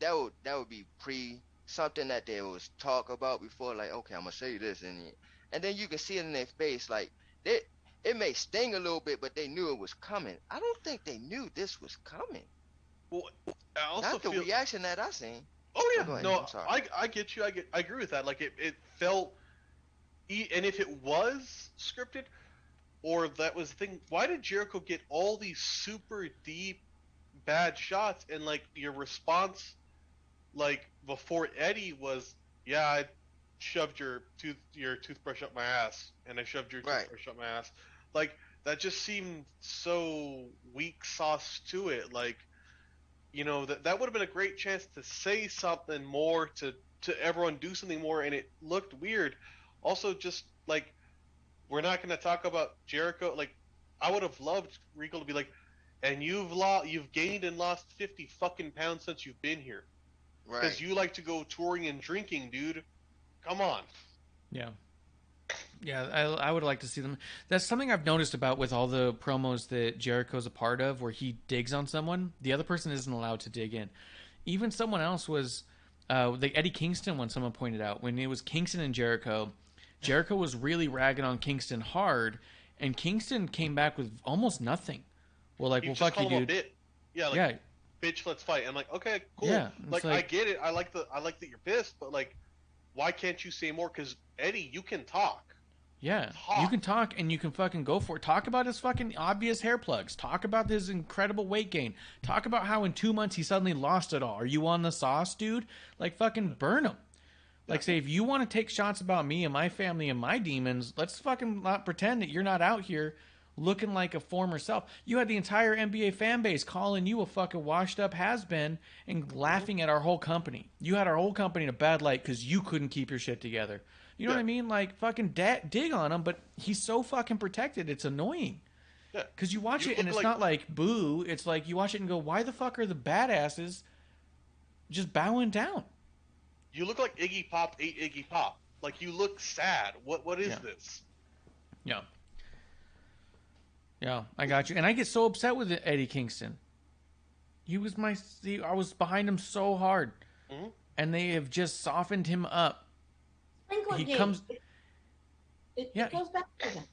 that would be something that they was talk about before. Like, okay, I'm gonna say this, and then you can see it in their face. Like it may sting a little bit, but they knew it was coming. I don't think they knew this was coming. Well, I also Not the feel reaction that I seen. Oh yeah, Go ahead. no, I'm sorry. I get you. I agree with that. Like it felt, and if it was scripted, or that was the thing, why did Jericho get all these super deep bad shots, and like your response, like before Eddie was, yeah, I shoved your toothbrush up my ass, and I shoved your toothbrush up my ass, like that just seemed so weak sauce to it, like. That would have been a great chance to say something more, to everyone do something more, and it looked weird. Also, just like we're not going to talk about Jericho. Like I would have loved Regal to be like, and you've gained and lost 50 fucking pounds since you've been here, because you like to go touring and drinking, dude. Come on. Yeah. Yeah, I would like to see them. That's something I've noticed about with all the promos that Jericho's a part of, where he digs on someone. The other person isn't allowed to dig in. Even someone else was, like Eddie Kingston, when someone pointed out, when it was Kingston and Jericho was really ragging on Kingston hard, and Kingston came back with almost nothing. Well, like, well, fuck you, dude. Bitch, let's fight. I'm like, okay, cool. Yeah, like I get it. I like that you're pissed, but like, why can't you say more? Because Eddie, you can talk. Yeah, you can talk and you can fucking go for it. Talk about his fucking obvious hair plugs. Talk about his incredible weight gain. Talk about how in 2 months he suddenly lost it all. Are you on the sauce, dude? Like, fucking burn him. Like, say, if you want to take shots about me and my family and my demons, let's fucking not pretend that you're not out here looking like a former self. You had the entire NBA fan base calling you a fucking washed up has-been and laughing at our whole company. You had our whole company in a bad light because you couldn't keep your shit together. You know what I mean? Like, fucking dig on him, but he's so fucking protected, it's annoying. Yeah. Because you watch it and it's not like, boo. It's like, you watch it and go, why the fuck are the badasses just bowing down? You look like Iggy Pop ate Iggy Pop. Like, you look sad. What is this? Yeah. Yeah, I got you. And I get so upset with Eddie Kingston. I was behind him so hard. Mm-hmm. And they have just softened him up. He comes. It goes back to that.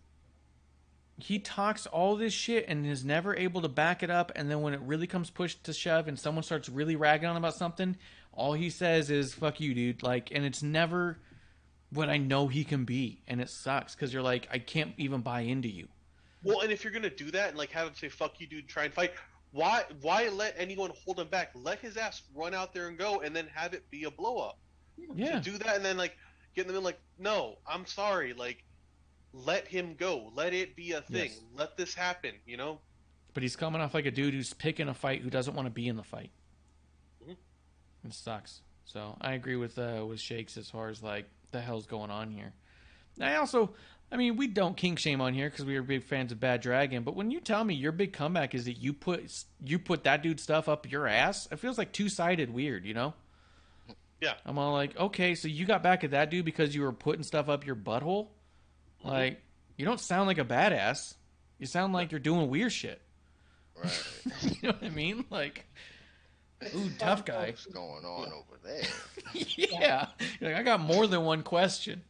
He talks all this shit and is never able to back it up. And then when it really comes push to shove and someone starts really ragging on him about something, all he says is "fuck you, dude." Like, and it's never what I know he can be, and it sucks because you're like, I can't even buy into you. Well, and if you're gonna do that and like have him say "fuck you, dude," try and fight. Why let anyone hold him back? Let his ass run out there and go, and then have it be a blow up. Yeah. To do that and then like. Get in the middle, like, no, I'm sorry, like, let him go, let it be a thing, let this happen, you know? But he's coming off like a dude who's picking a fight who doesn't want to be in the fight. Mm-hmm. It sucks. So I agree with Shakes as far as like the hell's going on here. I mean, we don't kink shame on here because we are big fans of Bad Dragon. But when you tell me your big comeback is that you put that dude's stuff up your ass, it feels like two-sided weird, you know? Yeah. I'm all like, okay, so you got back at that dude because you were putting stuff up your butthole? Mm-hmm. Like, you don't sound like a badass. You sound like you're doing weird shit. Right. You know what I mean? Like, ooh, tough guy. What's going on over there? Yeah. You're like, I got more than one question.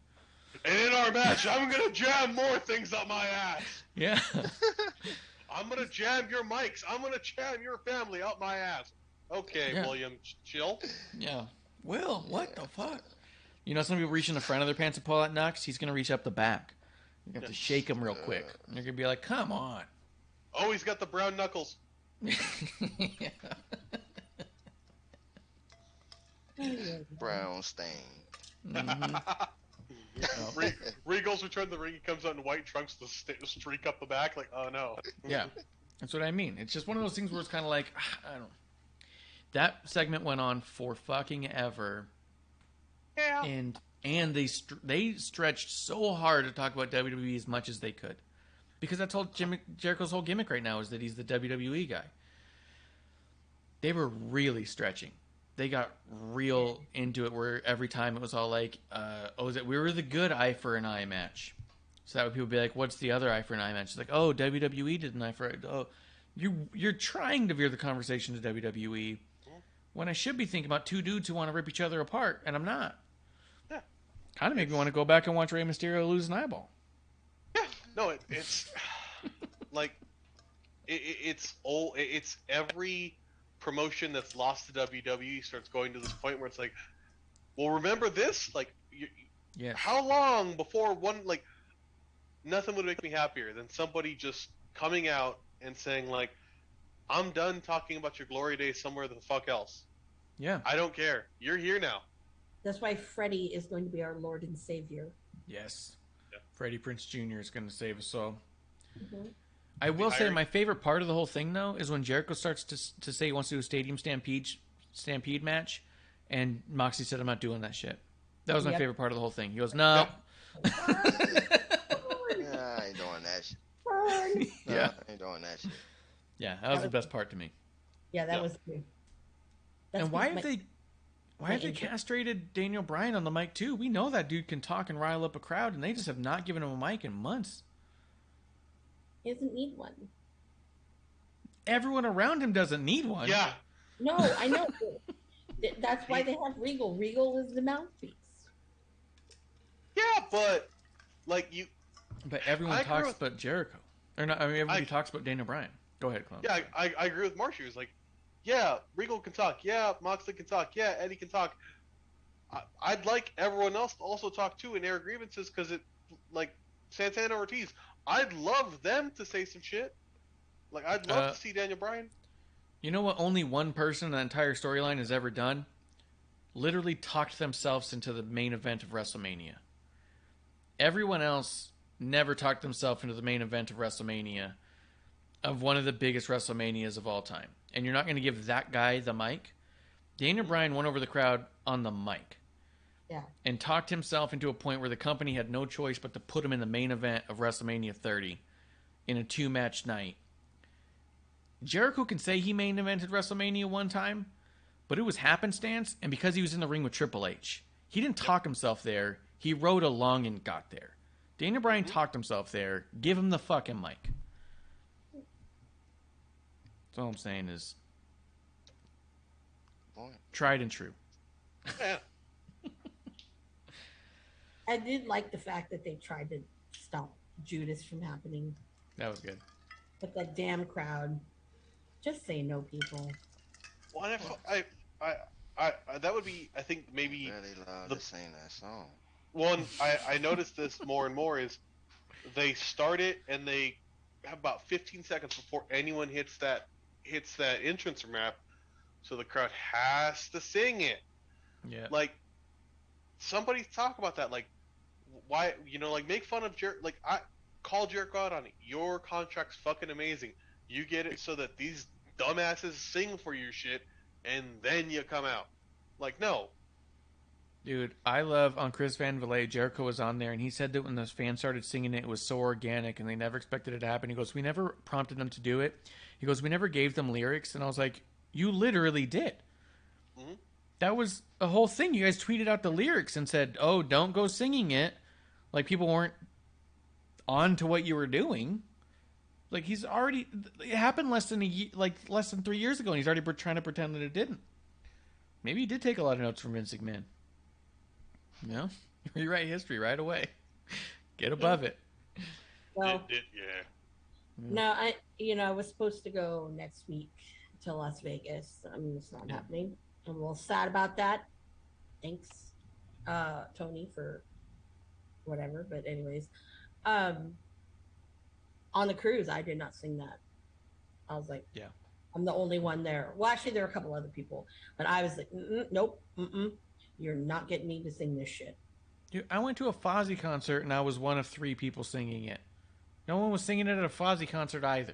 And in our match, I'm going to jam more things up my ass. Yeah. I'm going to jam your mics. I'm going to jam your family up my ass. Okay, Yeah. William, chill. Yeah. Will, what the fuck? You know, some people reach in the front of their pants and pull out nuts. He's going to reach up the back. You have to shake him real quick. And you're going to be like, come on. Oh, he's got the brown knuckles. Yeah. Brown stain. Mhm. Regal's returned to the ring. He comes out in white trunks, the streak up the back. Like, oh no. Yeah. That's what I mean. It's just one of those things where it's kind of like, I don't know. That segment went on for fucking ever. Yeah. And they stretched so hard to talk about WWE as much as they could. Because that's all Jericho's whole gimmick right now is that he's the WWE guy. They were really stretching. They got real into it where every time it was all like, we were the good eye for an eye match. So that would people be like, what's the other eye for an eye match? It's like, oh, WWE did an eye for it. Oh, you're trying to veer the conversation to WWE when I should be thinking about two dudes who want to rip each other apart, and I'm not. Yeah. Kind of make me want to go back and watch Rey Mysterio lose an eyeball. Yeah. No, it's like it's old. It's every promotion that's lost to WWE starts going to this point where it's like, well, remember this? Like, Yeah. how long before nothing would make me happier than somebody just coming out and saying like, I'm done talking about your glory days somewhere the fuck else. Yeah. I don't care. You're here now. That's why Freddie is going to be our Lord and Savior. Yes. Yeah. Freddie Prinze Jr. is going to save us all. Mm-hmm. I will say my favorite part of the whole thing, though, is when Jericho starts to say he wants to do a Stadium Stampede match, and Moxley said, I'm not doing that shit. That was my favorite part of the whole thing. He goes, no. Yeah, I ain't doing that shit. Yeah. I ain't doing that shit. Yeah, that was the best part to me. Yeah, that was good. And why have they castrated Daniel Bryan on the mic, too? We know that dude can talk and rile up a crowd, and they just have not given him a mic in months. He doesn't need one. Everyone around him doesn't need one. Yeah. No, I know. That's why they have Regal. Regal is the mouthpiece. Yeah, but like you. But everyone talks about Jericho. Or not, I mean, everybody talks about Daniel Bryan. Go ahead, Klump. Yeah, I agree with Marsh. He was like, yeah, Regal can talk. Yeah, Moxley can talk. Yeah, Eddie can talk. I'd like everyone else to also talk too and air grievances because it, like Santana Ortiz, I'd love them to say some shit. Like I'd love to see Daniel Bryan. You know what? Only one person in the entire storyline has ever done. Literally talked themselves into the main event of WrestleMania. Everyone else never talked themselves into the main event of WrestleMania, of one of the biggest WrestleManias of all time. And you're not going to give that guy the mic? Daniel Bryan won over the crowd on the mic. Yeah. And talked himself into a point where the company had no choice but to put him in the main event of WrestleMania 30 in a 2-match night. Jericho can say he main evented WrestleMania one time, but it was happenstance, and because he was in the ring with Triple H. He didn't talk himself there. He rode along and got there. Daniel Bryan talked himself there. Give him the fucking mic. That's all I'm saying is tried and true. Yeah. I did like the fact that they tried to stop Judas from happening. That was good. But that damn crowd. Just say no, people. Well, I that would be, I think, maybe Really love to sing that song. one. I noticed this more and more is they start it and they have about 15 seconds before anyone hits that entrance ramp, so the crowd has to sing it. Yeah. Like, somebody talk about that. Like, why, like, make fun of Jericho. Like, I call Jericho out on it. Your contract's fucking amazing. You get it so that these dumbasses sing for your shit, and then you come out. Like, no. Dude, I love on Chris Van Vliet, Jericho was on there, and he said that when those fans started singing it was so organic, and they never expected it to happen. He goes, we never prompted them to do it. He goes, we never gave them lyrics. And I was like, you literally did. Mm-hmm. That was a whole thing. You guys tweeted out the lyrics and said, "Oh, don't go singing it." Like people weren't on to what you were doing. Like he's already. It happened less than less than 3 years ago, and he's already trying to pretend that it didn't. Maybe he did take a lot of notes from Vince McMahon. You know, rewrite history right away. Get above it. Well, yeah. no, I was supposed to go next week to Las Vegas. I mean, it's not happening. I'm a little sad about that. Thanks, Tony, for whatever. But anyways, on the cruise, I did not sing that. I was like, yeah, I'm the only one there. Well, actually, there were a couple other people, but I was like, nope, you're not getting me to sing this shit. Dude, I went to a Fozzy concert and I was one of 3 people singing it. No one was singing it at a Fozzy concert either.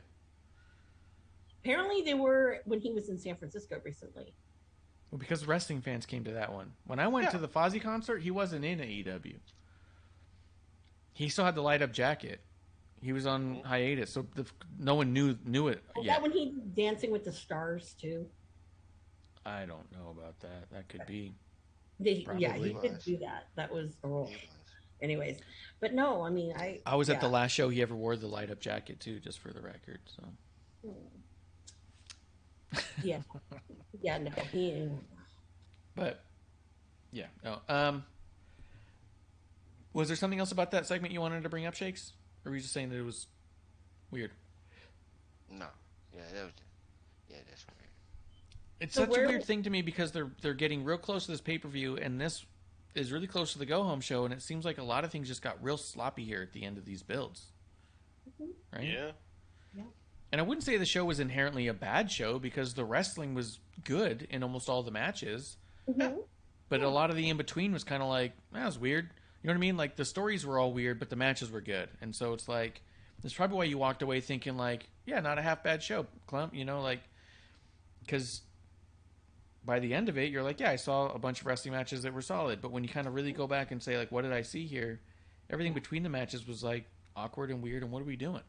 Apparently, they were when he was in San Francisco recently. Well, because wrestling fans came to that one. When I went to the Fozzy concert, he wasn't in AEW. He still had the light up jacket. He was on hiatus, so no one knew it Was yet. that when he Dancing with the Stars too? I don't know about that. That could be. Yeah, he Probably. did do that. That was a role. Anyways, but no, I mean, I was at the last show he ever wore the light up jacket too, just for the record. So. Yeah, no, he. But yeah, no. Was there something else about that segment you wanted to bring up, Shakes? Or were you just saying that it was weird? No. Yeah, that was. Yeah, that's weird. It's So such a weird thing to me because they're getting real close to this pay-per-view, and this is really close to the go-home show, and it seems like a lot of things just got real sloppy here at the end of these builds. Right? Yeah. And I wouldn't say the show was inherently a bad show because the wrestling was good in almost all the matches. Mm-hmm. But a lot of the in-between was kind of like, that was weird. You know what I mean? Like, the stories were all weird, but the matches were good. And so it's like, that's probably why you walked away thinking like, yeah, not a half-bad show, Klump. You know, like, because by the end of it, you're like, yeah, I saw a bunch of wrestling matches that were solid. But when you kind of really go back and say, like, what did I see here? Everything between the matches was, like, awkward and weird, and what are we doing?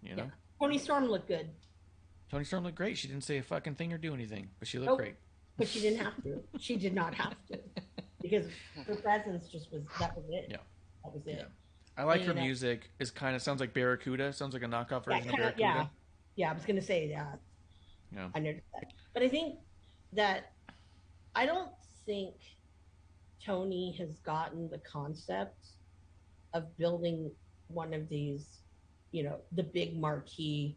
You know? Yeah. Tony Storm looked good. Toni Storm looked great. She didn't say a fucking thing or do anything, but she looked great. But she didn't have to. She did not have to. Because her presence just was, that was it. Yeah. That was it. Yeah. I like her music. Is kind of sounds like Barracuda. Sounds like a knockoff version of Barracuda. Yeah, I was gonna say that. Yeah. I noticed that. But I think that I don't think Tony has gotten the concept of building one of these, the big marquee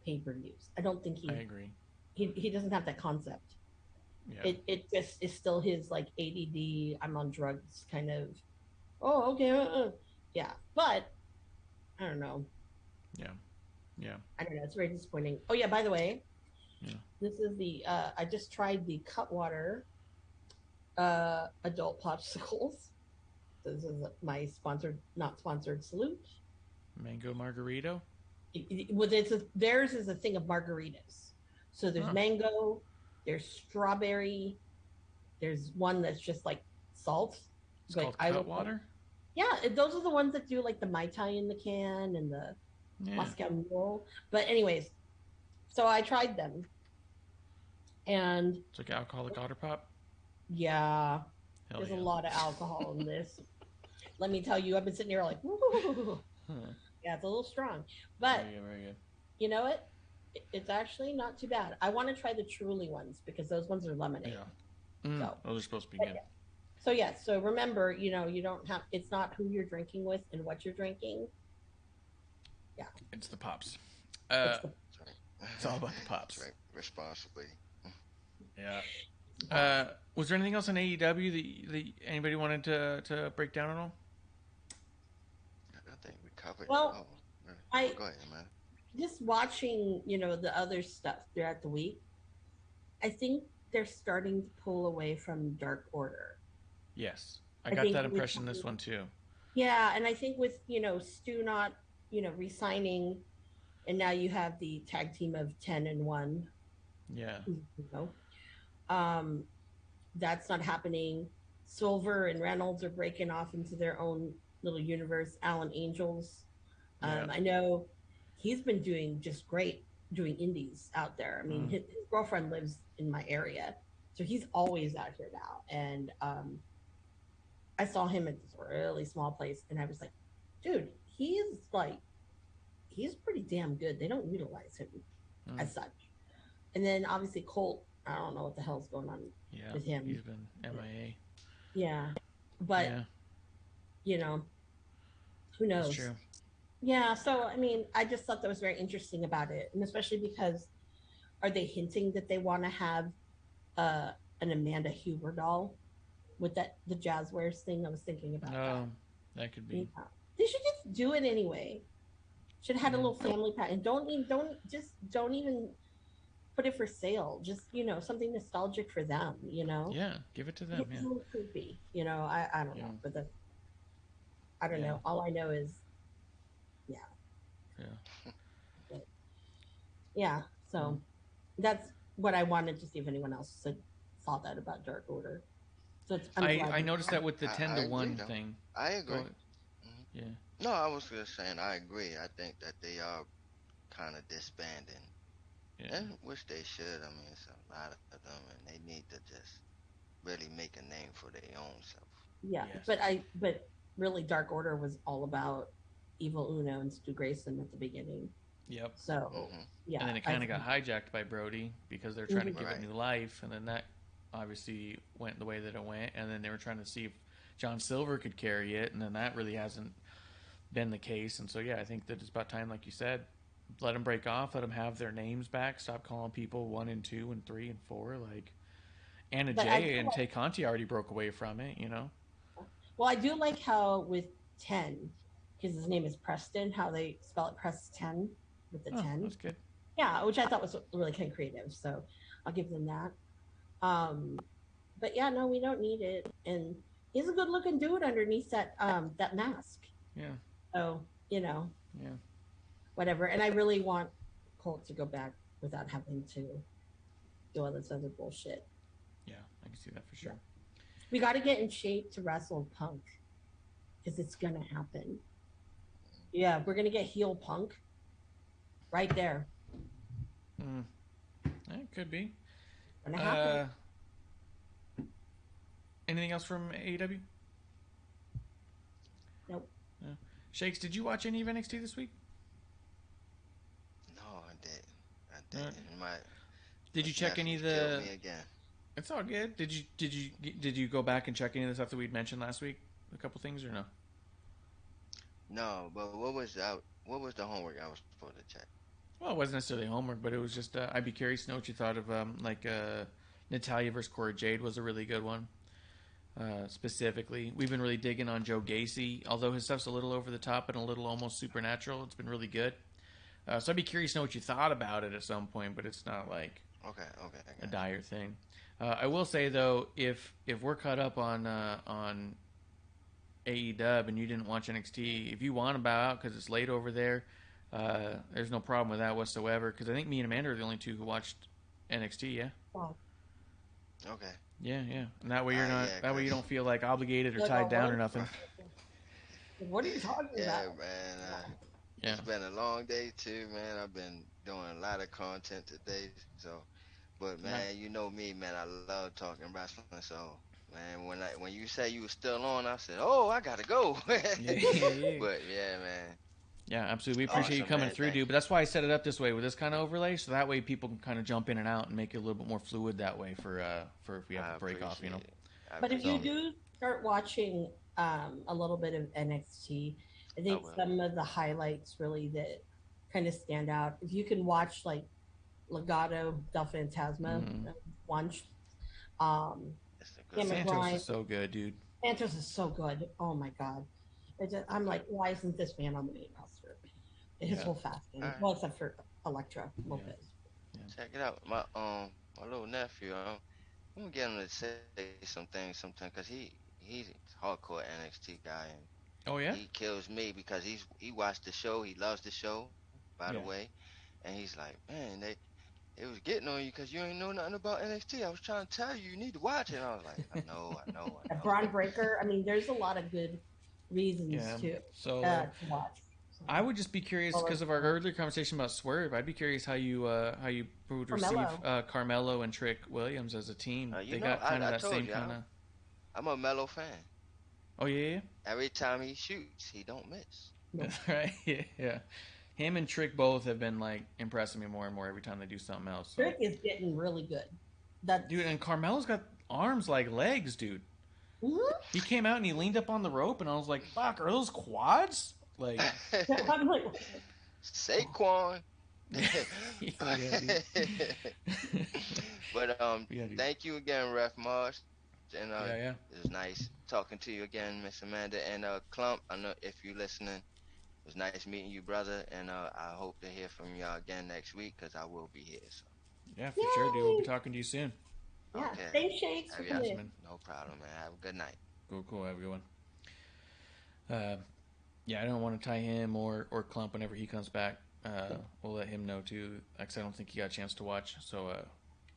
pay-per-views. I don't think I agree. He doesn't have that concept. Yeah. It just is still his like ADD, I'm on drugs kind of. Oh, okay. Yeah, but I don't know. Yeah. I don't know. It's very disappointing. Oh yeah, by the way, Yeah. this is the I just tried the Cutwater adult popsicles. This is my not sponsored salute. Mango margarito. Theirs is a thing of margaritas. So there's mango, there's strawberry, there's one that's just like salt. It's called Cutwater. Yeah, those are the ones that do like the Mai Tai in the can and the Moscow Mule. But anyways, so I tried them, and it's like alcoholic otter pop. Yeah, Hell there's yeah. a lot of alcohol in this. Let me tell you, I've been sitting here like, woo. Yeah, it's a little strong, but very good. You know what? It's actually not too bad. I want to try the Truly ones because those ones are lemonade. Yeah. So Those are supposed to be good. So remember, you don't have. It's not who you're drinking with and what you're drinking. Yeah, it's the pops. It's all about the pops. Right. Responsibly. Yeah. Was there anything else on AEW that anybody wanted to break down at all? I think we covered. Well, go ahead, man. Just watching, the other stuff throughout the week, I think they're starting to pull away from Dark Order. Yes, I got that impression this one too. Yeah, and I think with Stu not re-signing, and now you have the tag team of 10 and 1. Yeah. That's not happening. Silver and Reynolds are breaking off into their own little universe. Alan Angels. I know he's been doing just great doing indies out there. I mean, his girlfriend lives in my area, So he's always out here now. And I saw him at this really small place, and I was like, dude, he's pretty damn good. They don't utilize him as such. And then obviously Colt, I don't know what the hell's going on with him. He's been MIA. Yeah. But, who knows? That's true. Yeah. So, I mean, I just thought that was very interesting about it. And especially because are they hinting that they want to have an Amanda Huber doll with the Jazzwares thing? I was thinking about that. That could be. Yeah. They should just do it anyway. Should have had a little family pack, and don't even put it for sale. Just something nostalgic for them. Yeah, give it to them. It's a little creepy. I don't know, but I don't know. All I know is, So that's what I wanted to see if anyone else saw that about Dark Order. So I noticed that with the 10-1 thing. I agree. Yeah. No, I was just saying I agree. I think that they are kind of disbanding. Yeah. And which they should. I mean, it's a lot of them, and they need to just really make a name for their own self. Yeah, yes. But really, Dark Order was all about Evil Uno and Stu Grayson at the beginning. Yep. So yeah, and then it kind of got hijacked by Brody because they're trying to give it new life, and then that obviously went the way that it went, and then they were trying to see if John Silver could carry it, and then that really hasn't been the case. And so I think that it's about time, like you said, let them break off, let them have their names back, stop calling people 1 and 2 and 3 and 4 like Anna Jay and Tay Conti already broke away from it. Well, I do like how with 10, because his name is Preston, how they spell it Preston with the 10. That's good. Yeah, which I thought was really kind of creative. So I'll give them that. But no, we don't need it. And he's a good looking dude underneath that mask. Yeah. So, Yeah. Whatever. And I really want Colt to go back without having to do all this other bullshit. Yeah, I can see that for sure. Yeah. We got to get in shape to wrestle Punk because it's going to happen. Yeah, we're going to get heel Punk right there. It could be. Gonna happen. Anything else from AEW? Nope. No. Shakes, did you watch any of NXT this week? No, I didn't. Did you check any of the? Killed me again. It's all good. Did you go back and check any of the stuff that we'd mentioned last week? A couple things or no? No, but what was the homework I was supposed to check? Well, it wasn't necessarily homework, but it was just I'd be curious to know what you thought of Natalya versus Cora Jade was a really good one. Specifically, we've been really digging on Joe Gacy, although his stuff's a little over the top and a little almost supernatural. It's been really good. So I'd be curious to know what you thought about it at some point, but it's not like a dire thing. I will say though, if we're caught up on AEW and you didn't watch NXT, if you want to bow out because it's late over there, there's no problem with that whatsoever. Because I think me and Amanda are the only two who watched NXT. Yeah. Wow. Okay. Yeah. And that way you're not. That way you don't feel like obligated or tied down or nothing. What are you talking about? Yeah, man. It's been a long day too, man. I've been doing a lot of content today, so. But man, you know me, man. I love talking wrestling. So, man, when you say you were still on, I said, "Oh, I gotta go." Yeah. But yeah, man. Yeah, absolutely. We appreciate you coming through, dude. But that's why I set it up this way with this kind of overlay, so that way people can kind of jump in and out and make it a little bit more fluid that way for if we have to break off, But if you do start watching a little bit of NXT, I think some of the highlights really that kind of stand out. If you can watch like Legado del Fantasma once, Santos is so good, dude. Santos is so good. Oh my god. I'm like, why isn't this man on the main roster? His whole fasting. Well, except for Elektra Lopez. Yeah. Check it out. My little nephew. I'm gonna get him to say some things sometime because he's a hardcore NXT guy and he kills me because he watched the show. He loves the show, by the way, and he's like, man, it was getting on you because you ain't know nothing about NXT. I was trying to tell you, you need to watch it. And I was like, I know. Braun Breaker. I mean, there's a lot of good reasons to watch. I would just be curious because of our earlier conversation about Swerve. I'd be curious how you would receive Carmelo and Trick Williams as a team. They got kind of that same kind of. I'm a Melo fan. Oh yeah. Every time he shoots, he don't miss. That's right. Yeah. Him and Trick both have been like impressing me more and more every time they do something else. So. Trick is getting really good. Dude, and Carmelo's got arms like legs, dude. Mm-hmm. He came out and he leaned up on the rope, and I was like, "Fuck, are those quads?" Like, I'm like, Saquon. But thank you again, Ref Marsh. And it was nice talking to you again, Miss Amanda and Klump. I know if you're listening, it was nice meeting you, brother. And I hope to hear from y'all again next week because I will be here. So. Yeah, for sure, dude. We'll be talking to you soon. Yeah, okay. Thanks, Shakes. For coming. No problem, man. Have a good night. Cool. Have a good one. Yeah, I don't want to tie him or Klump whenever he comes back. We'll let him know too. Because I don't think he got a chance to watch, so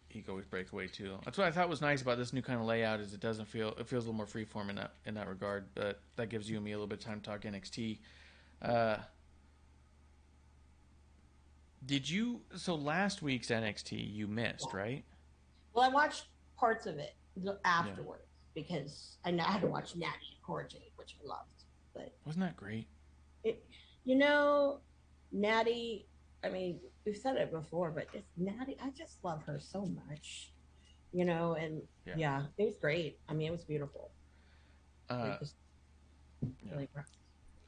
he could always break away too. That's what I thought was nice about this new kind of layout is it feels a little more freeform in that regard. But that gives you and me a little bit of time to talk NXT. So last week's NXT you missed, right? Well, I watched parts of it afterwards because I had to watch Natty and Cora Jade, which I loved. But wasn't that great? Natty. I mean, we've said it before, but it's Natty. I just love her so much, and it was great. I mean, it was beautiful. Really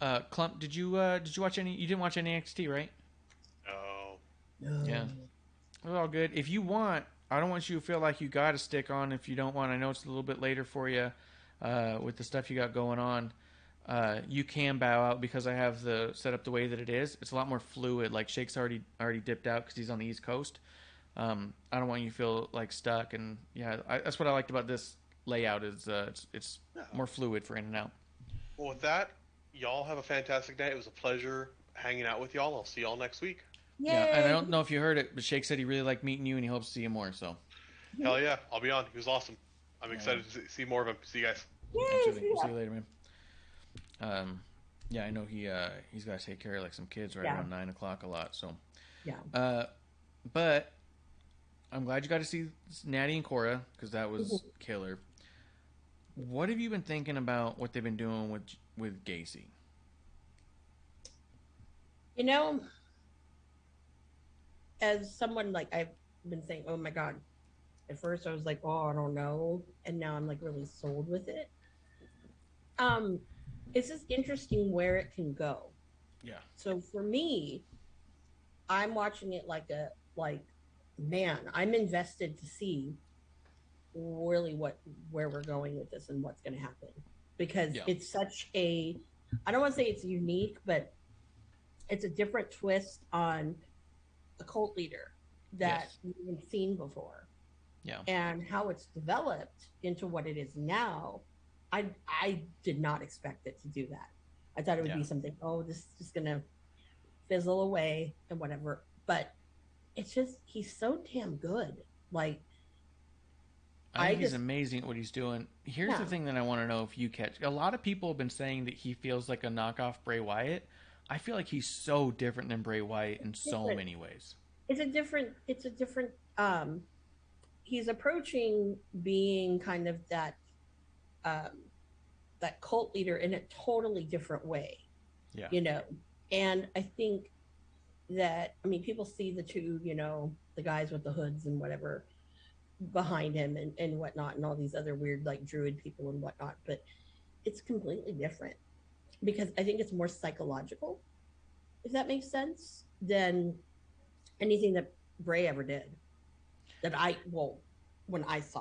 Klump, did you watch any? You didn't watch any NXT, right? No. Yeah, it was all good. If you want, I don't want you to feel like you got to stick on. If you don't want, I know it's a little bit later for you with the stuff you got going on. You can bow out because I have the set up the way that it is. It's a lot more fluid. Like Shake's already dipped out because he's on the East Coast. I don't want you to feel like stuck. And that's what I liked about this layout is it's more fluid for in and out. Well, with that, y'all have a fantastic night. It was a pleasure hanging out with y'all. I'll see y'all next week. Yay. Yeah, and I don't know if you heard it, but Shake said he really liked meeting you and he hopes to see you more. So, hell yeah, I'll be on. He was awesome. I'm excited to see more of him. See you guys. Absolutely. We'll see you later, man. I know he's got to take care of like some kids around 9 o'clock a lot. So, but I'm glad you got to see Natty and Cora because that was killer. What have you been thinking about what they've been doing with Gacy? As someone like I've been saying, oh my God, at first I was like, oh, I don't know. And now I'm like really sold with it. It's just interesting where it can go. Yeah. So for me, I'm watching it man, I'm invested to see really where we're going with this and what's going to happen because it's such I don't want to say it's unique, but it's a different twist on a cult leader that we haven't seen before. Yeah. And how it's developed into what it is now, I did not expect it to do that. I thought it would be something, this is just going to fizzle away and whatever. But it's just, he's so damn good. Like, I think he's amazing at what he's doing. Here's the thing that I want to know if you catch. A lot of people have been saying that he feels like a knockoff Bray Wyatt. I feel like he's so different than Bray Wyatt in so many ways. It's a different, he's approaching being kind of that cult leader in a totally different way. Yeah. And I think that, people see the two, the guys with the hoods and whatever behind him and whatnot and all these other weird like druid people and whatnot, but it's completely different because I think it's more psychological, if that makes sense, than anything that Bray ever did when I used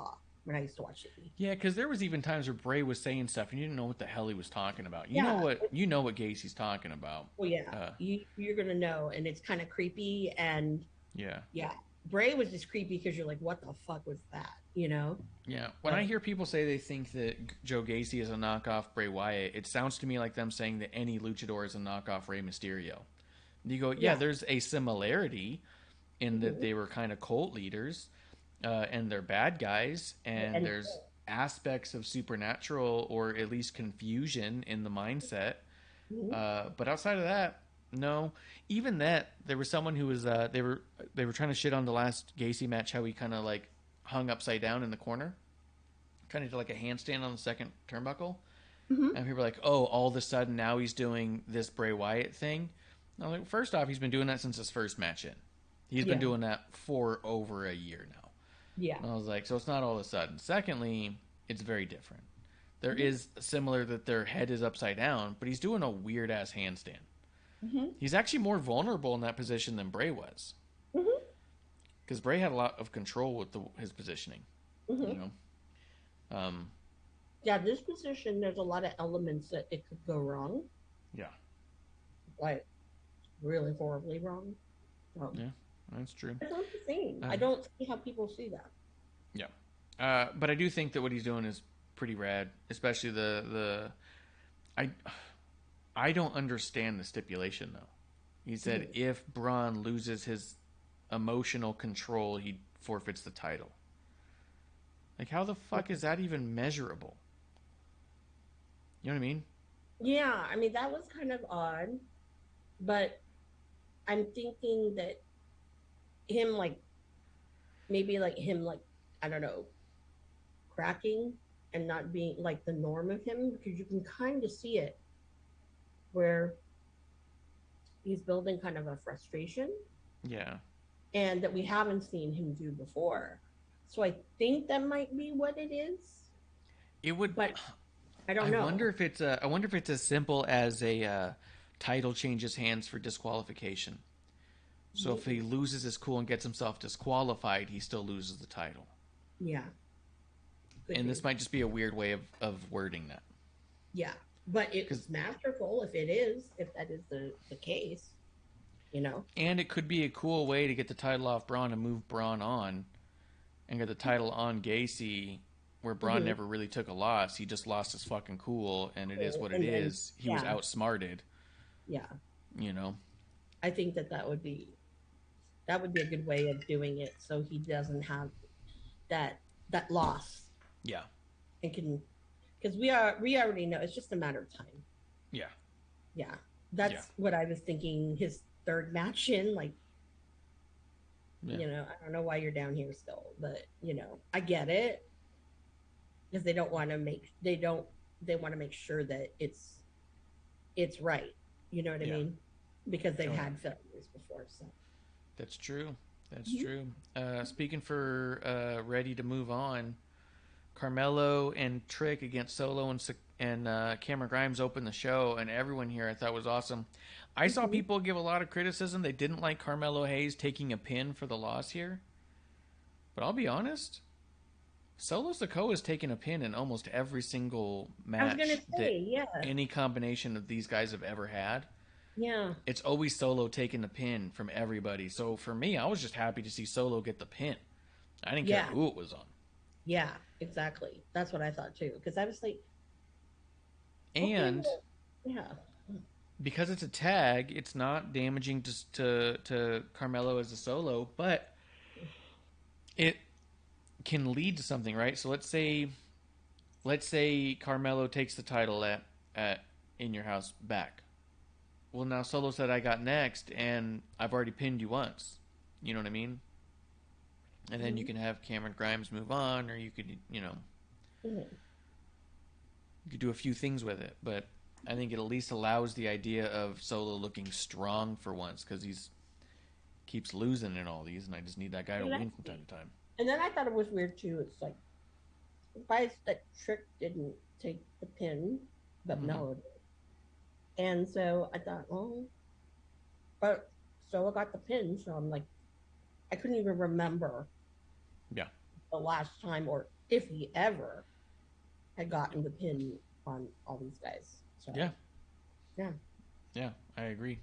to watch it. Yeah, because there was even times where Bray was saying stuff and you didn't know what the hell he was talking about. You know what Gacy's talking about. Well, you're gonna know, and it's kind of creepy and Bray was just creepy because you're like, what the fuck was that? Yeah. When I hear people say they think that Joe Gacy is a knockoff Bray Wyatt, it sounds to me like them saying that any luchador is a knockoff Rey Mysterio. And you go, there's a similarity in that they were kind of cult leaders, and they're bad guys, and there's aspects of supernatural or at least confusion in the mindset. But outside of that, No, even that there was someone who was they were trying to shit on the last Gacy match, how he kind of like hung upside down in the corner, kind of did like a handstand on the second turnbuckle, and people were like, "Oh, all of a sudden now he's doing this Bray Wyatt thing." And I'm like, first off, he's been doing that since his first match in. He's been doing that for over a year now. Yeah, and I was like, so it's not all of a sudden. Secondly, it's very different. There is similar that their head is upside down, but he's doing a weird ass handstand. He's actually more vulnerable in that position than Bray was, because Bray had a lot of control with his positioning. You know, yeah, this position there's a lot of elements that it could go wrong. Yeah, like really horribly wrong. Yeah, that's true. That's not the same. I don't see how people see that. Yeah, but I do think that what he's doing is pretty rad, especially I don't understand the stipulation, though. He said if Braun loses his emotional control, he forfeits the title. Like, how the fuck is that even measurable? You know what I mean? Yeah, I mean, that was kind of odd. But I'm thinking that him, like, maybe like him, like, I don't know, cracking and not being like the norm of him, because you can kind of see it where he's building kind of a frustration. Yeah. And that we haven't seen him do before. So I think that might be what it is. It would, but I don't know. I wonder if it's as simple as a title changes hands for disqualification. So if he loses his cool and gets himself disqualified, he still loses the title. Yeah. And this might just be a weird way of wording that. Yeah. But it's masterful if that is the case, you know. And it could be a cool way to get the title off Braun and move Braun on and get the title on Gacy, where Braun never really took a loss. He just lost his fucking cool, and it is what it is. He was outsmarted. Yeah. You know. I think that would be a good way of doing it, so he doesn't have that loss. Yeah. And can, because we already know it's just a matter of time. Yeah. Yeah. That's what I was thinking. His third match in, like, you know, I don't know why you're down here still, but you know, I get it, because they want to make sure that it's right. You know what I mean? Because they've had failures before. So that's true. That's true. Speaking for ready to move on, Carmelo and Trick against Solo and Cameron Grimes opened the show, and everyone here I thought was awesome. I saw people give a lot of criticism. They didn't like Carmelo Hayes taking a pin for the loss here. But I'll be honest, Solo Sikoa has taken a pin in almost every single match any combination of these guys have ever had. Yeah. It's always Solo taking the pin from everybody. So for me, I was just happy to see Solo get the pin. I didn't care who it was on. Yeah, exactly. That's what I thought too. Because I was like... And... because it's a tag, it's not damaging to Carmelo as a solo, but it can lead to something, right? So let's say Carmelo takes the title at In Your House back. Well, now Solo said I got next, and I've already pinned you once. You know what I mean? And then you can have Cameron Grimes move on, or you could, you know, you could do a few things with it, but I think it at least allows the idea of Solo looking strong for once, because he's keeps losing in all these, and I just need that guy to win from time to time. And then I thought it was weird too. It's like, surprised that Trick didn't take the pin, but Melo did. And so I thought, well, but Solo got the pin, so I'm like, I couldn't even remember. Yeah. The last time, or if he ever had gotten the pin on all these guys. So, yeah, I agree.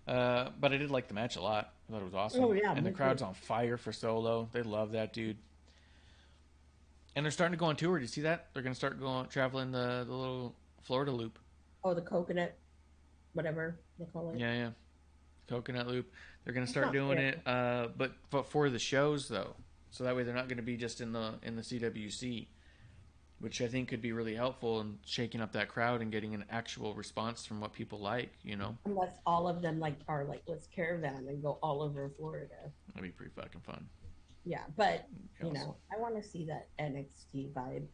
But I did like the match a lot. I thought it was awesome. Oh, yeah, and the crowd's on fire for Solo. They love that dude. And they're starting to go on tour. Did you see that? They're going to start traveling the little Florida loop. Oh, the coconut, whatever they call it. Yeah. Coconut loop. They're going to start doing it, but for the shows though. So that way they're not going to be just in the CWC. which I think could be really helpful in shaking up that crowd and getting an actual response from what people like, Unless all of them are like, let's caravan and go all over Florida. That'd be pretty fucking fun. Yeah, but Awesome. I want to see that NXT vibe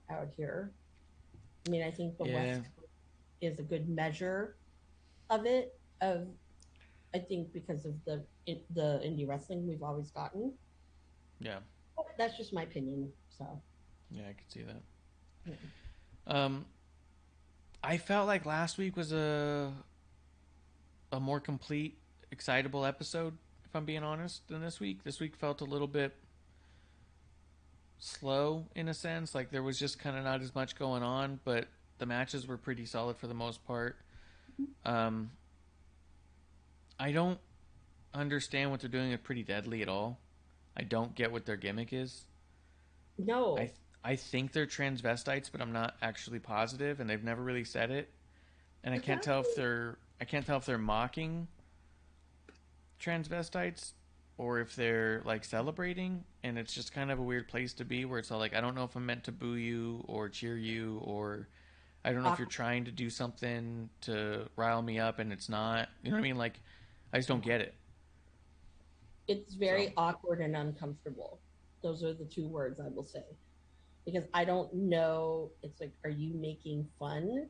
out here. I mean, I think the West is a good measure of it. I think because of the indie wrestling we've always gotten. Yeah. But that's just my opinion. So. Yeah, I could see that. Yeah. I felt like last week was a more complete, excitable episode, if I'm being honest, than this week. This week felt a little bit slow in a sense. Like there was just kind of not as much going on, but the matches were pretty solid for the most part. I don't understand what they're doing with Pretty Deadly at all. I don't get what their gimmick is. No. I think they're transvestites, but I'm not actually positive, and they've never really said it. And I can't tell if they're mocking transvestites or if they're like celebrating, and it's just kind of a weird place to be where it's all like, I don't know if I'm meant to boo you or cheer you, or I don't know if you're trying to do something to rile me up and it's not. You know what I mean? Like, I just don't get it. It's very awkward and uncomfortable. Those are the two words I will say. Because I don't know, it's like, are you making fun?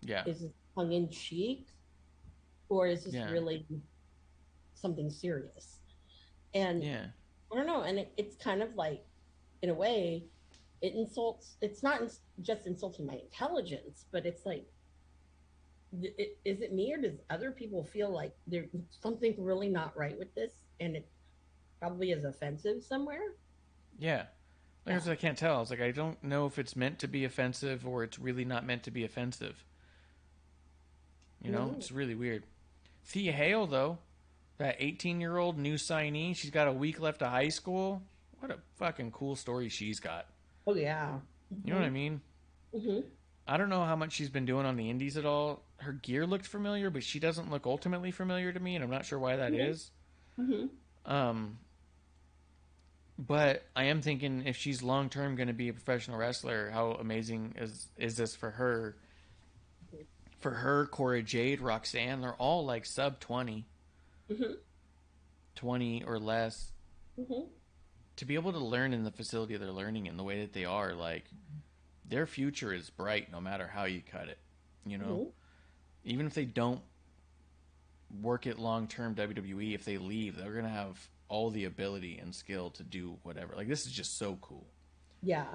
Yeah. Is it tongue in cheek? Or is this really something serious? And I don't know. And it's kind of like, in a way, it's not just insulting my intelligence, but it's like, is it me or does other people feel like there's something really not right with this? And it probably is offensive somewhere? Yeah. I can't tell. I was like, I don't know if it's meant to be offensive or it's really not meant to be offensive. It's really weird. Thea Hale, though, that 18-year-old new signee, she's got a week left of high school. What a fucking cool story she's got. Oh, yeah. You know what I mean? Mm-hmm. I don't know how much she's been doing on the indies at all. Her gear looked familiar, but she doesn't look ultimately familiar to me, and I'm not sure why that is. Mm-hmm. But I am thinking if she's long-term going to be a professional wrestler, how amazing is this for her? For her, Cora Jade, Roxanne, they're all like sub 20. 20 or less. To be able to learn in the facility they're learning in the way that they are, like, their future is bright no matter how you cut it. Even if they don't work it long-term WWE, if they leave, they're going to have all the ability and skill to do whatever. Like, this is just so cool. Yeah.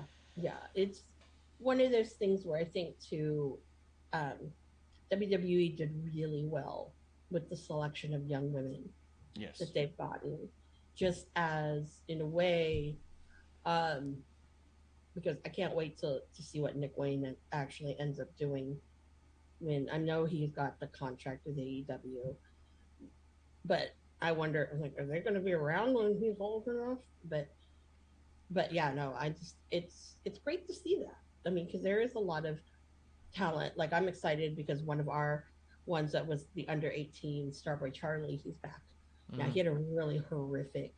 It's one of those things where I think too, WWE did really well with the selection of young women that they've gotten. Just as, in a way, because I can't wait to see what Nick Wayne actually ends up doing. I know he's got the contract with AEW, but I wonder, like, are they going to be around when he's old enough? But yeah, no, it's great to see that. I mean, because there is a lot of talent. Like, I'm excited because one of our ones that was the under 18 Starboy Charlie, he's back. Now, he had a really horrific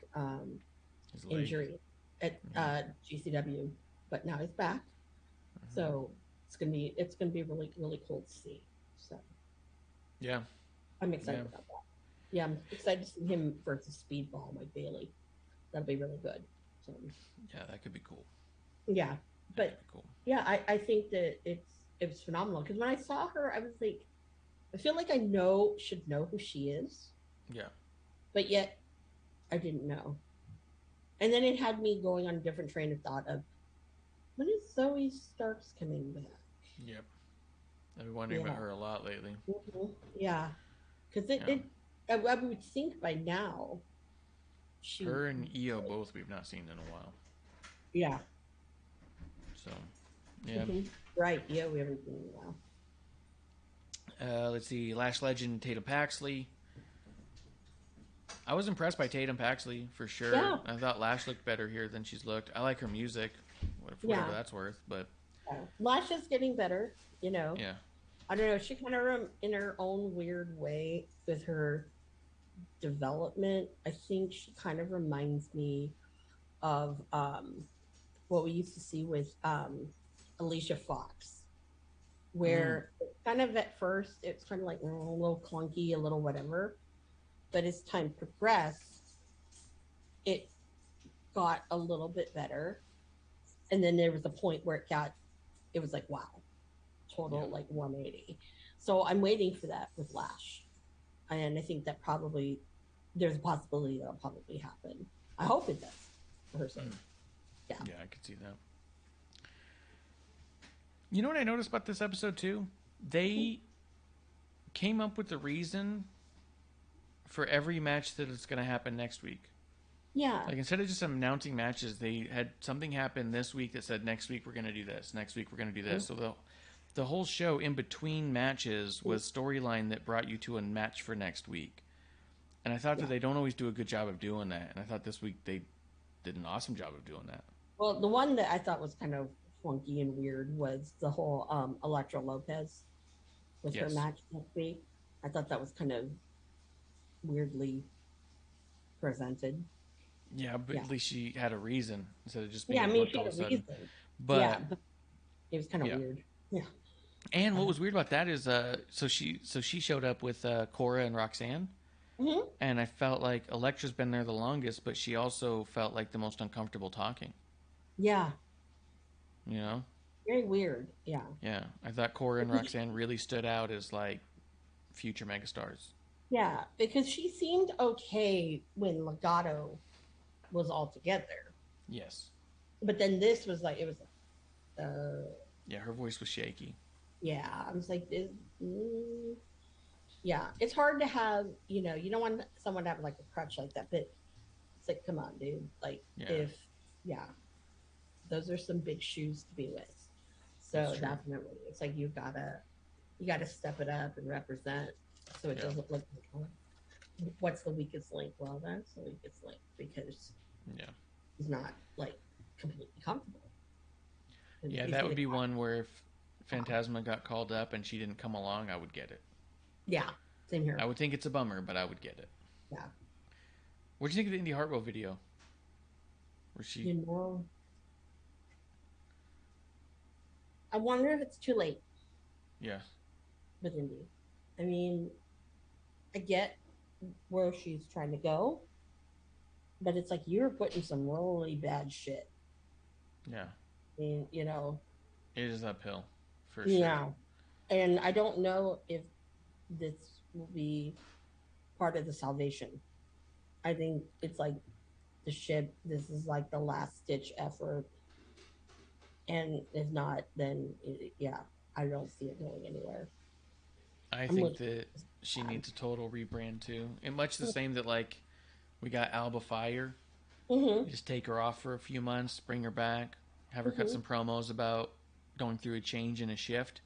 injury at GCW, but now he's back. So it's gonna be really, really cool to see. So yeah, I'm excited about that. Yeah, I'm excited to see him versus Speedball, Mike Bailey. That'll be really good. So yeah, that could be cool. Yeah, but cool. Yeah, I think that it's phenomenal because when I saw her, I was like, I feel like I should know who she is. Yeah. But yet, I didn't know. And then it had me going on a different train of thought of, when is Zoe Starks coming back? Yep. I've been wondering about her a lot lately. Yeah. Because I would think by now. Her and Io both we've not seen in a while. Yeah. So, yeah. Right. Yeah, we haven't seen in a while. Let's see. Lash Legend, Tatum Paxley. I was impressed by Tatum Paxley, for sure. Yeah. I thought Lash looked better here than she's looked. I like her music, whatever that's worth. But Lash is getting better, Yeah. I don't know. She kind of, in her own weird way, with her development, I think she kind of reminds me of what we used to see with Alicia Fox, where kind of at first it's kind of like a little clunky, a little whatever, but as time progressed, it got a little bit better, and then there was a point where it was like wow, total like 180. So I'm waiting for that with Lash, and I think that probably there's a possibility that'll probably happen. I hope it does for her sake. Yeah, I could see that. You know what I noticed about this episode too? They came up with the reason for every match that is going to happen next week. Yeah. Like instead of just announcing matches, they had something happen this week that said next week we're going to do this, next week we're going to do this. So the whole show in between matches was storyline that brought you to a match for next week. And I thought that they don't always do a good job of doing that. And I thought this week they did an awesome job of doing that. Well, the one that I thought was kind of funky and weird was the whole Electra Lopez with her match next week. I thought that was kind of weirdly presented. Yeah, but at least she had a reason instead of just being she had a reason. But it was kind of weird. Yeah. And what was weird about that is so she showed up with Cora and Roxanne. Mm-hmm. And I felt like Electra's been there the longest, but she also felt like the most uncomfortable talking. Yeah. You know? Very weird. Yeah. Yeah. I thought Cora and Roxanne really stood out as like future megastars. Yeah, because she seemed okay when Legato was all together. Yes. But then this was like, it was yeah, her voice was shaky. Yeah, I was like, yeah, it's hard to have, you don't want someone to have like a crutch like that, but it's like, come on, dude. Like, those are some big shoes to be with. So definitely, it's like you gotta step it up and represent, so it doesn't look like, oh, what's the weakest link? Well, that's the weakest link because he's not like completely comfortable. Yeah, that would be one where if Phantasma got called up and she didn't come along, I would get it. Yeah, same here. I would think it's a bummer, but I would get it. Yeah. What do you think of the Indy Hartwell video? Where she... I wonder if it's too late. Yeah. With Indy. I mean, I get where she's trying to go, but it's like you're putting some really bad shit. Yeah. I mean, it is uphill for sure. Yeah. And I don't know if this will be part of the salvation. I think it's like the ship, this is like the last ditch effort. And if not, then I don't see it going anywhere. I think that she needs a total rebrand too. And much the same that like we got Alba Fire. Mm-hmm. Just take her off for a few months, bring her back, have her cut some promos about going through a change and a shift.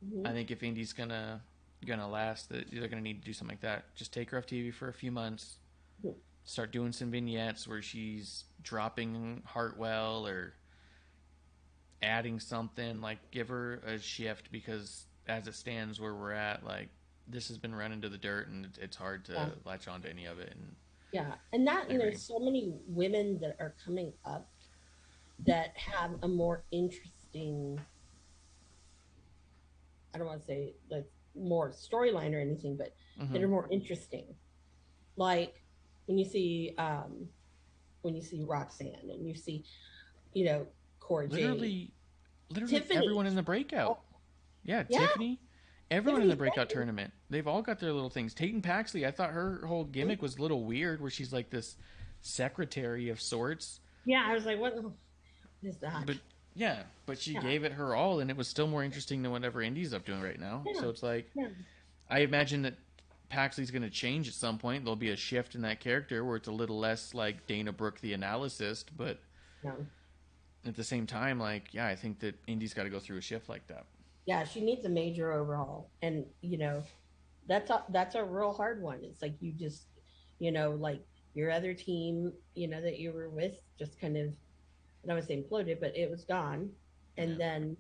Mm-hmm. I think if Indy's gonna last, that they're gonna need to do something like that. Just take her off TV for a few months. Mm-hmm. Start doing some vignettes where she's dropping Hartwell or adding something, like give her a shift, because as it stands where we're at, like this has been run into the dirt and it's hard to latch on to any of it. And that there's so many women that are coming up that have a more interesting, I don't want to say like more storyline or anything, but that are more interesting. Like when you see Roxanne and you see, Cora literally Tiffany. Everyone in the breakout. Tiffany. Everyone in the breakout tournament. They've all got their little things. Tatum Paxley, I thought her whole gimmick was a little weird, where she's like this secretary of sorts. Yeah, I was like, what is that? But she gave it her all, and it was still more interesting than whatever Indy's up doing right now. So it's like, I imagine that Paxley's going to change at some point. There'll be a shift in that character where it's a little less like Dana Brooke the analyst, but at the same time, like, I think that Indy's got to go through a shift like that. Yeah, she needs a major overhaul, and that's a real hard one. It's like you just, like your other team, that you were with, just kind of, I don't want to say imploded, but it was gone, and then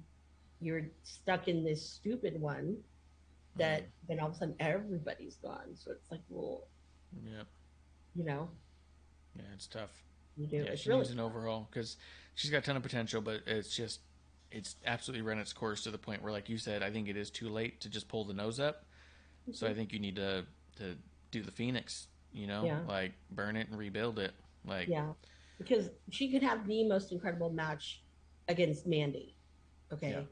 you're stuck in this stupid one that then all of a sudden everybody's gone. So it's like, well, it's tough. You do. Yeah, she needs an overhaul because she's got a ton of potential, but it's just it's absolutely run its course to the point where, like you said, I think it is too late to just pull the nose up. Mm-hmm. So I think you need to do the Phoenix, like burn it and rebuild it. Like, because she could have the most incredible match against Mandy. Okay.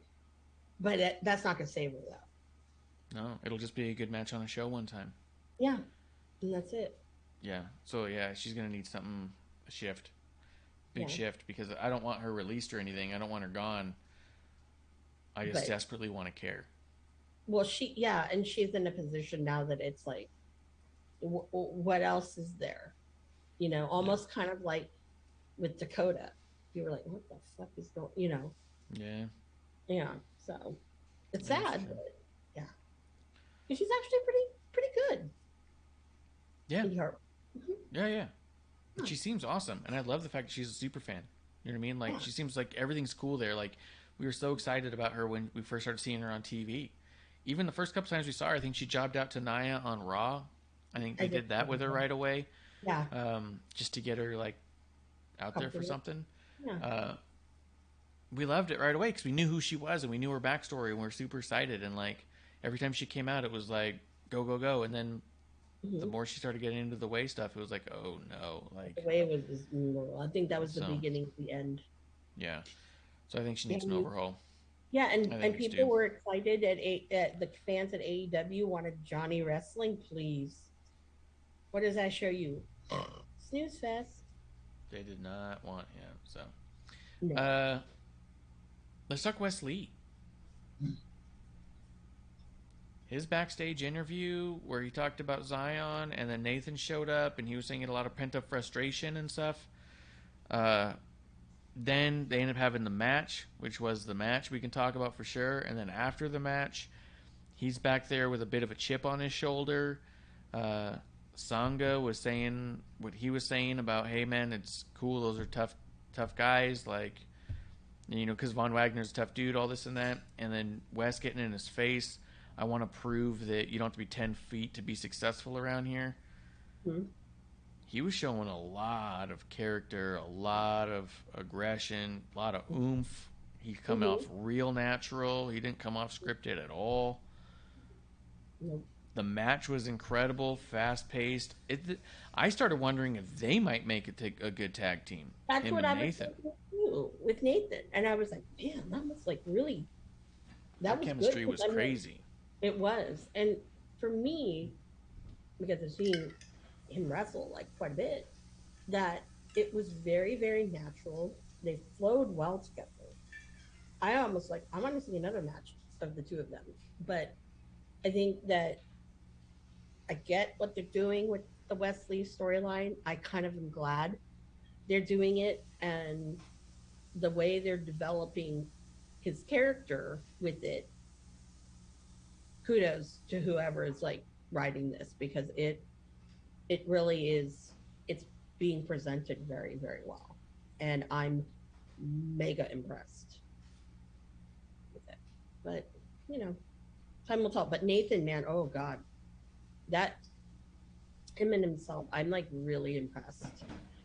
But that's not going to save her, though. No, it'll just be a good match on a show one time. Yeah. And that's it. Yeah. So, she's going to need a shift. Big shift, because I don't want her released or anything. I don't want her gone. I just desperately want to care. Well, and she's in a position now that it's like, what else is there? Almost kind of like with Dakota. You were like, what the fuck is going, Yeah. Yeah. So it's sad, but yeah. And she's actually pretty good. Yeah. Mm-hmm. Yeah. But she seems awesome. And I love the fact that she's a super fan. You know what I mean? Like, she seems like everything's cool there. Like, we were so excited about her when we first started seeing her on TV. Even the first couple times we saw her, I think she jobbed out to Nia on Raw. I think they did that with her right away. Yeah. Just to get her, like, out there for something. Yeah. We loved it right away because we knew who she was and we knew her backstory and we were super excited. And, like, every time she came out, it was like, go, go, go. And then the more she started getting into the way stuff, it was like, oh, no. Like, the way was I think that was the beginning to the end. Yeah. So I think she needs an overhaul. Yeah, and people were excited at the fans at AEW wanted Johnny Wrestling, please. What does that show you? Snooze fest. They did not want him, so. No. Let's talk Wes Lee. His backstage interview where he talked about Zion and then Nathan showed up and he was saying he had a lot of pent-up frustration and stuff. Then they ended up having the match, which was the match we can talk about for sure. And then after the match, he's back there with a bit of a chip on his shoulder. Sangha was saying what he was saying about, hey, man, it's cool. Those are tough guys. Like, because Von Wagner's a tough dude, all this and that. And then Wes getting in his face. I want to prove that you don't have to be 10 feet to be successful around here. Mm-hmm. He was showing a lot of character, a lot of aggression, a lot of oomph. He come off real natural. He didn't come off scripted at all. Nope. The match was incredible, fast-paced. I started wondering if they might make it a good tag team. That's what I was thinking too, with Nathan. And I was like, man, that was like really... That chemistry was crazy. It was. And for me, because I've seen him wrestle like quite a bit, that it was very, very natural. They flowed well together. I almost I want to see another match of the two of them. But I think that I get what they're doing with the Wes Lee storyline. I kind of am glad they're doing it, and the way they're developing his character with it. Kudos to whoever is like writing this, because it really is, it's being presented very, very well. And I'm mega impressed with it. But, time will tell. But Nathan, man, oh God, that him and himself, I'm like really impressed.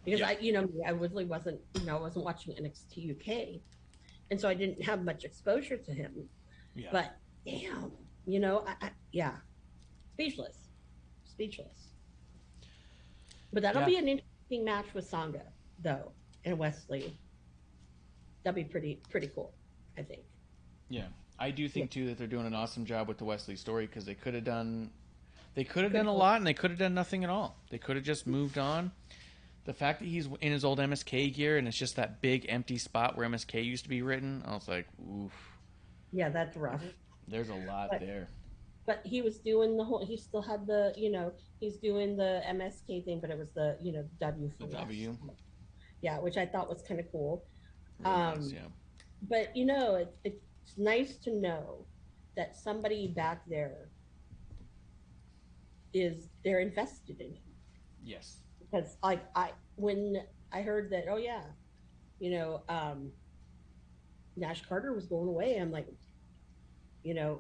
Because I really wasn't, I wasn't watching NXT UK. And so I didn't have much exposure to him. Yeah. But damn, speechless. But that'll be an interesting match with Sangha, though, and Wes Lee. That'd be pretty cool, I think. Yeah, I do think too that they're doing an awesome job with the Wes Lee story, because they could have done a lot and they could have done nothing at all. They could have just moved on. The fact that he's in his old MSK gear and it's just that big empty spot where MSK used to be written, I was like, oof. Yeah, that's rough. There's a lot there. But he was doing he still had the, he's doing the MSK thing, but it was the, W. The W. Yeah, which I thought was kind of cool. Really nice, yeah. But, it's nice to know that somebody back there they're invested in him. Yes. Because when I heard that, Nash Carter was going away, I'm like, there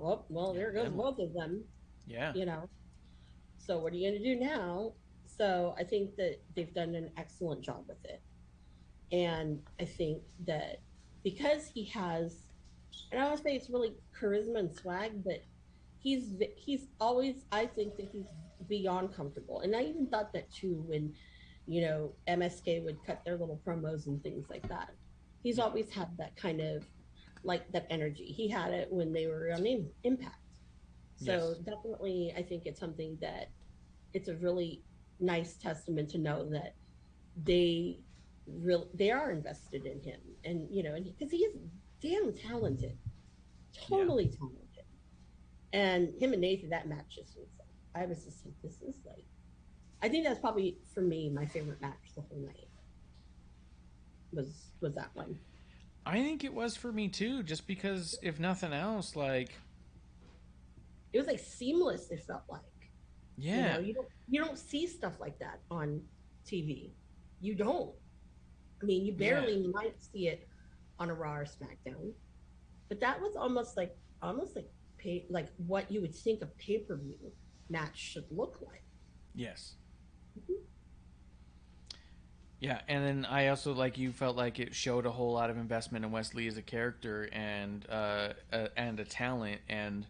goes both of them. Yeah. So what are you going to do now? So I think that they've done an excellent job with it. And I think that because he has and I don't say it's really charisma and swag, but he's always, I think that he's beyond comfortable. And I even thought that too when, MSK would cut their little promos and things like that. He's always had that kind of like that energy. He had it when they were on Impact. So Yes. definitely, I think it's something that it's a really nice testament to know that they they are invested in him, and and because he is damn talented, Yeah. totally talented. And him and Nathan, that match just was like, I was just like, this is like, I think that's probably for me my favorite match the whole night was that one. I think it was for me too, just because if nothing else, like, It was like seamless. It felt like, yeah, you don't see stuff like that on TV. You don't. I mean, you yeah, barely might see it on a Raw or SmackDown, but that was almost like like what you would think a pay-per-view match should look like. yes. Yeah, and then I also, like, you felt like it showed a whole lot of investment in Wesley as a character and a talent, and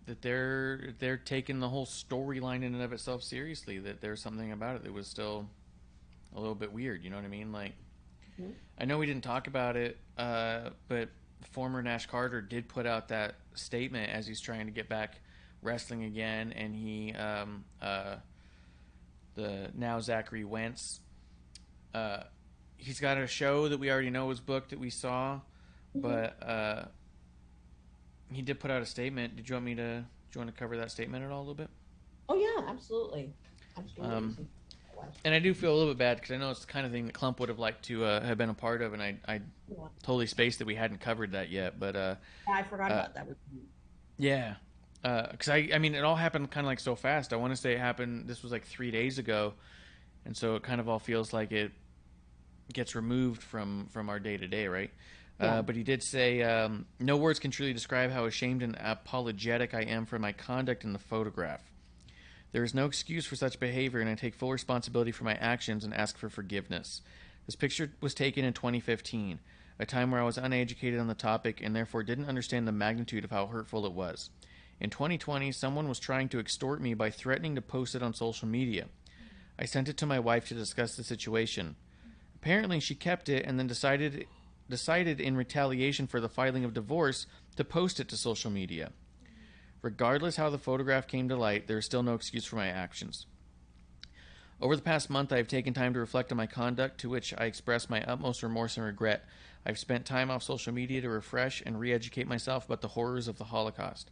that they're taking the whole storyline in and of itself seriously. That there's something about it that was still a little bit weird. You know what I mean? Like, Mhm. I know we didn't talk about it, but former Nash Carter did put out that statement as he's trying to get back wrestling again, and the now Zachary Wentz. He's got a show that we already know was booked that we saw, but he did put out a statement. Do you want to cover that statement at all a little bit? Oh yeah, absolutely, absolutely. And I do feel a little bit bad because I know it's the kind of thing that Klump would have liked to have been a part of, and I Yeah. totally spaced that we hadn't covered that yet. But I forgot about that. yeah, because I mean, it all happened kind of like so fast. I want to say it happened. This was like 3 days ago, and so it kind of all feels like it gets removed from our day to day, right? Yeah. But he did say, no words can truly describe how ashamed and apologetic I am for my conduct in the photograph. There is no excuse for such behavior, and I take full responsibility for my actions and ask for forgiveness. This picture was taken in 2015, a time where I was uneducated on the topic and therefore didn't understand the magnitude of how hurtful it was. In 2020, someone was trying to extort me by threatening to post it on social media. I sent it to my wife to discuss the situation. Apparently, she kept it and then decided in retaliation for the filing of divorce to post it to social media. Regardless how the photograph came to light, there is still no excuse for my actions. Over the past month, I have taken time to reflect on my conduct, to which I express my utmost remorse and regret. I've spent time off social media to refresh and re-educate myself about the horrors of the Holocaust.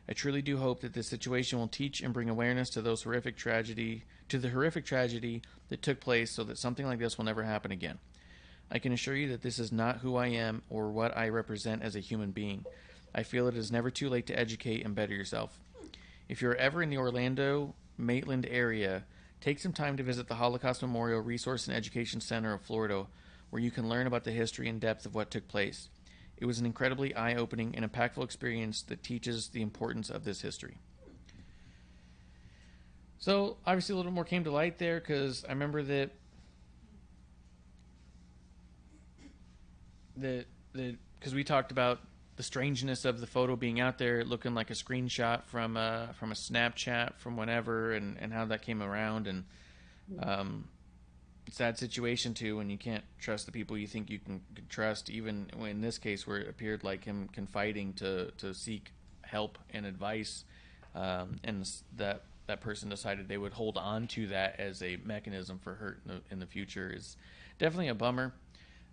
I truly do hope that this situation will teach and bring awareness to the horrific tragedy that took place, so that something like this will never happen again. I can assure you that this is not who I am or what I represent as a human being. I feel it is never too late to educate and better yourself. If you're ever in the Orlando, Maitland area, take some time to visit the Holocaust Memorial Resource and Education Center of Florida, where you can learn about the history and depth of what took place. It was an incredibly eye-opening and impactful experience that teaches the importance of this history. So, obviously a little more came to light there, because I remember that because we talked about the strangeness of the photo being out there, looking like a screenshot from a Snapchat from whenever, and how that came around, and sad situation too when you can't trust the people you think you can trust, even in this case where it appeared like him confiding to seek help and advice, and that person decided they would hold on to that as a mechanism for hurt in the future is definitely a bummer.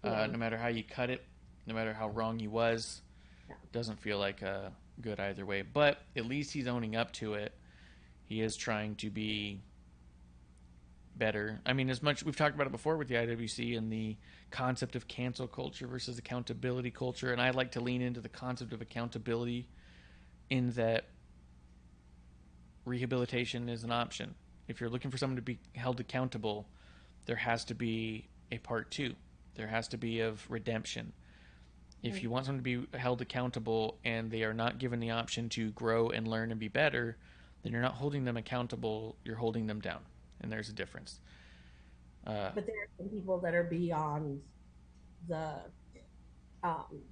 No matter how you cut it, no matter how wrong he was, doesn't feel like good either way. But at least he's owning up to it. He is trying to be better. I mean, as much we've talked about it before with the IWC and the concept of cancel culture versus accountability culture, and I like to lean into the concept of accountability in that rehabilitation is an option. If you're looking for someone to be held accountable, there has to be a part two. There has to be of redemption. If you want someone to be held accountable and they are not given the option to grow and learn and be better, then you're not holding them accountable, you're holding them down. And there's a difference. But there are some people that are beyond the um,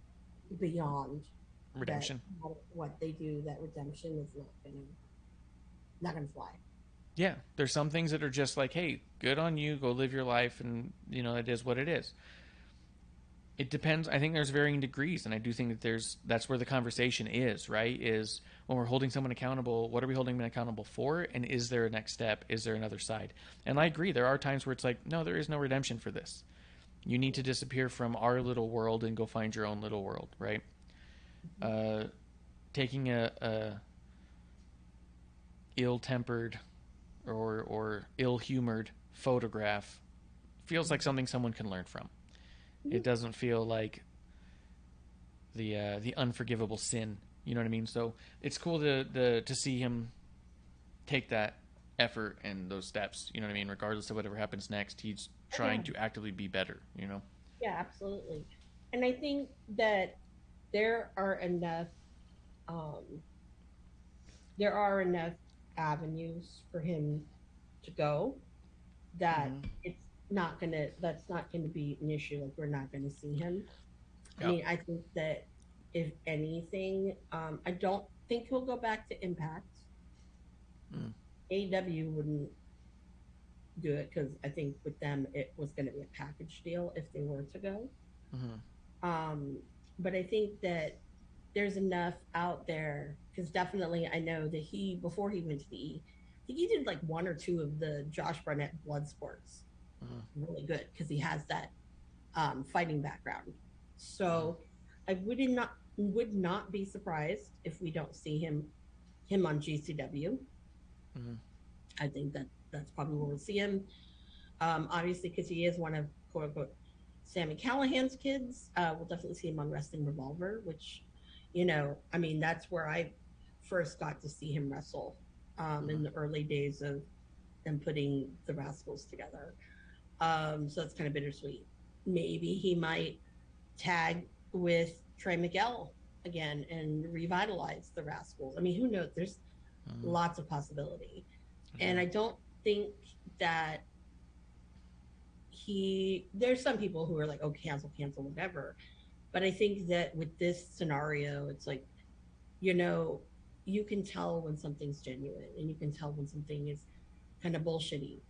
beyond Redemption. that, what they do, that redemption is not gonna fly. Yeah, there's some things that are just like, hey, good on you, go live your life, and it is what it is. It depends. I think there's varying degrees, and I do think that that's where the conversation is, right? Is when we're holding someone accountable, what are we holding them accountable for, and is there a next step? Is there another side? And I agree, there are times where it's like, no, there is no redemption for this. You need to disappear from our little world and go find your own little world, right? Taking a ill-tempered or ill-humored photograph feels like something someone can learn from. It doesn't feel like the unforgivable sin. You know what I mean? So it's cool to see him take that effort and those steps. You know what I mean? Regardless of whatever happens next, he's trying to actively be better. Yeah, absolutely. And I think that there are enough um, avenues for him to go that that's not gonna be an issue. Like, we're not gonna see him. I Yeah. mean, I think that if anything, I don't think he'll go back to Impact. AEW wouldn't do it because I think with them it was going to be a package deal if they were to go. But I think that there's enough out there, because definitely I know that before he went to the I think he did like one or two of the Josh Barnett blood sports. Really good, because he has that fighting background. So I would not be surprised if we don't see him on GCW. I think that's probably where we'll see him. Obviously, because he is one of quote unquote Sammy Callahan's kids, we'll definitely see him on Wrestling Revolver, which, I mean, that's where I first got to see him wrestle in the early days of them putting the Rascals together. So that's kind of bittersweet. Maybe he might tag with Trey Miguel again and revitalize the Rascals. I mean, who knows? There's lots of possibility. And I don't think that there's some people who are like, oh, cancel, whatever. But I think that with this scenario, it's like, you can tell when something's genuine and you can tell when something is kind of bullshitty.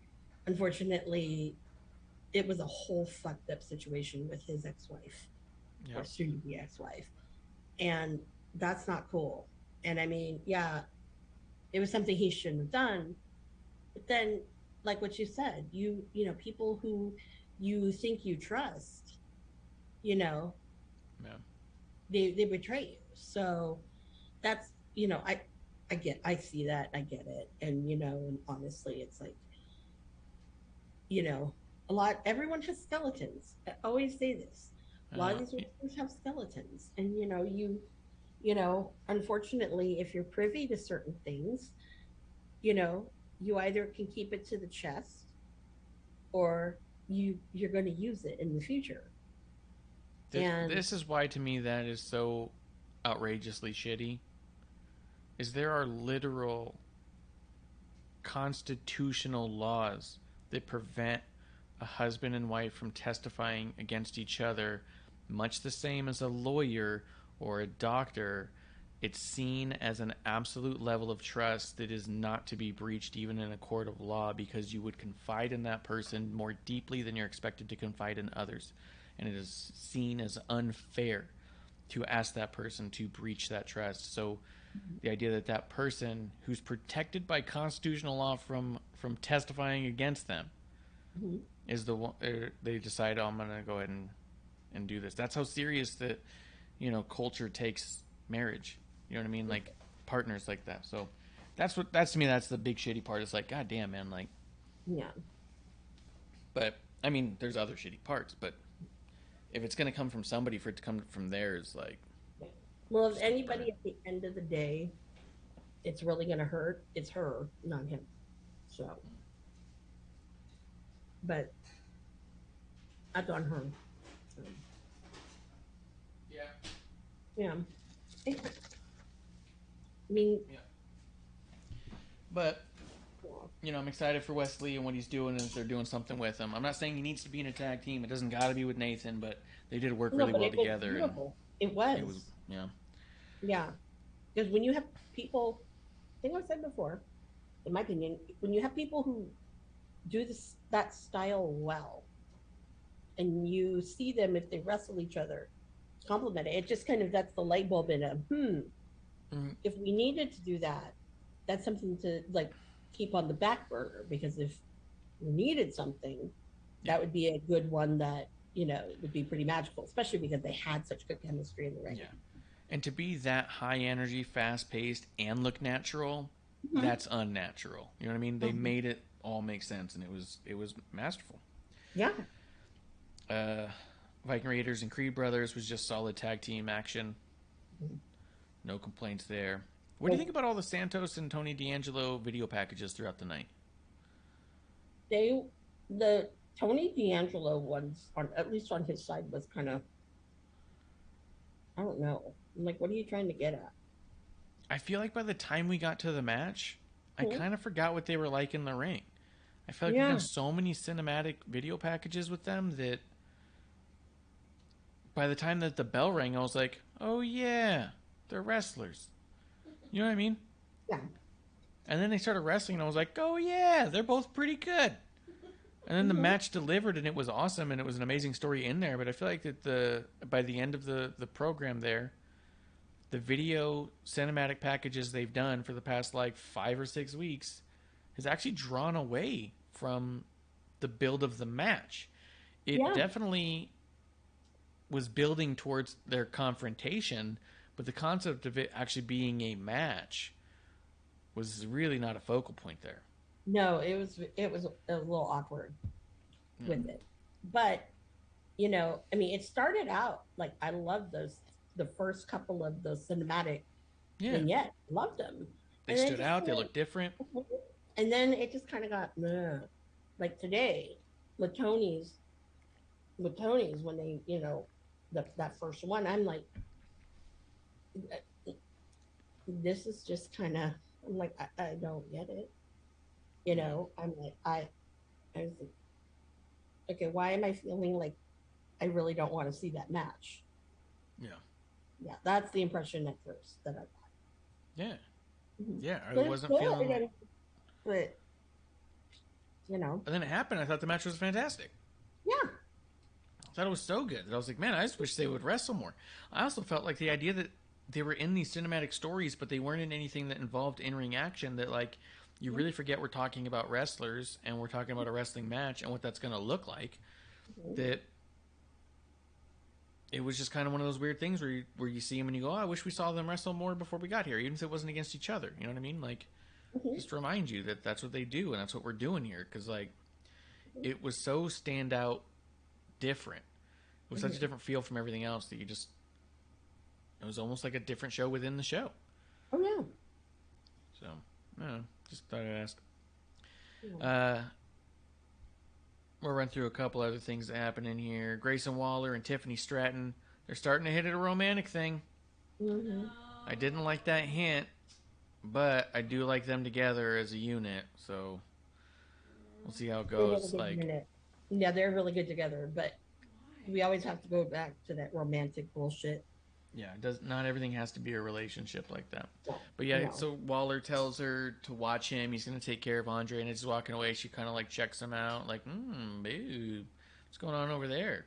Unfortunately, it was a whole fucked up situation with his ex-wife or soon to be ex-wife. And that's not cool. And I mean, yeah, it was something he shouldn't have done. But then, like what you said, people who you think you trust, they betray you. So that's, I see that, I get it. And, and honestly, it's like, everyone has skeletons. I always say this. A lot of these wrestlers have skeletons. And, unfortunately, if you're privy to certain things, you either can keep it to the chest or you're going to use it in the future. This is why, to me, that is so outrageously shitty. Is there are literal constitutional laws that prevent a husband and wife from testifying against each other, much the same as a lawyer or a doctor. It's seen as an absolute level of trust that is not to be breached even in a court of law, because you would confide in that person more deeply than you're expected to confide in others. And it is seen as unfair to ask that person to breach that trust. So the idea that that person who's protected by constitutional law from testifying against them is the one, they decide, oh, I'm going to go ahead and do this. That's how serious that, culture takes marriage. You know what I mean? Like partners like that. So that's to me, that's the big shitty part. It's like, God damn, man. Like, yeah. But I mean, there's other shitty parts, but if it's going to come from somebody, for it to come from theirs, like, well, if anybody at the end of the day, it's really going to hurt, it's her, not him. So, but that's on her. So. Yeah. I mean, but I'm excited for Wesley and what he's doing, and if they're doing something with him. I'm not saying he needs to be in a tag team. It doesn't got to be with Nathan, but they did work really well together. Beautiful. It was. Yeah. Yeah. Because when you have people, I think I've said before, in my opinion, when you have people who do that style well, and you see them if they wrestle each other, compliment it. It just kind of, that's the light bulb in them. If we needed to do that, that's something to like keep on the back burner, because if we needed something, that would be a good one that, would be pretty magical, especially because they had such good chemistry in the ring. Yeah. And to be that high energy, fast paced, and look natural, that's unnatural. You know what I mean? They made it all make sense, and it was masterful. Yeah. Viking Raiders and Creed Brothers was just solid tag team action. No complaints there. What do you think about all the Santos and Tony D'Angelo video packages throughout the night? The Tony D'Angelo ones, at least on his side, was kind of, I don't know. I'm like, what are you trying to get at? I feel like by the time we got to the match, I kind of forgot what they were like in the ring. I feel like we've done so many cinematic video packages with them that by the time that the bell rang, I was like, oh yeah, they're wrestlers. You know what I mean? Yeah. And then they started wrestling, and I was like, oh yeah, they're both pretty good. And then the match delivered, and it was awesome, and it was an amazing story in there. But I feel like that by the end of the program there, the video cinematic packages they've done for the past like 5 or 6 weeks has actually drawn away from the build of the match. It definitely was building towards their confrontation, but the concept of it actually being a match was really not a focal point there. No, it was a little awkward with it. But, it started out, like, I loved the first couple of those cinematic vignettes. Loved them. They stood out. They looked different. And then it just kind of got, like today, with Tony's, when they, that first one, I'm like, this is just kind of, I'm like, I don't get it. I'm like, I was like, okay, why am I feeling like I really don't want to see that match? Yeah, that's the impression at first that I got. Yeah, I wasn't feeling. But And then it happened. I thought the match was fantastic. Yeah. I thought it was so good. I was like, man, I just wish they would wrestle more. I also felt like the idea that they were in these cinematic stories, but they weren't in anything that involved in-ring action, that like you really forget we're talking about wrestlers and we're talking about a wrestling match and what that's going to look like. That it was just kind of one of those weird things where you see them and you go, oh, I wish we saw them wrestle more before we got here, even if it wasn't against each other. You know what I mean? Like, just remind you that that's what they do and that's what we're doing here. Because, like, it was so standout different. It was such a different feel from everything else that it was almost like a different show within the show. Oh, yeah. So, I don't know. Just thought I'd ask. We'll run through a couple other things that happen in here. Grayson Waller and Tiffany Stratton, they're starting to hit it a romantic thing. I didn't like that hint, but I do like them together as a unit, so we'll see how it goes. Yeah, they're really good together, but we always have to go back to that romantic bullshit. Yeah, not everything has to be a relationship like that. But yeah, so Waller tells her to watch him. He's going to take care of Andre, and as he's walking away, she kind of like checks him out, like, babe, what's going on over there?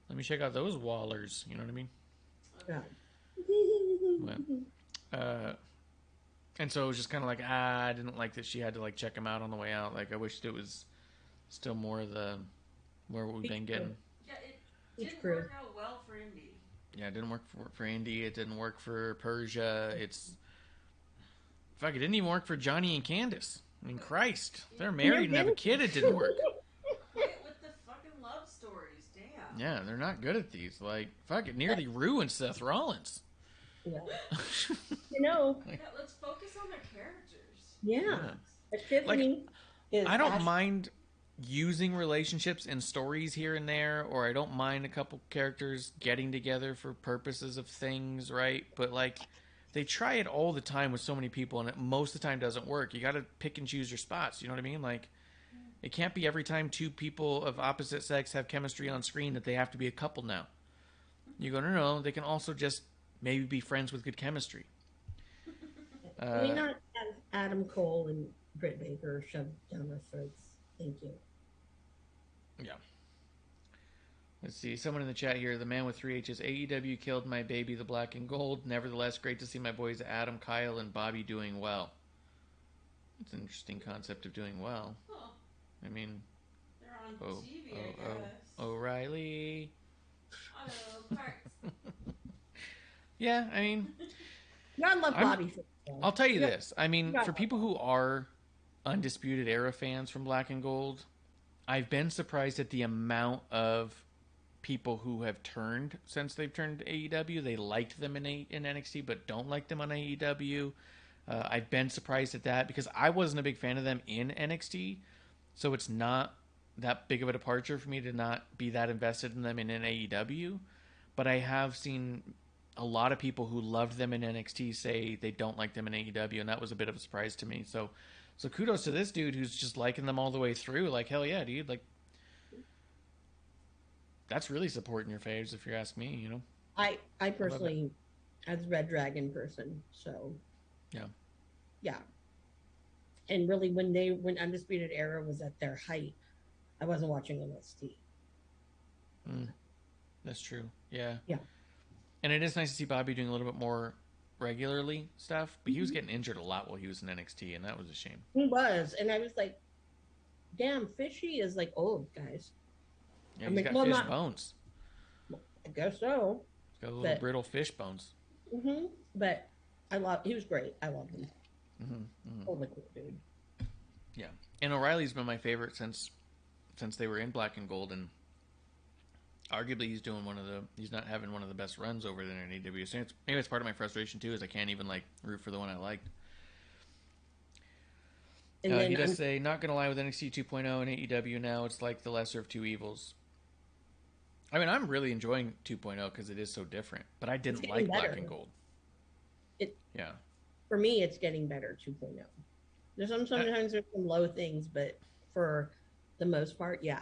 Let me check out those Wallers. You know what I mean? Yeah. And so it was just kind of like, I didn't like that she had to like check him out on the way out. Like, I wished it was still more of where we've been getting. Yeah, it didn't work out well for Indy. Yeah, it didn't work for Indy. It didn't work for Persia. It didn't even work for Johnny and Candace. I mean, Christ. They're married and have a kid. It didn't work. With the fucking love stories, damn. Yeah, they're not good at these. Like, fuck, it nearly ruined Seth Rollins. Yeah. Let's focus on their characters. Yeah. Tiffany is I don't mind using relationships in stories here and there, or I don't mind a couple characters getting together for purposes of things, right? But like, they try it all the time with so many people, and it most of the time doesn't work. You got to pick and choose your spots. You know what I mean? Like, it can't be every time two people of opposite sex have chemistry on screen that they have to be a couple now. You go, no, they can also just maybe be friends with good chemistry. We not have Adam Cole and Britt Baker shoved down our throats. Thank you. Yeah. Let's see. Someone in the chat here. The man with 3 H's. AEW killed my baby, the black and gold. Nevertheless, great to see my boys Adam, Kyle, and Bobby doing well. It's an interesting concept of doing well. Huh. I mean, They're on TV, I guess. O'Reilly. Oh, Parks. Yeah, I mean, I love Bobby. I'll tell you this. I mean, for people who are Undisputed Era fans from Black and Gold, I've been surprised at the amount of people who have turned since they've turned to AEW. They liked them in NXT, but don't like them on AEW. I've been surprised at that because I wasn't a big fan of them in NXT, so it's not that big of a departure for me to not be that invested in them in AEW. But I have seen a lot of people who loved them in NXT say they don't like them in AEW, and that was a bit of a surprise to me. So kudos to this dude who's just liking them all the way through. Like, hell yeah, dude. Like, that's really supporting your faves, if you ask me, you know? I personally, as Red Dragon person, so. Yeah. Yeah. And really, when Undisputed Era was at their height, I wasn't watching NXT. That's true. Yeah. Yeah. And it is nice to see Bobby doing a little bit more regularly stuff, but he was getting injured a lot while he was in NXT, and that was a shame. He was, and I was like, damn, Fishy is like old, guys. Yeah, he's got fish bones. I guess so. He's got little brittle fish bones. But he was great. I loved him. Totally cool dude. Yeah. And O'Reilly's been my favorite since they were in Black and Gold, and arguably he's not having one of the best runs over there in AEW. So maybe it's part of my frustration too, is I can't even like root for the one I liked. He does say, not gonna lie, with NXT 2.0 and AEW now, it's like the lesser of two evils. I mean, I'm really enjoying 2.0 because it is so different, but I didn't like better. Black and Gold. Yeah. For me, it's getting better 2.0. Sometimes there's some low things, but for the most part, yeah.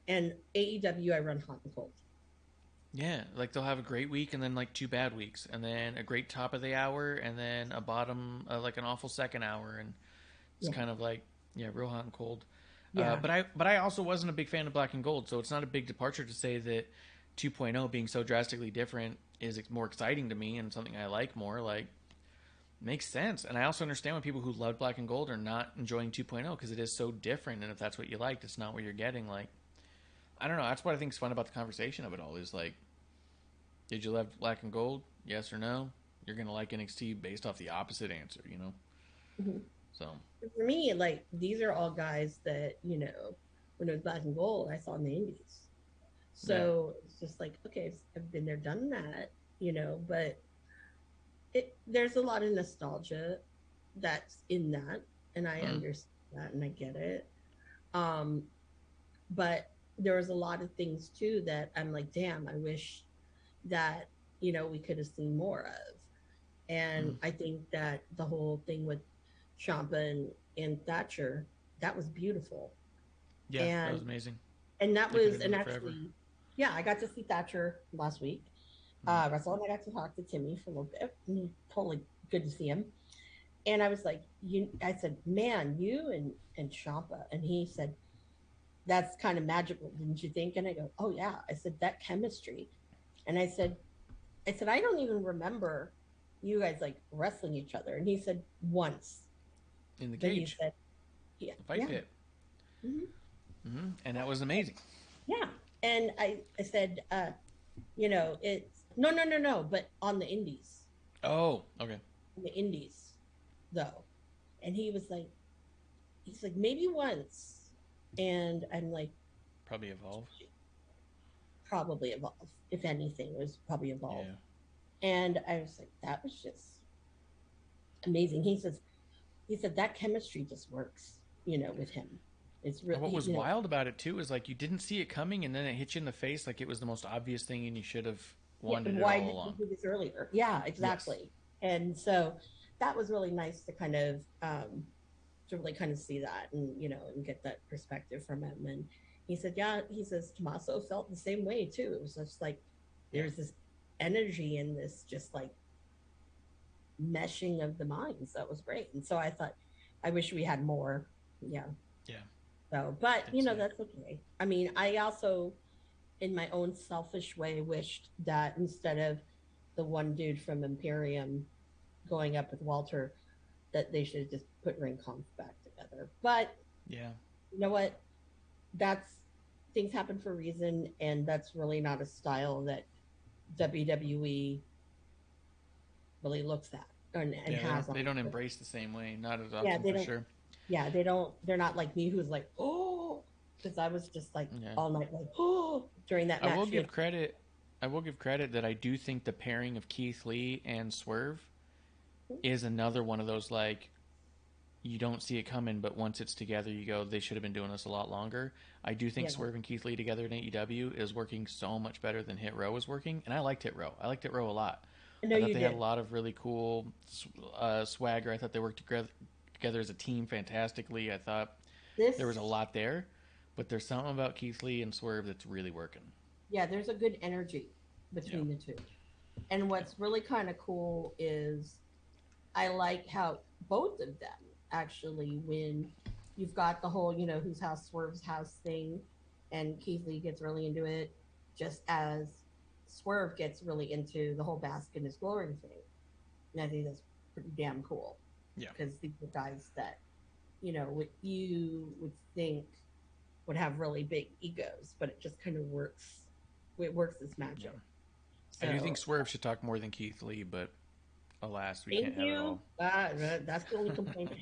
And AEW, I run hot and cold. Yeah, like they'll have a great week and then like 2 bad weeks, and then a great top of the hour and then a bottom, like an awful second hour, and it's kind of like, real hot and cold. Yeah. But I also wasn't a big fan of Black and Gold, so it's not a big departure to say that 2.0 being so drastically different is more exciting to me and something I like more. Like, makes sense. And I also understand when people who love Black and Gold are not enjoying 2.0 because it is so different, and if that's what you liked, it's not what you're getting. Like, I don't know. That's what I think is fun about the conversation of it all, is like, did you love Black and Gold? Yes or no? You're going to like NXT based off the opposite answer, you know? Mm-hmm. So for me, like, these are all guys that, you know, when it was Black and Gold, I saw in the Indies. So it's just like, okay, I've been there, done that, you know, but there's a lot of nostalgia that's in that, and I understand that, and I get it. But there was a lot of things too that I'm like, damn, I wish that, you know, we could have seen more of. And I think that the whole thing with Ciampa and Thatcher, that was beautiful. Yeah, and that was amazing. And that was, and actually, I got to see Thatcher last week. Russell, and I got to talk to Timmy for a little bit. Totally good to see him. And I was like, I said, man, you and Ciampa. And he said, that's kind of magical, didn't you think? And I go, oh yeah. I said, that chemistry. And I said, I don't even remember you guys like wrestling each other. And he said, once. In the cage. He said, the fight pit. And that was amazing. Yeah. And I said, you know, it's no, but on the indies. Oh, okay. On the indies, though. And he's like, maybe once. And I'm like, probably Evolve. If anything, it was probably Evolve. Yeah. And I was like, that was just amazing. He said that chemistry just works, you know, with him. It's really. What was wild about it too is like you didn't see it coming, and then it hit you in the face like it was the most obvious thing, and you should have wanted it all along. Why didn't you do this earlier? Yeah, exactly. Yes. And so that was really nice to kind of to really kind of see that and and get that perspective from him. And he said, yeah, he says Tommaso felt the same way too. It was just like there's this energy in this just like meshing of the minds. That was great. And so I thought, I wish we had more. Yeah. So, but that's okay. I mean, I also, in my own selfish way, wished that instead of the one dude from Imperium going up with Walter, that they should have just put Ring Conf back together. But you know what? That's things happen for a reason, and that's really not a style that WWE really looks at and has. They don't embrace the same way, not as Yeah, often they for don't. sure. Yeah, they don't. They're not like me, who's like, oh, because I was just like all night, like, oh, during that match. I will give credit. I will give credit that I do think the pairing of Keith Lee and Swerve is another one of those, like, you don't see it coming, but once it's together, you go, they should have been doing this a lot longer. I do think Swerve and Keith Lee together in AEW is working so much better than Hit Row was working, and I liked Hit Row. I liked Hit Row a lot. I thought they had a lot of really cool swagger. I thought they worked together as a team fantastically. I thought there was a lot there, but there's something about Keith Lee and Swerve that's really working. Yeah, there's a good energy between the two. And what's really kind of cool is I like how both of them actually, when you've got the whole, whose house Swerve's house thing, and Keith Lee gets really into it, just as Swerve gets really into the whole Bask in His Glory thing. And I think that's pretty damn cool. Yeah. Because these are guys that, what you would think would have really big egos, but it just kind of works. It works as magic. Yeah. So, I do think Swerve should talk more than Keith Lee, but alas, we can't have it all. That's the only complaint.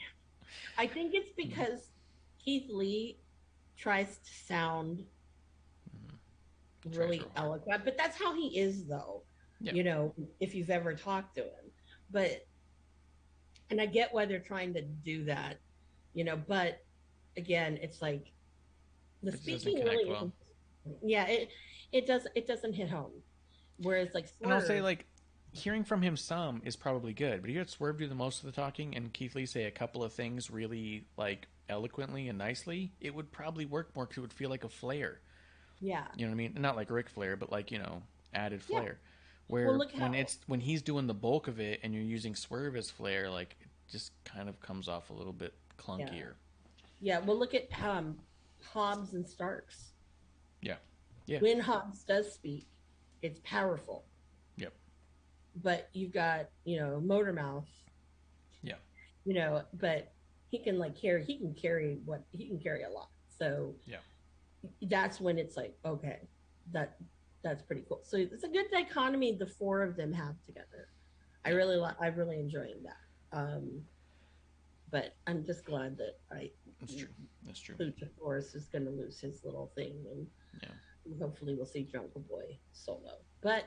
I think it's because Keith Lee tries to sound really eloquent, but that's how he is, though. Yeah. If you've ever talked to him, and I get why they're trying to do that, but again, it's like the speaking really isn't. Yeah, it doesn't hit home. Whereas like Swerve, and I'll say, like, hearing from him some is probably good, but you had Swerve do the most of the talking and Keith Lee say a couple of things really, like, eloquently and nicely, it would probably work more because it would feel like a Flair. Yeah. You know what I mean? Not like Ric Flair, but like, added Flair. Where when he's doing the bulk of it and you're using Swerve as Flair, like, it just kind of comes off a little bit clunkier. Yeah, well, look at Hobbs and Starks. Yeah. Yeah. When Hobbs does speak, it's powerful. Yep. But you've got, Motormouth. Yeah. But he can carry a lot. So yeah, that's when it's like, okay, that's pretty cool. So it's a good dichotomy the four of them have together. I really enjoying that. But I'm just glad that That's true. Luchasaurus is going to lose his little thing, and hopefully we'll see Jungle Boy solo. But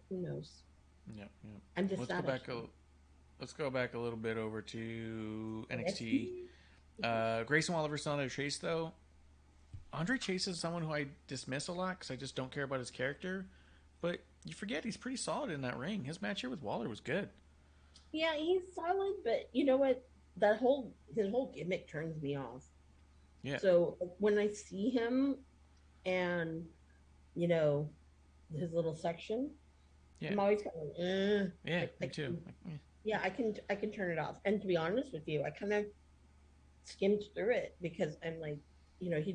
who knows? Yeah. I'm just let's go back a little bit over to NXT. Grayson Waller versus Andre Chase, though. Andre Chase is someone who I dismiss a lot because I just don't care about his character. But you forget he's pretty solid in that ring. His match here with Waller was good. Yeah, he's solid, but you know what? His whole gimmick turns me off. Yeah. So when I see him and, his little section, I'm always kind of yeah, me too. Yeah, I can turn it off. And to be honest with you, I kind of skimmed through it because I'm like, he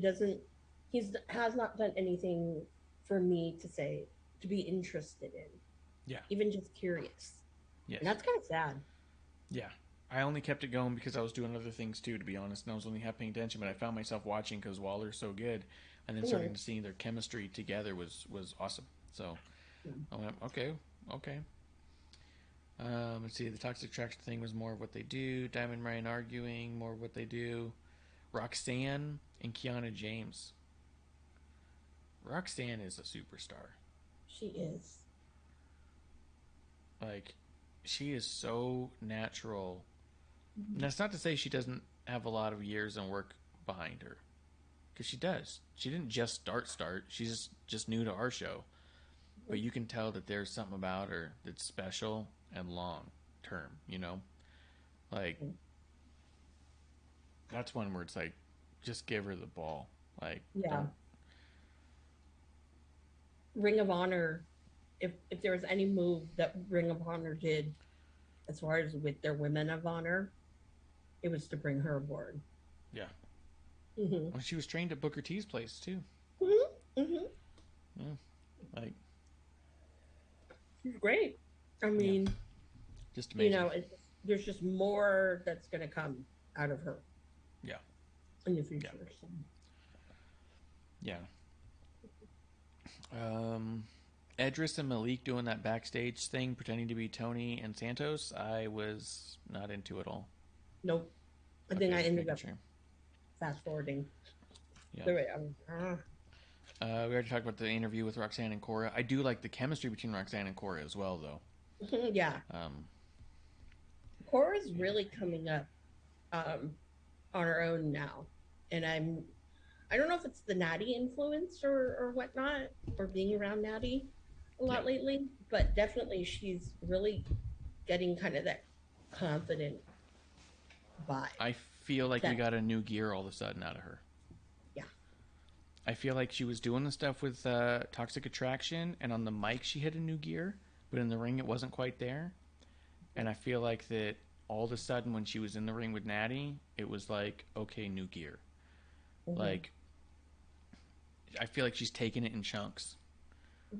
has not done anything for me to be interested in. Yeah. Even just curious. Yes. And that's kind of sad. Yeah. I only kept it going because I was doing other things too, to be honest, and I was only half paying attention, but I found myself watching because Waller's so good, and then starting to see their chemistry together was awesome. So I went, okay. Let's see, the Toxic Attraction thing was more of what they do. Diamond Ryan arguing, more of what they do. Roxanne and Kiana James. Roxanne is a superstar. She is. Like, she is so natural. And that's not to say she doesn't have a lot of years and work behind her. Because she does. She didn't just start. She's just new to our show. But you can tell that there's something about her that's special. and long term, you know? Like, that's one where it's like, just give her the ball. Like, Yeah. Ring of Honor, if there was any move that Ring of Honor did as far as with their Women of Honor, it was to bring her aboard. Yeah. Mm-hmm. Well, she was trained at Booker T's place, too. Mm-hmm. Mm-hmm. Yeah. Like, she's great. I mean, just amazing. you know, there's just more that's going to come out of her. Yeah. In the future. Yeah. Edris and Malik doing that backstage thing, pretending to be Tony and Santos, I was not into it all. Nope. I think I ended up fast forwarding. Yeah. We already talked about the interview with Roxanne and Cora. I do like the chemistry between Roxanne and Cora as well, though. Yeah. Cora's really coming up on her own now, and I don't know if it's the Natty influence or whatnot, or being around Natty a lot lately, but definitely she's really getting kind of that confident vibe. I feel like we got a new gear all of a sudden out of her. Yeah. I feel like she was doing the stuff with Toxic Attraction, and on the mic she hit a new gear, but in the ring it wasn't quite there. And I feel like that all of a sudden when she was in the ring with Natty, it was like, okay, new gear. Mm-hmm. Like, I feel like she's taking it in chunks,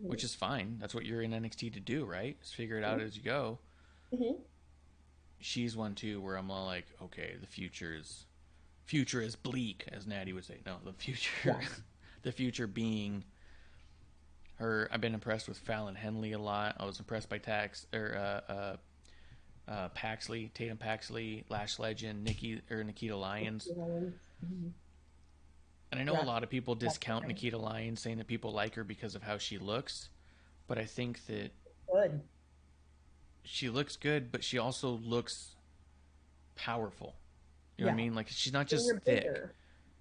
which is fine. That's what you're in NXT to do, right? Just figure it out as you go. Mm-hmm. She's one too where I'm all like, okay, the future is bleak, as Natty would say. No, the future, the future being her. I've been impressed with Fallon Henley a lot. I was impressed by Paxley, Tatum Paxley, Lash Legend, Nikita Lyons. Mm-hmm. And I know a lot of people discount Nikita Lyons, saying that people like her because of how she looks, but I think that she looks good, but she also looks powerful. You know what I mean? Like, she's not just thick.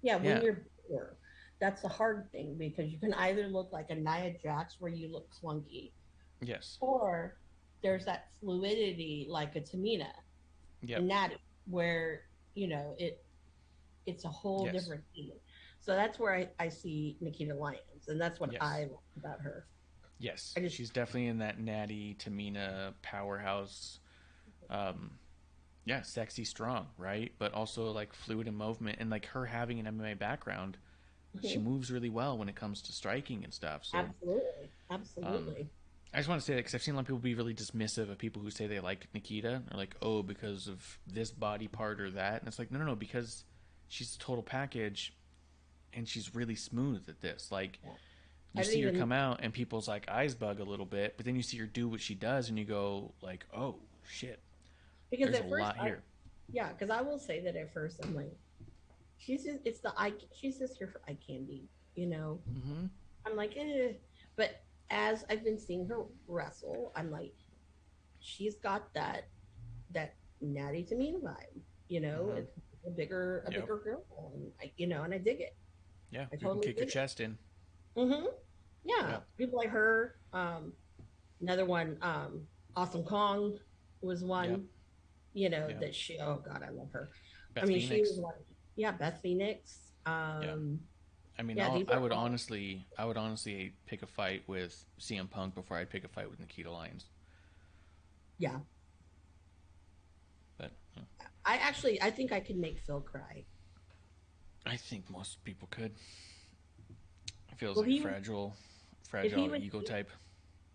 Yeah, when you're bigger, that's the hard thing, because you can either look like a Nia Jax where you look clunky. Yes. Or there's that fluidity like a Tamina and Natty, where, you know, it's a whole different thing. So that's where I see Nikita Lyons, and that's what I like about her. Yes, she's definitely in that Natty, Tamina powerhouse. Sexy, strong, right? But also like fluid in movement, and like her having an MMA background, she moves really well when it comes to striking and stuff. So absolutely. I just want to say that because I've seen a lot of people be really dismissive of people who say they like Nikita, or like, oh, because of this body part or that, and it's like, no, because she's a total package. And she's really smooth at this. Like, you see her come out, and people's like eyes bug a little bit, but then you see her do what she does, and you go like, "Oh shit!" Because there's at first, lot here. Because I will say that at first I'm like, she's just here for eye candy, you know. Mm-hmm. I'm like, but as I've been seeing her wrestle, I'm like, she's got that Natty Tamina vibe, you know. It's a bigger girl, and I dig it. Yeah, you can kick your chest in. Mm-hmm. Yeah, people like her. Another one, Awesome Kong was one. You know that she. Oh God, I love her. Beth Phoenix. She was one. Yeah, Beth Phoenix. I mean, I would honestly pick a fight with CM Punk before I'd pick a fight with Nikita Lyons. Yeah. But I think I could make Phil cry. I think most people could. It feels like a fragile ego type.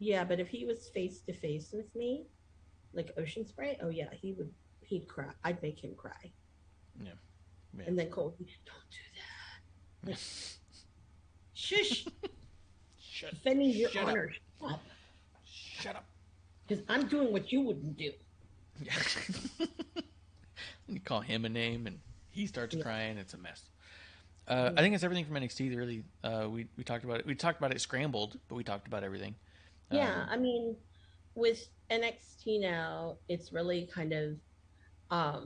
Yeah, but if he was face to face with me, like Ocean Spray, oh yeah, he'd cry. I'd make him cry. Yeah. And then Cole, don't do that. Like, shush. Defending your honor. Shut up. Because I'm doing what you wouldn't do. Yeah. You call him a name and he starts crying. It's a mess. I think it's everything from NXT. Really, we talked about it. We talked about it scrambled, but we talked about everything. Yeah, I mean, with NXT now, it's really kind of. I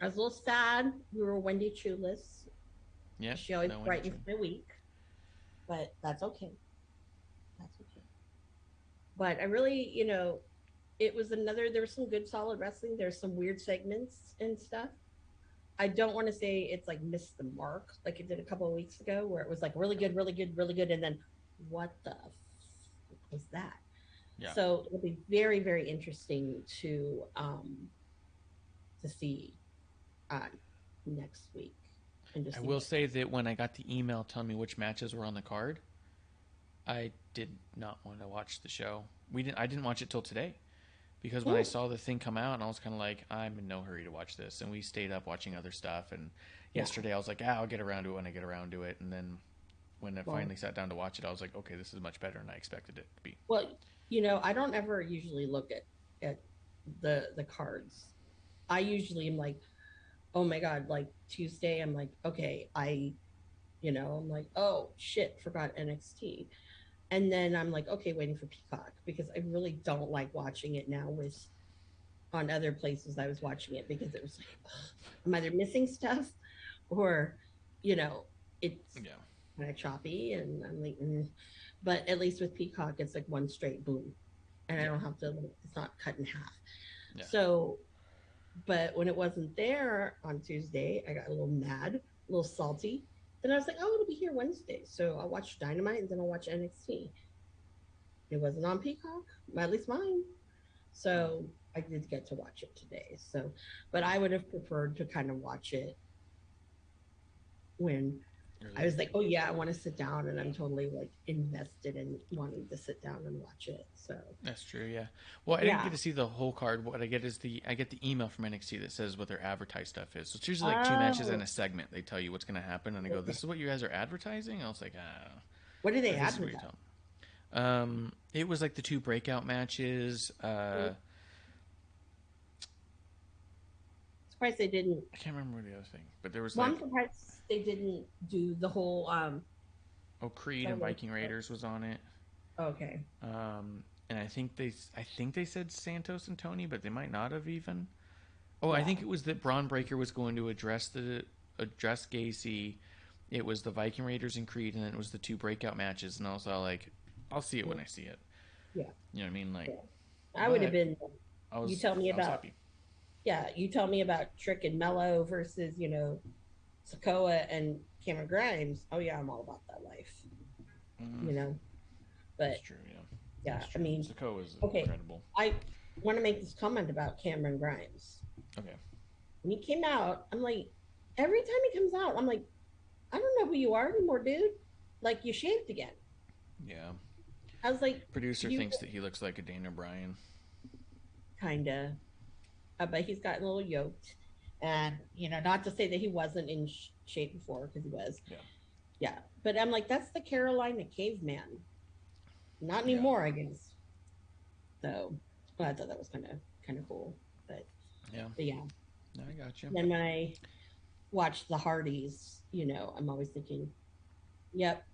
was a little sad. We were Wendy Chuless. Yeah, she always brightens my week, but that's okay. But I really, it was another. There was some good, solid wrestling. There's some weird segments and stuff. I don't want to say it's like missed the mark like it did a couple of weeks ago, where it was like really good, really good, really good, and then what the was that? Yeah. So it'll be very, very interesting to see next week. And just I see will what- say that when I got the email telling me which matches were on the card, I did not want to watch the show. I didn't watch it till today. Because when I saw the thing come out, and I was kind of like, I'm in no hurry to watch this. And we stayed up watching other stuff. And yesterday I was like, I'll get around to it when I get around to it. And then when I finally sat down to watch it, I was like, okay, this is much better than I expected it to be. Well, I don't ever usually look at the cards. I usually am like, oh my God, like Tuesday, I'm like, okay, I'm like, oh shit, forgot NXT. And then I'm like, okay, waiting for Peacock, because I really don't like watching it now on other places I was watching it, because it was like, ugh, I'm either missing stuff or, it's kind of choppy, and I'm like, but at least with Peacock, it's like one straight boom, and I don't have to, it's not cut in half. Yeah. So, but when it wasn't there on Tuesday, I got a little mad, a little salty. Then I was like, oh, it'll be here Wednesday. So I'll watch Dynamite, and then I'll watch NXT. It wasn't on Peacock, at least mine. So I did get to watch it today. So, but I would have preferred to kind of watch it when I was like, oh yeah, I want to sit down, and I'm totally like invested in wanting to sit down and watch it. So that's true, yeah. Well, I didn't get to see the whole card. What I get is I get the email from NXT that says what their advertised stuff is. So it's usually like 2 matches and a segment. They tell you what's going to happen, and I go, "This is what you guys are advertising?" I was like, what do they advertise? It was like the 2 breakout matches. Surprised they didn't. I can't remember the other thing, but there was I'm surprised they didn't do the whole. Creed and Viking Raiders was on it. Okay. And I think they said Santos and Tony, but they might not have even. Oh, I think it was that Braun Breaker was going to address Gacy. It was the Viking Raiders and Creed, and then it was the 2 breakout matches. And I was all like, I'll see it when I see it. Yeah. You know what I mean? Like, I would have been. You tell me about. Yeah, you tell me about Trick and Mello versus Sikoa and Cameron Grimes. Oh yeah, I'm all about that life. But that's true. Yeah, true. I mean, Sikoa is incredible. I want to make this comment about Cameron Grimes. Okay. When he came out, I'm like, every time he comes out, I'm like, I don't know who you are anymore, dude. Like, you shaved again. Yeah. I was like, producer thinks that he looks like a Daniel Bryan. Kinda. But he's gotten a little yoked. And, not to say that he wasn't in shape before, because he was. Yeah. Yeah. But I'm like, that's the Carolina caveman. Not anymore, I guess. So, I thought that was kind of cool. But yeah. No, I got you. Then when I watch the Hardys, I'm always thinking, yep,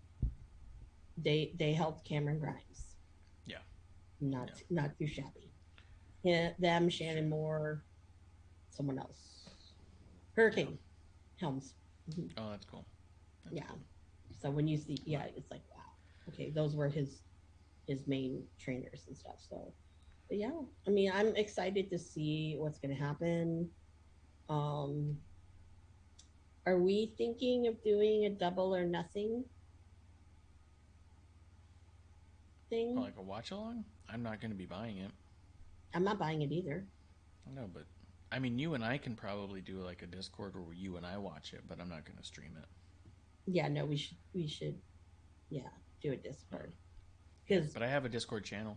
they helped Cameron Grimes. Yeah. Not too shabby. Yeah, them, Shannon Moore, someone else. Hurricane Helms. Mm-hmm. Oh, that's cool. That's cool. So when you see, it's like, wow. Okay, those were his main trainers and stuff. So, but yeah, I mean, I'm excited to see what's going to happen. Are we thinking of doing a double or nothing thing? Like a watch along? I'm not going to be buying it. I'm not buying it either. No, but I mean, you and I can probably do like a Discord where you and I watch it, but I'm not going to stream it. Yeah, no, we should, do a Discord. But I have a Discord channel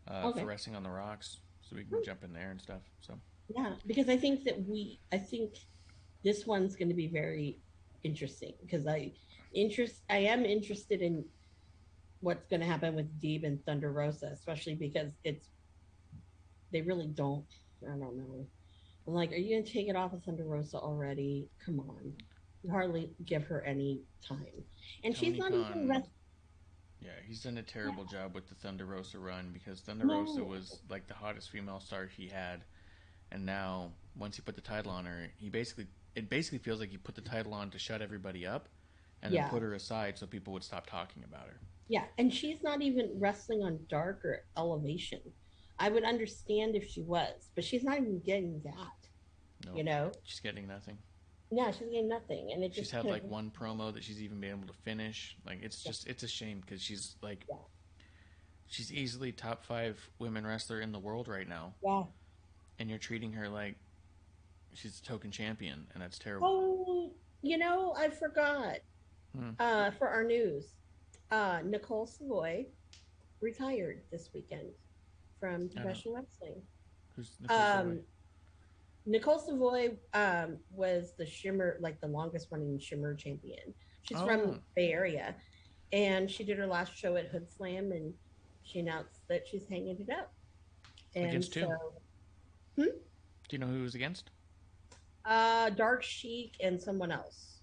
for Wrestling on the Rocks, so we can jump in there and stuff. So yeah, because I think this one's going to be very interesting, because I am interested in what's going to happen with Deeb and Thunder Rosa, especially because they really don't. I don't know. I'm like, are you going to take it off of Thunder Rosa already? Come on. You hardly give her any time. And Tony she's not Khan, even... Yeah, he's done a terrible job with the Thunder Rosa run, because Thunder Rosa was like the hottest female star he had. And now, once he put the title on her, it basically feels like he put the title on to shut everybody up and then put her aside so people would stop talking about her. Yeah, and she's not even wrestling on Dark or Elevation. I would understand if she was, but she's not even getting that. No, she's getting nothing. Yeah, she's getting nothing, and she's had like one promo that she's even been able to finish. Like it's just it's a shame because she's like she's easily top 5 women wrestler in the world right now. Yeah, and you're treating her like she's a token champion, and that's terrible. Oh, I forgot. For our news, Nicole Savoy retired this weekend from professional wrestling. Who's Nicole Savoy? Nicole Savoy was the Shimmer, like the longest running Shimmer champion. She's from Bay Area, and she did her last show at Hood Slam, and she announced that she's hanging it up. And against who? Do you know who it was against? Dark Sheik and someone else.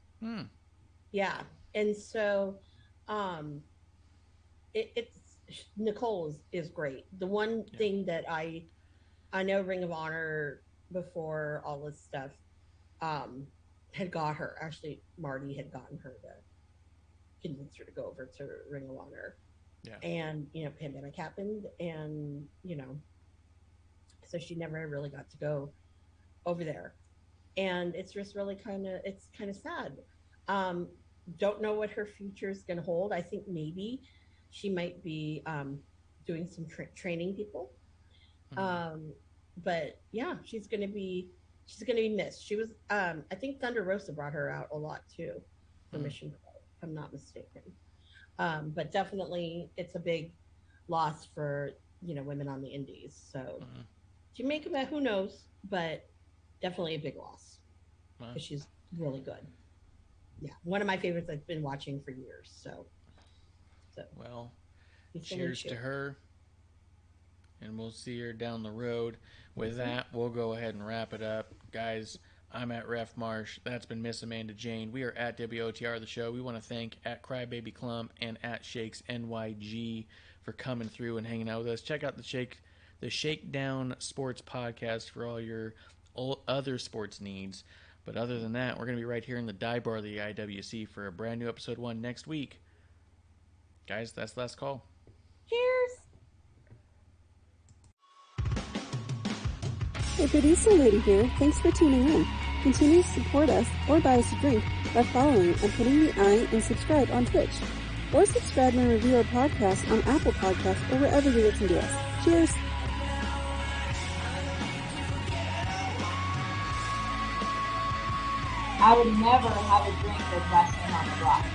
Yeah, and so, it's Nicole is great. The one thing that I know Ring of Honor before all this stuff had got her. Actually, Marty had gotten her to convince her to go over to Ring of Honor. Yeah. And pandemic happened, and so she never really got to go over there. And it's just really kind of sad. Don't know what her future is going to hold. I think maybe she might be doing some training people. But yeah, she's going to be missed. She was, I think Thunder Rosa brought her out a lot too for Mission Pro, if I'm not mistaken. But definitely it's a big loss for, women on the indies. So Jamaica, who knows, but definitely a big loss because she's really good. Yeah. One of my favorites I've been watching for years. So well, cheers to her. And we'll see her down the road. With that, we'll go ahead and wrap it up. Guys, I'm at Ref Marsh. That's been MsAmandaJayne. We are at WOTR, the show. We want to thank at Crybaby Klump and at Shakes NYG for coming through and hanging out with us. Check out the Shakedown Sports Podcast for all your other sports needs. But other than that, we're going to be right here in the dive bar of the IWC for a brand new episode 1 next week. Guys, that's the last call. Cheers! Hey, producer lady here. Thanks for tuning in. Continue to support us or buy us a drink by following and putting the I in subscribe on Twitch. Or subscribe and review our podcast on Apple Podcasts or wherever you listen to us. Cheers! I would never have a drink with wrestling on the rocks.